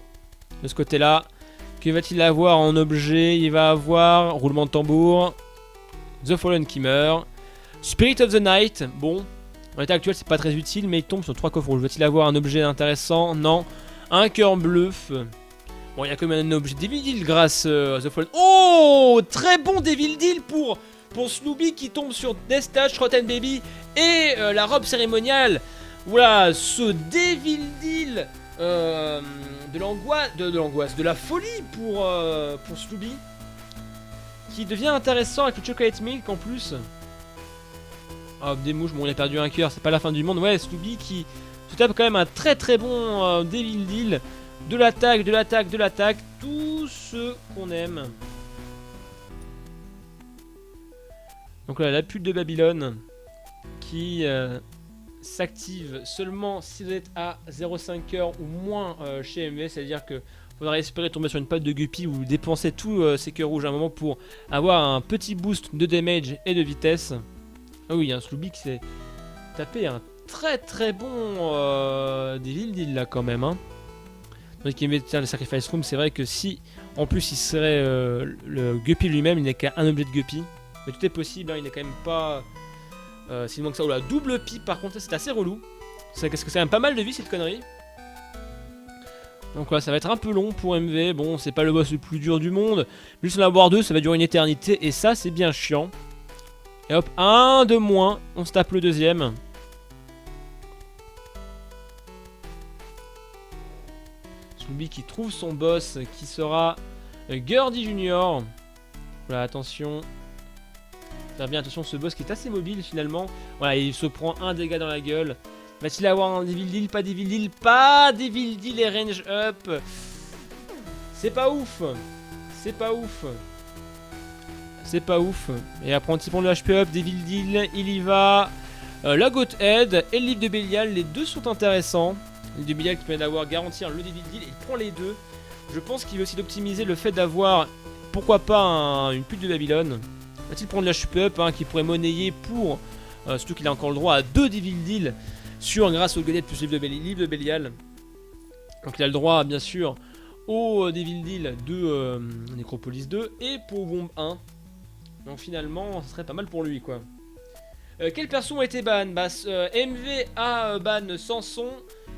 De ce côté là, que va-t-il avoir en objet? Il va avoir roulement de tambour, The Fallen qui meurt, Spirit of the Night, bon. En l'état actuel, c'est pas très utile, mais il tombe sur 3 coffres rouges. Va-t-il avoir un objet intéressant? Non. Un cœur bleu. Bon, il y a quand même un objet Devil Deal grâce à The Fallen. Oh, très bon Devil Deal pour Sloobie qui tombe sur Death Touch, Rotten Baby et la robe cérémoniale. Voilà, ce Devil Deal de l'angoisse, de la folie pour Sloobie qui devient intéressant avec le Chocolate Milk en plus. Oh, des mouches, bon il a perdu un cœur, c'est pas la fin du monde. Ouais, Sloobie qui se tape quand même un très bon Devil Deal. De l'attaque, tout ce qu'on aime. Donc là, la pute de Babylone qui s'active seulement si vous êtes à 0,5 cœur ou moins chez MV, c'est-à-dire que faudra espérer tomber sur une patte de guppy ou dépenser tous ces cœurs rouges à un moment pour avoir un petit boost de damage et de vitesse. Ah oui, il y a un Sloobie qui s'est tapé un très bon Devil Deal là quand même. Hein. Donc il met le Sacrifice Room, c'est vrai que si en plus il serait le Guppy lui-même, il n'est qu'à un objet de Guppy. Mais tout est possible, hein, il n'est quand même pas s'il manque ça. Oh là, double pipe par contre, c'est assez relou. Parce que c'est quand même pas mal de vie cette connerie. Donc là ça va être un peu long pour MV, bon c'est pas le boss le plus dur du monde. Juste en avoir deux, ça va durer une éternité et ça c'est bien chiant. Et hop, un de moins, on se tape le deuxième. Sloobie qui trouve son boss qui sera Gurdy Junior. Voilà, attention. Faire bien attention, ce boss qui est assez mobile finalement. Voilà, il se prend un dégât dans la gueule. Va-t-il avoir un Devil Deal? Pas Devil Deal, pas Devil Deal et range up. C'est pas ouf. C'est pas ouf. C'est pas ouf. Et après, on prend le HP up, Devil Deal, il y va. La Goat Head et le livre de Belial, les deux sont intéressants. Le livre de Belial qui permet d'avoir garantir le Devil Deal, il prend les deux. Je pense qu'il veut aussi optimiser le fait d'avoir, pourquoi pas, une pute de Babylone. Va-t-il prendre le HP up qui pourrait monnayer pour, surtout qu'il a encore le droit à 2 Devil Deal grâce au Godet plus livre de Belial. Donc il a le droit, bien sûr, au Devil Deal de Necropolis 2 et pour Bomb 1. Donc finalement, ce serait pas mal pour lui, quoi. Quel perso a été ban? MV a ban Samson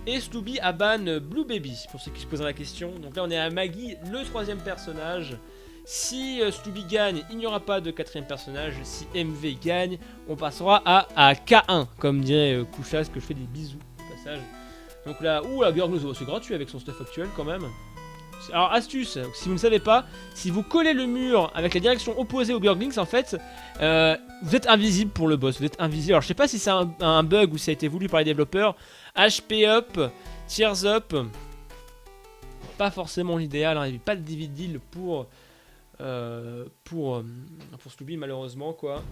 et Sloobie a ban Blue Baby, pour ceux qui se posent la question. Donc là, on est à Maggie, le troisième personnage. Si Sloobie gagne, il n'y aura pas de quatrième personnage. Si MV gagne, on passera à K1, comme dirait Kouchas, que je fais des bisous au passage. Donc là, la Gurglouse, c'est gratuit avec son stuff actuel quand même. Alors astuce, si vous ne savez pas, si vous collez le mur avec la direction opposée au Gurglings en fait, vous êtes invisible pour le boss, vous êtes invisible. Alors je sais pas si c'est un bug ou si ça a été voulu par les développeurs. HP up, tears up, pas forcément l'idéal, hein. Il n'y a pas de Devil Deal pour Sloobie malheureusement quoi.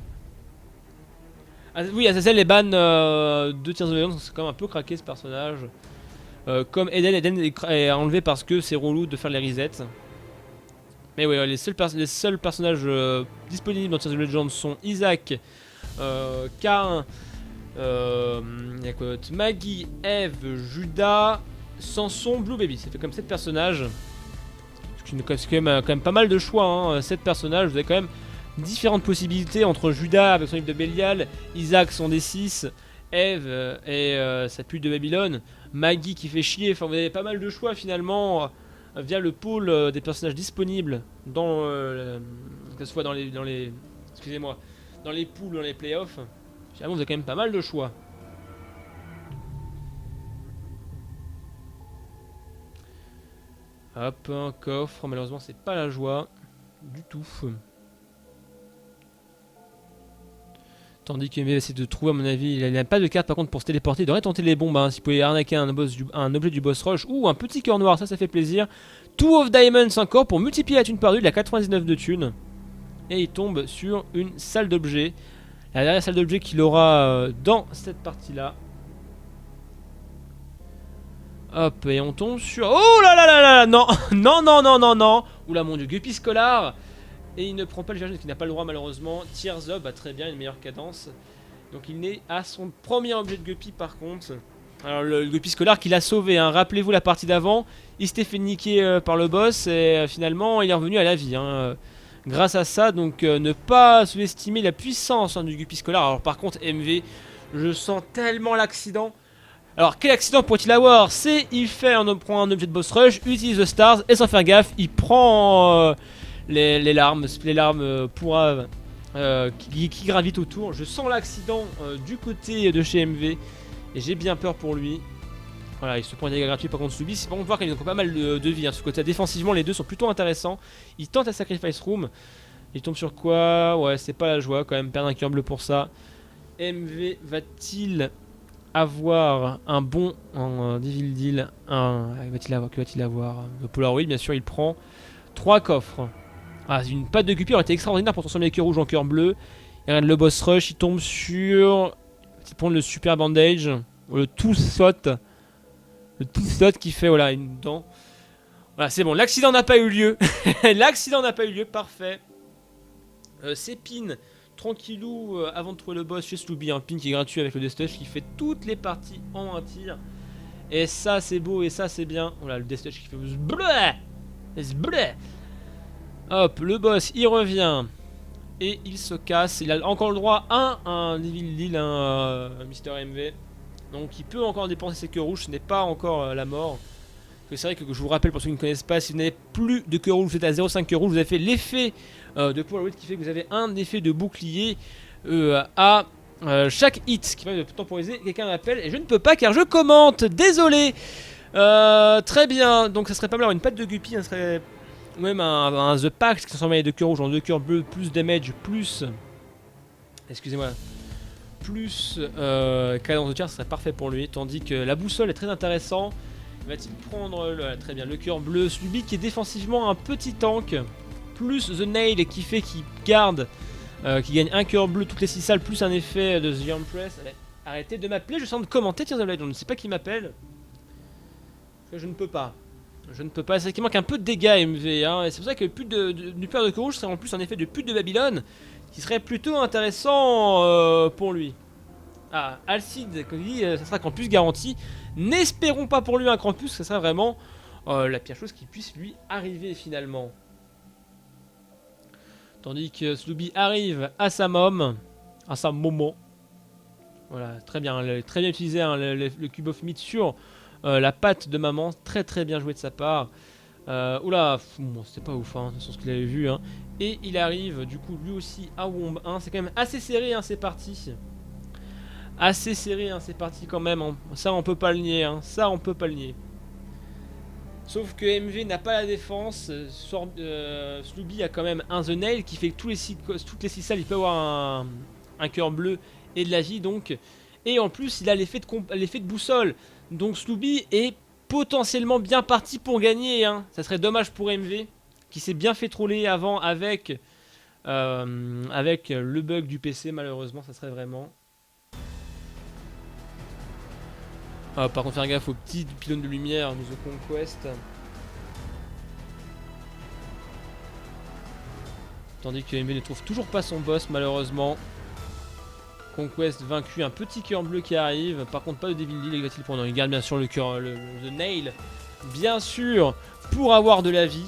Ah, oui, Azazel les ban de Tears of the Dawn, c'est quand même un peu craqué ce personnage. Comme Eden est enlevé parce que c'est relou de faire les resets. Mais oui, les seuls personnages disponibles dans Tears of the Legends sont Isaac, Cain, Maggie, Eve, Judas, Samson, Blue Baby. Ça fait comme 7 personnages. C'est quand même pas mal de choix, hein. 7 personnages, vous avez quand même différentes possibilités entre Judas avec son livre de Belial, Isaac son D6, Eve et sa pute de Babylone, Maggie qui fait chier. Enfin, vous avez pas mal de choix finalement via le pool des personnages disponibles dans que ce soit dans les excusez-moi, dans les pools ou dans les playoffs. Finalement, vous avez quand même pas mal de choix. Hop, un coffre, malheureusement c'est pas la joie. du tout. Tandis que MV va essayer de trouver, à mon avis, il n'a pas de carte par contre pour se téléporter. Il devrait tenter les bombes, hein, s'il pouvait arnaquer un objet du boss rush ou un petit cœur noir, ça fait plaisir. Two of Diamonds encore pour multiplier la thune par 2, il a 99 de thunes. Et il tombe sur une salle d'objets. La dernière salle d'objets qu'il aura dans cette partie-là. Hop, et on tombe sur... Oh là là là là, non, non, non, non, non, non. Oula mon dieu, Guppy Scholar. Et il ne prend pas le verge, qui n'a pas le droit malheureusement. Tears Up, bah, très bien, une meilleure cadence. Donc il n'est à son premier objet de Guppy par contre. Alors le Guppy Scholar qui l'a sauvé, hein. Rappelez-vous la partie d'avant. Il s'était fait niquer par le boss et finalement il est revenu à la vie. Hein. Grâce à ça, donc ne pas sous-estimer la puissance du Guppy Scholar. Alors par contre MV, je sens tellement l'accident. Alors quel accident pourrait-il avoir? C'est il prend un objet de boss rush, utilise the stars et sans faire gaffe, il prend les larmes qui gravitent autour. Je sens l'accident du côté de chez MV et j'ai bien peur pour lui. Voilà, il se prend des dégâts gratuits par contre Sluby. C'est par contre voir qu'il a pas mal de vie. Hein. Ce côté défensivement, les deux sont plutôt intéressants. Il tente la Sacrifice Room. Il tombe sur quoi? Ouais, c'est pas la joie quand même, perdre un cœur bleu pour ça. MV va-t-il avoir un bon en Devil Deal? Que va-t-il avoir? Le Polaroid, bien sûr, il prend 3 coffres. Ah, une patte de Guppy aurait été extraordinaire pour transformer les cœurs rouges en cœur bleu. Il regarde le boss rush, il tombe sur... Il prend le super bandage. Le tout saute. Le tout saute qui fait voilà une dent. Voilà, c'est bon, l'accident n'a pas eu lieu. L'accident n'a pas eu lieu, parfait. C'est Pin, tranquillou, avant de trouver le boss chez Sluby. Un Pin qui est gratuit avec le Death qui fait toutes les parties en un tir. Et ça, c'est beau et ça, c'est bien. Voilà, le Death qui fait... Bleh. Hop, le boss, il revient. Et il se casse. Il a encore le droit à un Devil Deal, un Mister MV. Donc il peut encore dépenser ses cœurs rouges. Ce n'est pas encore la mort. C'est vrai que je vous rappelle, pour ceux qui ne connaissent pas, si vous n'avez plus de cœur rouge, vous êtes à 0,5 cœur rouge, vous avez fait l'effet de Polaroid qui fait que vous avez un effet de bouclier à chaque hit. Ce qui permet de temporiser. Quelqu'un m'appelle et je ne peux pas car je commente. Désolé. Très bien. Donc ça serait pas mal avoir une patte de Guppy. Ça serait... Ou même un The Pact qui transforme les deux cœurs rouges en 2 cœurs bleus, plus damage, plus... Excusez-moi. Plus cadence de tir, ce serait parfait pour lui. Tandis que la boussole est très intéressant. Va-t-il prendre très bien le cœur bleu? Sluby qui est défensivement un petit tank. Plus The Nail qui fait qu'il garde, qui gagne un cœur bleu toutes les 6 salles, plus un effet de The Empress. Allez, arrêtez de m'appeler, je sens de commenter Tears of the Legend. Je ne sais pas qui m'appelle. Parce que je ne peux pas. Je ne peux pas, c'est vrai qu'il manque un peu de dégâts MV, hein, et c'est pour ça que le pute du père de cœur rouge serait en plus un effet de pute de Babylone, qui serait plutôt intéressant pour lui. Ah, Alcide, comme il dit, ça sera Krampus garanti. N'espérons pas pour lui un Krampus, ça serait vraiment la pire chose qui puisse lui arriver finalement. Tandis que Sluby arrive à sa moment. Voilà, très bien utilisé hein, le Cube of Meat sur... la patte de maman, très très bien joué de sa part. Oula, bon, c'était pas ouf, hein, sur ce qu'il avait vu. Hein. Et il arrive du coup lui aussi à Womb 1. C'est quand même assez serré, hein, c'est parti. Assez serré, hein, c'est parti quand même. Hein. Ça, on peut pas le nier. Hein. Ça, on peut pas le nier. Sauf que MV n'a pas la défense. Sluby a quand même un The Nail qui fait que toutes les 6 salles, il peut avoir un cœur bleu et de la vie donc. Et en plus, il a l'effet de boussole. Donc Sluby est potentiellement bien parti pour gagner. Hein. Ça serait dommage pour MV, qui s'est bien fait troller avant avec le bug du PC. Malheureusement, ça serait vraiment... Ah, par contre, faire gaffe aux petits pylônes de lumière de The Conquest. Tandis que MV ne trouve toujours pas son boss, malheureusement. Conquest vaincu, un petit cœur bleu qui arrive. Par contre, pas de Devil Deal. Va-t-il prendre? Il garde bien sûr le cœur, The Nail, bien sûr, pour avoir de la vie.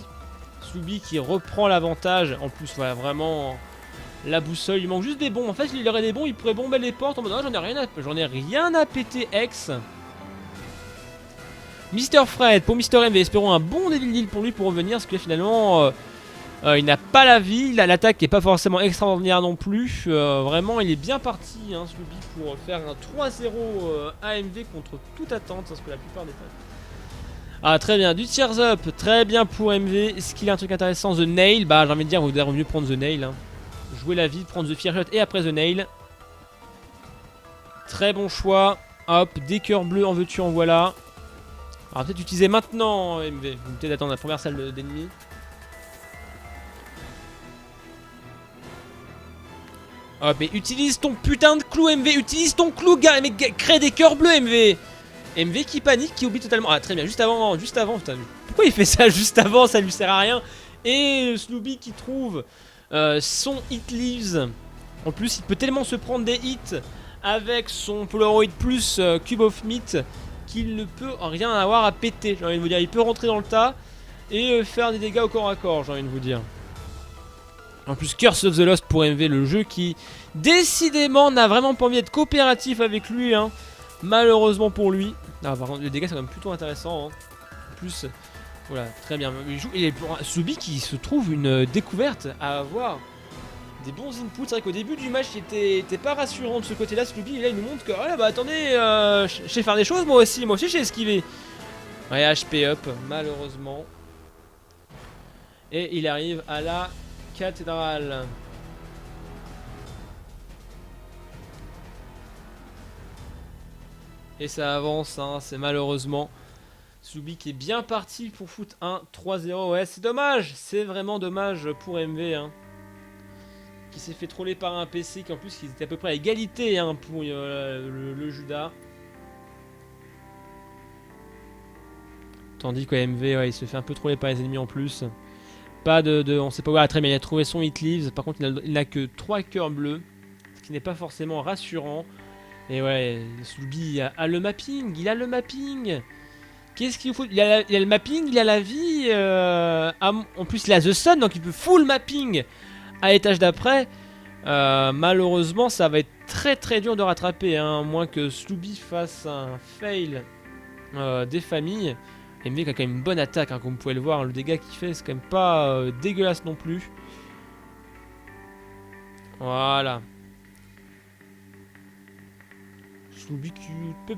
Sluby qui reprend l'avantage. En plus, voilà, vraiment la boussole. Il manque juste des bombes. En fait, il aurait des bombes, il pourrait bomber les portes. En mode, j'en ai rien à péter, ex. Mister Fred pour Mister MV. Espérons un bon Devil Deal pour lui pour revenir. Parce que finalement. Il n'a pas la vie, l'attaque n'est pas forcément extraordinaire non plus. Vraiment, il est bien parti, hein, Sluby, pour faire un 3-0 AMV contre toute attente, parce que la plupart des Ah très bien, du tears up, très bien pour MV. Est-ce qu'il a un truc intéressant? The Nail, bah j'ai envie de dire, vous devez mieux prendre The Nail. Hein. Jouer la vie, prendre The Fear Shot et après The Nail. Très bon choix. Hop, des cœurs bleus, en veux-tu, en voilà. Alors peut-être utiliser maintenant MV, vous peut-être attendre la première salle d'ennemis. Hop, mais utilise ton putain de clou MV, utilise ton clou gars, mais crée des cœurs bleus MV. MV qui panique, qui oublie totalement. Ah très bien, juste avant, putain, pourquoi il fait ça juste avant? Ça lui sert à rien. Et Slooby qui trouve son Hit Leaves. En plus, il peut tellement se prendre des hits avec son Polaroid plus Cube of Meat qu'il ne peut rien avoir à péter. J'ai envie de vous dire, il peut rentrer dans le tas et faire des dégâts au corps à corps, j'ai envie de vous dire. En plus, Curse of the Lost pour MV, le jeu qui décidément n'a vraiment pas envie d'être coopératif avec lui, hein. Malheureusement pour lui. Ah, par contre, les dégâts sont quand même plutôt intéressants. Hein. En plus, voilà, très bien. Il est Slooby qui se trouve une découverte à avoir des bons inputs. C'est vrai qu'au début du match, il était pas rassurant de ce côté-là. Slooby, là, il nous montre que, oh là, bah attendez, je sais faire des choses moi aussi je sais esquiver. Ouais, HP up, malheureusement. Et il arrive à la cathédrale. Et ça avance, hein, c'est malheureusement Slooby qui est bien parti pour foutre un 3-0. Ouais, c'est dommage, c'est vraiment dommage pour MV. Hein, qui s'est fait troller par un PC, qui en plus ils étaient à peu près à égalité hein, pour le Judas. Tandis que MV, ouais, il se fait un peu troller par les ennemis en plus. Pas on sait pas où. Ah, très bien, il a trouvé son Hit Leaves. Par contre, il n'a que 3 cœurs bleus. Ce qui n'est pas forcément rassurant. Et ouais, Slooby a le mapping. Il a le mapping. Qu'est-ce qu'il faut? Il a le mapping, il a la vie. En plus, il a The Sun, donc il peut full mapping à l'étage d'après. Malheureusement, ça va être très très dur de rattraper. Hein, à moins que Slooby fasse un fail des familles. MV qui a quand même une bonne attaque, hein, comme vous pouvez le voir, le dégât qu'il fait c'est quand même pas dégueulasse non plus. Voilà. Slooby cute,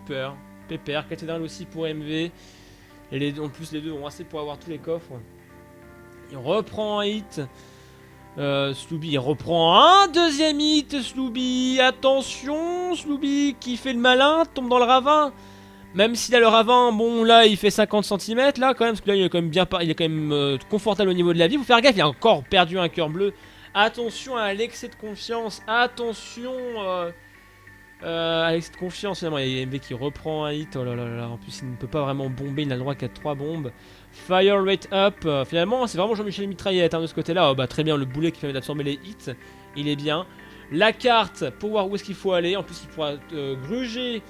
Pepper, cathédrale aussi pour MV. Et en plus les deux ont assez pour avoir tous les coffres. Il reprend un hit. Slooby il reprend un deuxième hit. Slooby, attention, Slooby qui fait le malin, tombe dans le ravin. Même s'il a le ravin, bon là il fait 50 cm là quand même, parce que là il est quand même bien il est quand même confortable au niveau de la vie. Faut faire gaffe, il a encore perdu un cœur bleu. Attention à l'excès de confiance, attention à l'excès de confiance finalement. Il y a MV qui reprend un hit, oh là là là, en plus il ne peut pas vraiment bomber, il n'a le droit qu'à 3 bombes. Fire rate up, finalement c'est vraiment Jean-Michel Mitraillette hein, de ce côté là. Oh, bah très bien, le boulet qui permet d'absorber les hits, il est bien. La carte pour voir où est-ce qu'il faut aller, en plus il pourra gruger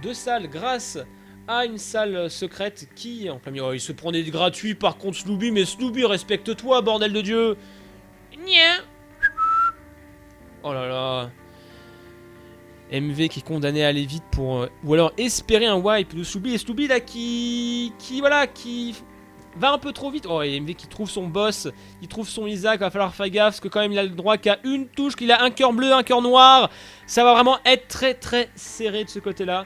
deux salles grâce à une salle secrète qui en plein milieu. Oh, il se prend des gratuits par contre Slooby, mais Slooby respecte-toi bordel de Dieu. Nya. Oh là là. MV qui est condamné à aller vite pour ou alors espérer un wipe de Slooby, et Slooby là qui va un peu trop vite. Oh, et MV qui trouve son boss, il trouve son Isaac, va falloir faire gaffe parce que quand même il a le droit qu'à une touche, qu'il a un cœur bleu, un cœur noir. Ça va vraiment être très très serré de ce côté-là.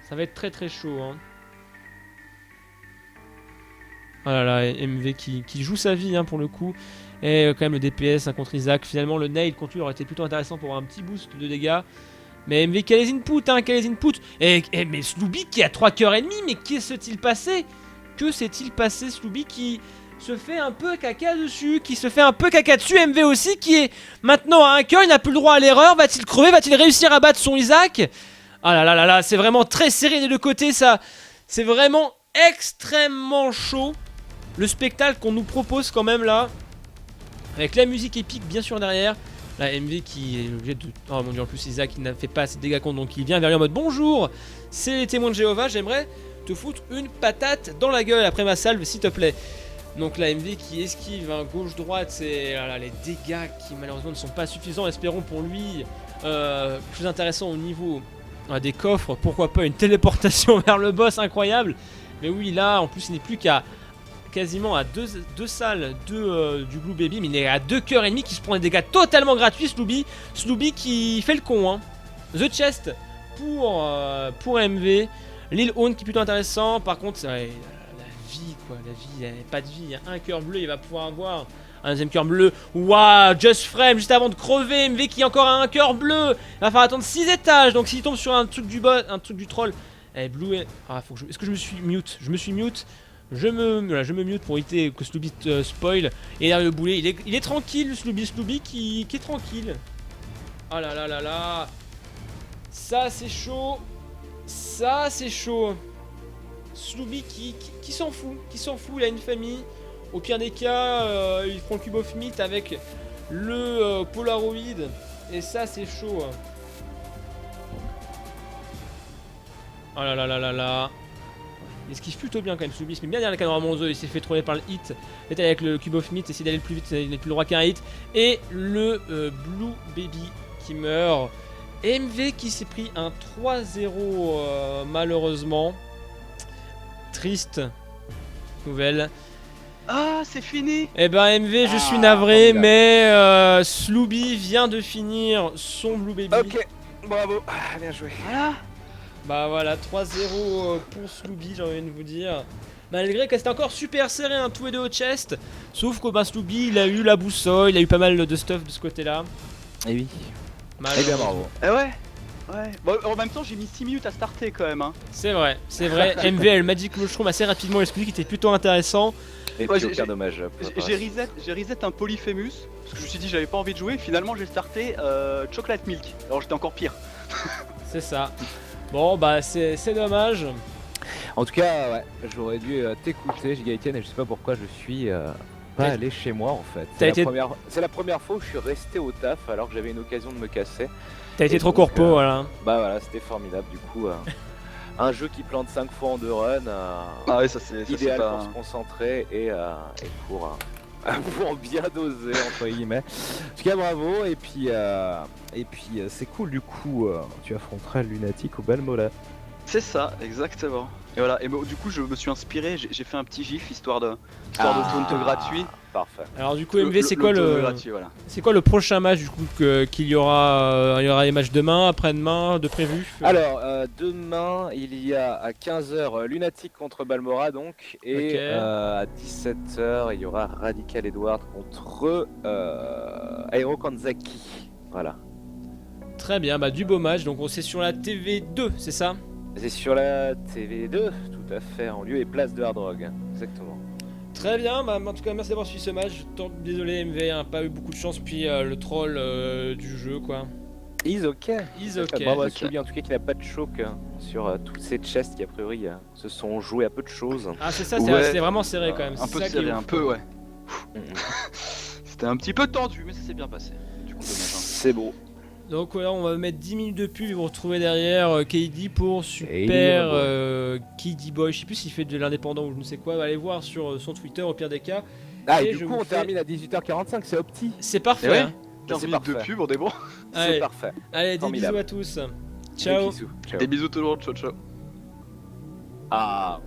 Ça va être très très chaud. Hein. Oh là là, MV qui joue sa vie hein, pour le coup. Et quand même le DPS hein, contre Isaac. Finalement le nail contre lui aurait été plutôt intéressant pour avoir un petit boost de dégâts. Mais MV qui a les inputs, hein, qui a les inputs. Mais Slooby qui a 3 cœurs et demi, mais qu'est-ce qui s'est-il passé? Que s'est-il passé? Slooby qui se fait un peu caca dessus, qui se fait un peu caca dessus. MV aussi qui est maintenant à un cœur, il n'a plus le droit à l'erreur. Va-t-il crever? Va-t-il réussir à battre son Isaac? Ah là là là là, c'est vraiment très serré des deux côtés ça. C'est vraiment extrêmement chaud. Le spectacle qu'on nous propose quand même là. Avec la musique épique bien sûr derrière. La MV qui est obligé de... Oh mon dieu, en plus Isaac il n'a fait pas assez de dégâts contre, donc il vient vers lui en mode bonjour, c'est les témoins de Jéhovah, j'aimerais te foutre une patate dans la gueule après ma salve s'il te plaît. Donc la MV qui esquive hein, gauche-droite, c'est voilà, les dégâts qui malheureusement ne sont pas suffisants. Espérons pour lui plus intéressant au niveau des coffres, pourquoi pas une téléportation vers le boss incroyable. Mais oui là en plus il n'est plus qu'à quasiment à deux salles du Blue Baby, mais il est à 2 cœurs et demi qui se prend des dégâts totalement gratuits. Slooby qui fait le con hein. The Chest pour MV. Lil Own qui est plutôt intéressant. Par contre, ouais, la vie quoi, la vie, il n'y a pas de vie. Il y a un cœur bleu, il va pouvoir avoir un deuxième cœur bleu. Waouh, Just Frame, juste avant de crever. MV qui encore a un cœur bleu. Il va falloir attendre 6 étages. Donc s'il tombe sur un truc du bot, un truc du troll. Eh, Blue. Ah, faut que je... Est-ce que je me suis mute? Je me suis mute. Voilà, je me mute pour éviter que Slooby spoil. Et derrière le boulet, il est tranquille, le Slooby qui est tranquille. Oh là là là là. Ça c'est chaud. Ça c'est chaud. Slooby qui s'en fout. Il a une famille. Au pire des cas, il prend le Cube of Meat avec le Polaroid. Et ça c'est chaud. Oh là là là là là. Il esquive plutôt bien quand même, Slooby, mais bien derrière le canon à Monzo, il s'est fait troller par le hit. Il est avec le Cube of Meat, essayer d'aller le plus vite, il n'est plus le droit qu'un hit. Et le Blue Baby qui meurt. MV qui s'est pris un 3-0 malheureusement. Triste nouvelle. Ah, c'est fini. Eh ben MV, je suis navré, mais Slooby vient de finir son Blue Baby. Ok, bravo, bien joué. Voilà. Bah voilà, 3-0 pour Slooby, j'ai envie de vous dire. Malgré que c'était encore super serré, un tout et deux au chest. Sauf que bah, Slooby, il a eu la boussole, il a eu pas mal de stuff de ce côté-là. Et oui. Malheureusement. Eh bien bravo. Eh ouais. Ouais. Bon, en même temps, j'ai mis 6 minutes à starter quand même. Hein. C'est vrai. MV, le Magic Mushroom assez rapidement, et Slooby qui était plutôt intéressant. Et Ouais, puis aucun dommage. J'ai reset un Polyphemus parce que je me suis dit j'avais pas envie de jouer. Finalement, j'ai starté Chocolate Milk. Alors j'étais encore pire. C'est ça. Bon bah c'est dommage. En tout cas, ouais, j'aurais dû t'écouter, Gigaïtienne, et je sais pas pourquoi je suis pas allé chez moi en fait. C'est la première fois où je suis resté au taf alors que j'avais une occasion de me casser. T'as été trop corpo, voilà. Bah voilà, c'était formidable du coup. Un jeu qui plante 5 fois en 2 runs, Ah ouais, ça c'est idéal pas... pour se concentrer et pour bien doser entre guillemets. En tout cas bravo et puis c'est cool du coup tu affronteras le lunatique au Balmola. C'est ça, exactement. Et voilà, et du coup je me suis inspiré, j'ai fait un petit gif histoire de taunt gratuit. Parfait. Alors du coup MV, c'est quoi le gratuit, voilà. c'est quoi le prochain match du coup qu'il y aura il y aura les matchs demain, après-demain, de prévu? Alors demain il y a à 15h Lunatic contre Balmora donc et Ok. à 17h il y aura Radical Edward contre Aero Kanzaki. Voilà. Très bien, bah du beau match, donc c'est sur la TV2, c'est ça? C'est sur la TV2, tout à fait, en lieu et place de Hard Rock, exactement. Très bien, bah en tout cas merci d'avoir suivi ce match. Désolé MV, hein, pas eu beaucoup de chance, puis le troll du jeu quoi. Is ok. Is ok. Bravo à ok. celui en tout cas qui n'a pas de choc sur tous ces chests qui a priori se sont joués à peu de choses. Ah c'est ça, Ouais. c'était vraiment serré quand même. Un c'est peu ça qui est serré, ouf, un peu quoi. ouais. C'était un petit peu tendu, mais ça s'est bien passé. Du coup, dommage, hein. C'est beau. Donc voilà, on va mettre 10 minutes de pub et vous retrouvez derrière KD pour KD Super KD Boy. Je sais plus s'il fait de l'indépendant ou je ne sais quoi. Allez voir sur son Twitter au pire des cas. Ah Et et je du coup vous on fais- termine à 18h45, c'est opti. C'est parfait. Eh ouais. Hein. 15 C'est minutes de parfait. pub, on est bon. C'est Allez, parfait. allez, des Formidable. bisous à tous. Ciao. Des bisous. Ciao. Des bisous tout le monde, ciao ciao. Ah.